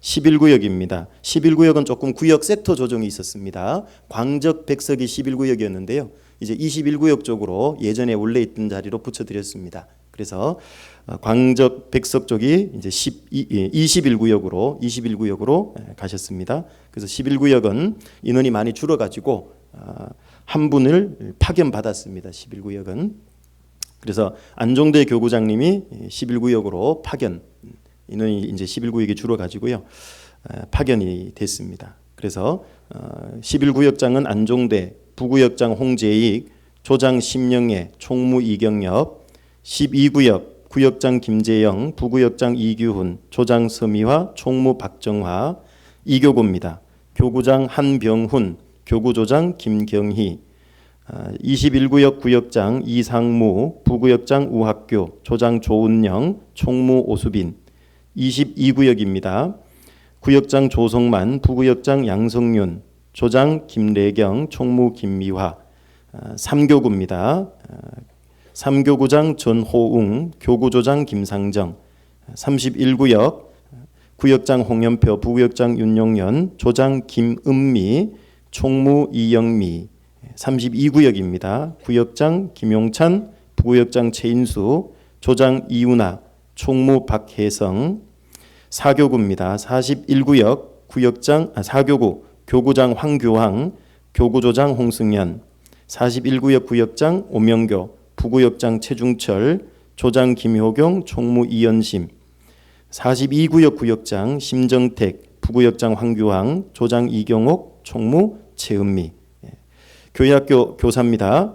11구역입니다. 11구역은 조금 구역 섹터 조정이 있었습니다. 광적 백석이 11구역이었는데요. 이제 21구역 쪽으로 예전에 원래 있던 자리로 붙여드렸습니다. 그래서 광적 백석 쪽이 이제 21구역으로 가셨습니다. 그래서 11구역은 인원이 많이 줄어가지고 한 분을 파견받았습니다. 11구역은. 그래서 안종대 교구장님이 11구역으로 파견, 인원이 이제 11구역이 줄어가지고요. 파견이 됐습니다. 그래서 11구역장은 안종대, 부구역장 홍재익, 조장 심영애, 총무 이경엽, 12구역 구역장 김재영, 부구역장 이규훈, 조장 서미화, 총무 박정화, 2교구입니다. 교구장 한병훈, 교구조장 김경희, 21구역 구역장 이상무, 부구역장 우학교, 조장 조은영, 총무 오수빈. 22구역입니다. 구역장 조성만, 부구역장 양성윤, 조장 김래경, 총무 김미화. 3교구입니다. 3교구장 전호웅, 교구조장 김상정. 31구역 구역장 홍연표, 부구역장 윤용연, 조장 김은미, 총무 이영미. 32구역입니다. 구역장 김용찬, 부구역장 최인수, 조장 이윤아, 총무 박혜성. 4교구입니다. 41구역 구역장 4교구 교구장 황교황, 교구조장 홍승현. 41구역 구역장 오명교, 부구역장 최중철, 조장 김효경, 총무 이연심. 42구역 구역장 심정택, 부구역장 황규황, 조장 이경옥, 총무 최은미. 교회학교 교사입니다.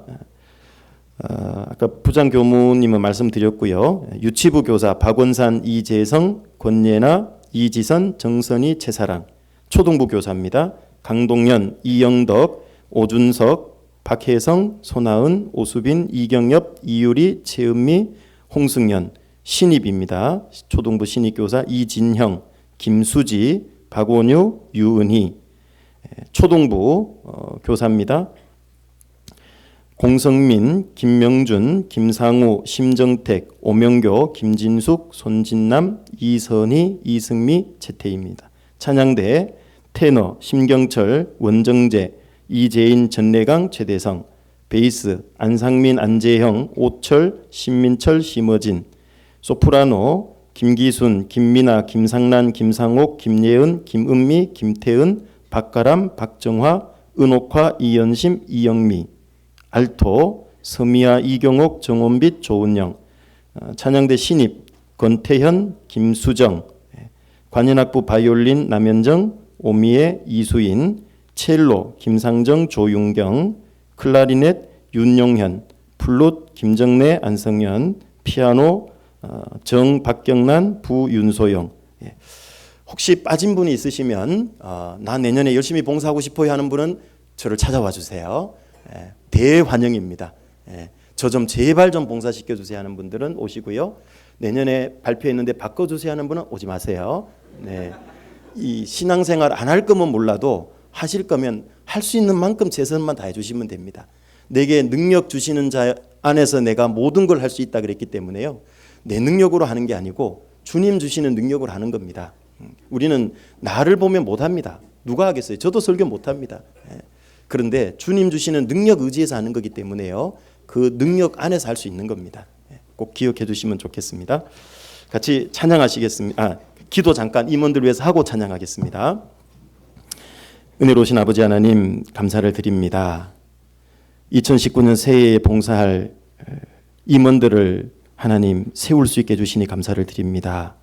아까 부장교무님은 말씀드렸고요. 유치부 교사 박원산, 이재성, 권예나, 이지선, 정선희, 최사랑. 초등부 교사입니다. 강동연, 이영덕, 오준석, 박혜성, 손아은, 오수빈, 이경엽, 이유리, 최은미, 홍승연. 신입입니다. 초등부 신입교사 이진형, 김수지, 박원유, 유은희. 초등부 교사입니다. 공성민, 김명준, 김상우, 심정택, 오명교, 김진숙, 손진남, 이선희, 이승미, 최태희입니다. 찬양대 테너 심경철, 원정재, 이재인, 전래강, 최대성. 베이스 안상민, 안재형, 오철, 신민철, 심어진. 소프라노 김기순, 김민아, 김상란, 김상옥, 김예은, 김은미, 김태은, 박가람, 박정화, 은옥화, 이연심, 이영미. 알토 서미아, 이경옥, 정원빛, 조은영. 찬양대 신입 권태현, 김수정. 관현악부 바이올린 남현정, 오미애, 이수인. 첼로 김상정, 조윤경. 클라리넷 윤용현. 플룻 김정래, 안성현. 피아노 정박경란, 부윤소영. 혹시 빠진 분이 있으시면 나 내년에 열심히 봉사하고 싶어요 하는 분은 저를 찾아와 주세요. 대환영입니다. 저 좀 제발 좀 봉사시켜 주세요 하는 분들은 오시고요. 내년에 발표했는데 바꿔주세요 하는 분은 오지 마세요. 네. 이 신앙생활 안 할 거면 몰라도 하실 거면 할 수 있는 만큼 최선만 다해 주시면 됩니다. 내게 능력 주시는 자 안에서 내가 모든 걸 할 수 있다 그랬기 때문에요. 내 능력으로 하는 게 아니고 주님 주시는 능력으로 하는 겁니다. 우리는 나를 보면 못합니다. 누가 하겠어요? 저도 설교 못합니다. 그런데 주님 주시는 능력 의지해서 하는 거기 때문에요. 그 능력 안에서 할 수 있는 겁니다. 꼭 기억해 주시면 좋겠습니다. 같이 찬양하시겠습니다. 기도 잠깐 임원들 위해서 하고 찬양하겠습니다. 은혜로우신 아버지 하나님 감사를 드립니다. 2019년 새해에 봉사할 임원들을 하나님 세울 수 있게 해주시니 감사를 드립니다.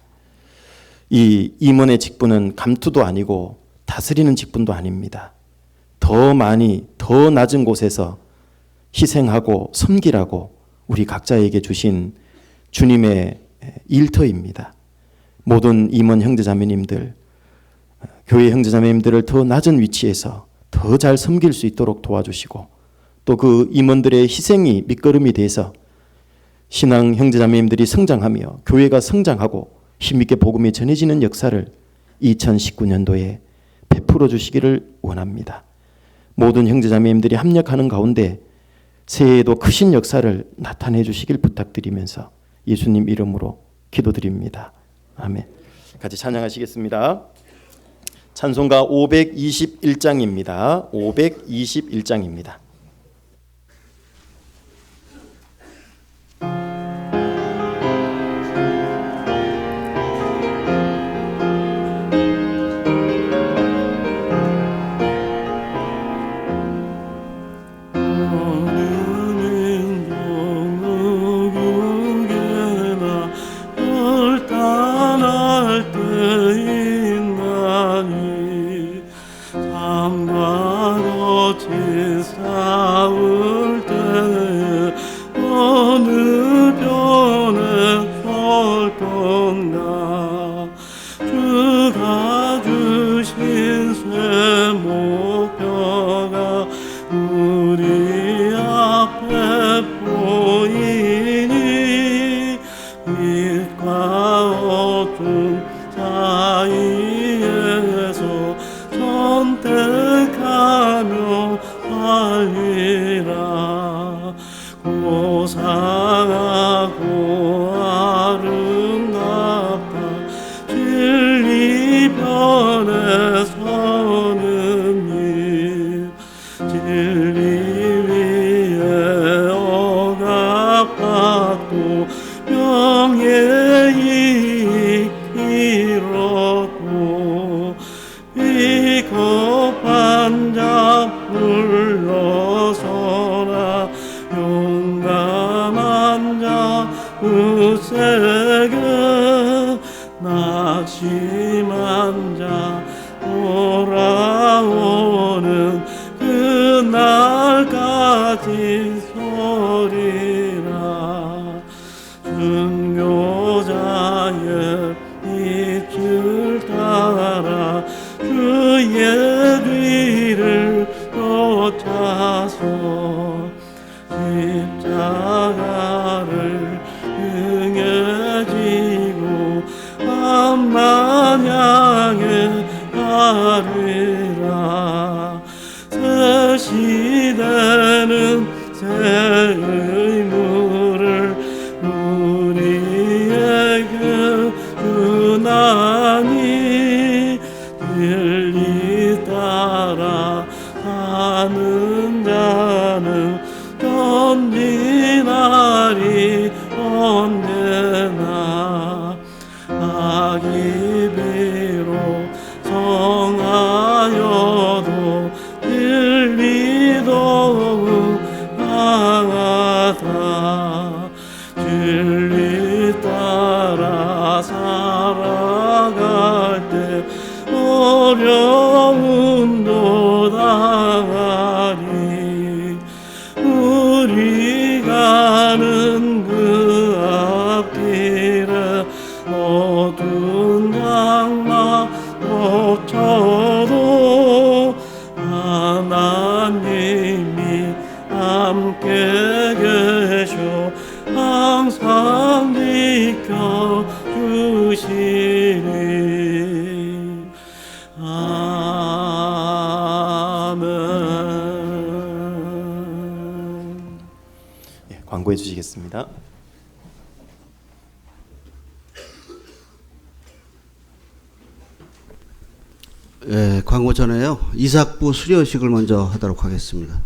이 임원의 직분은 감투도 아니고 다스리는 직분도 아닙니다. 더 많이 더 낮은 곳에서 희생하고 섬기라고 우리 각자에게 주신 주님의 일터입니다. 모든 임원 형제자매님들, 교회 형제자매님들을 더 낮은 위치에서 더 잘 섬길 수 있도록 도와주시고 또 그 임원들의 희생이 밑거름이 돼서 신앙 형제자매님들이 성장하며 교회가 성장하고 힘있게 복음이 전해지는 역사를 2019년도에 베풀어 주시기를 원합니다. 모든 형제자매님들이 합력하는 가운데 새해에도 크신 역사를 나타내 주시길 부탁드리면서 예수님 이름으로 기도드립니다. 아멘. 같이 찬양하시겠습니다. 찬송가 521장입니다. 521장입니다. 주가 주신 새 목표가 고상하고 아름답다. 진리 편에 서는 일, 진리 위에 억압받고 명예이익 이뤘고 비겁한 자 물러서라. 용감한 자 으세게 낙심한 자 돌아오는 그날까지 서리라. 순교자의 빛을 따라 그의 뒤를 쫓아서 십자가를 등에 지고 암만 향해 가리라. 새 시대는 새 의무를 우리에게 주나니 진리 따라 사는 자는 전진하리 언제나. 악이 비록 성하여도 진리 더욱 강하다. 진리 따라 살아갈 때 어려움도 당하리. 우리 가는 그 앞길에 어두운 장막 덮쳐도 하나님이 함께 계셔 항상 지켜주시리. 아멘. 예, 광고해 주시겠습니다. 예, 광고 전에요. 이삭부 수료식을 먼저 하도록 하겠습니다.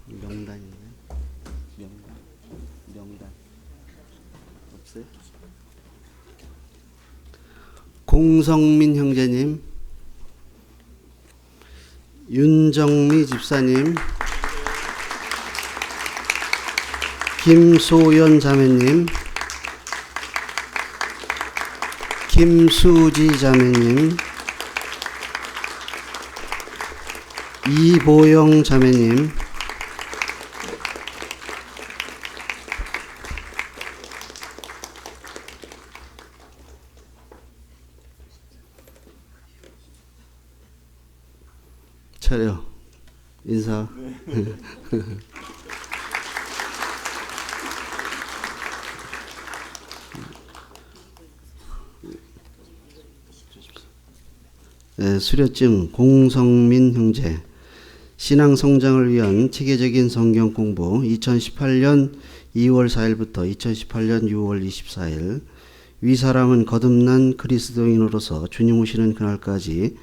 명단 있나요? 명단 없어요? 공성민 형제님, 윤정미 집사님, 김소연 자매님, 김수지 자매님, 이보영 자매님, 차려 인사. 네, 수료증 공성민 형제 신앙 성장을 위한 체계적인 성경 공부 2018년 2월 4일부터 2018년 6월 24일 위 사람은 거듭난 그리스도인으로서 주님 오시는 그날까지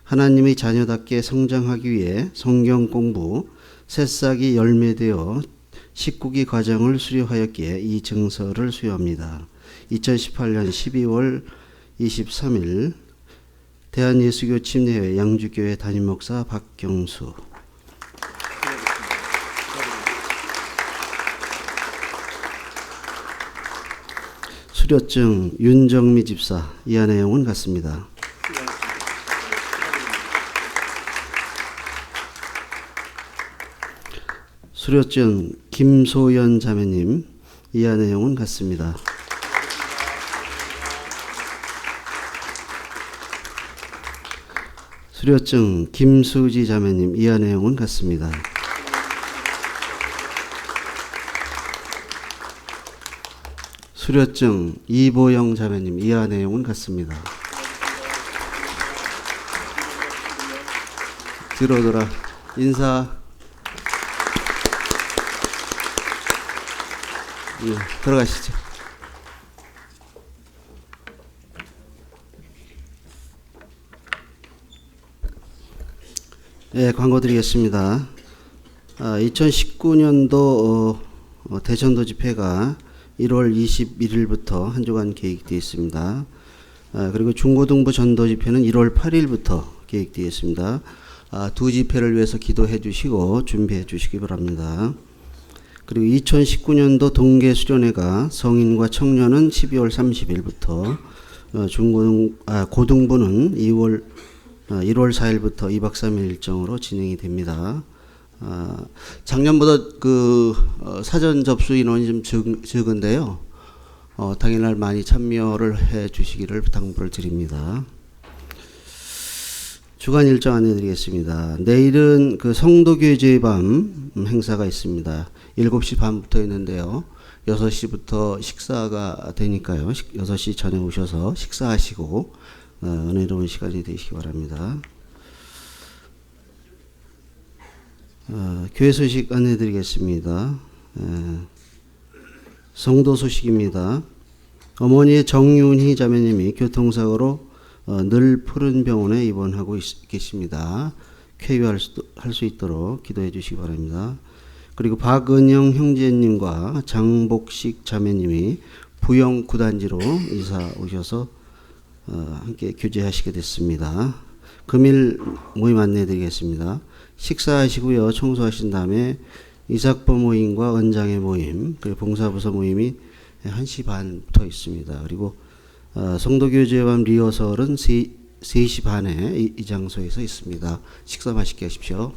하나님의 자녀답게 성장하기 위해 성경 공부 새싹이 열매되어 19기 과정을 수료하였기에 이 증서를 수여합니다. 2018년 12월 23일 대한예수교 침례회 양주교회 담임목사 박경수. 수료증 윤정미 집사. 이하 내용은 같습니다. 수료증 김소연 자매님. 이하 내용은 같습니다. 수료증 김수지 자매님. 이하 내용은 같습니다. 수료증 이보영 자매님, 이하 내용은 같습니다. 뒤로 돌아 인사. 들어가시죠. 네, 광고 드리겠습니다. 2019년도 대전도 집회가 1월 21일부터 한 주간 계획되어 있습니다. 그리고 중고등부 전도 집회는 1월 8일부터 계획되어 있습니다. 두 집회를 위해서 기도해 주시고 준비해 주시기 바랍니다. 그리고 2019년도 동계 수련회가 성인과 청년은 12월 30일부터 고등부는 1월 4일부터 2박 3일 일정으로 진행이 됩니다. 작년보다 사전 접수 인원이 좀 적은데요. 당일날 많이 참여를 해 주시기를 당부를 드립니다. 주간 일정 안내드리겠습니다. 내일은 성도교제의 밤 행사가 있습니다. 7시 반부터 있는데요. 6시부터 식사가 되니까요. 6시 전에 오셔서 식사하시고 은혜로운 시간이 되시기 바랍니다. 교회 소식 안내드리겠습니다. 성도 소식입니다. 어머니의 정윤희 자매님이 교통사고로 늘 푸른 병원에 입원하고 계십니다. 쾌유할 수 있도록 기도해 주시기 바랍니다. 그리고 박은영 형제님과 장복식 자매님이 부영 구단지로 이사 오셔서 함께 교제하시게 됐습니다. 금일 모임 안내해 드리겠습니다. 식사하시고요. 청소하신 다음에 이삭보 모임과 은장의 모임, 그리고 봉사부서 모임이 1시 반부터 있습니다. 그리고 성도교제밤 리허설은 3시 반에 이 장소에서 있습니다. 식사 맛있게 하십시오.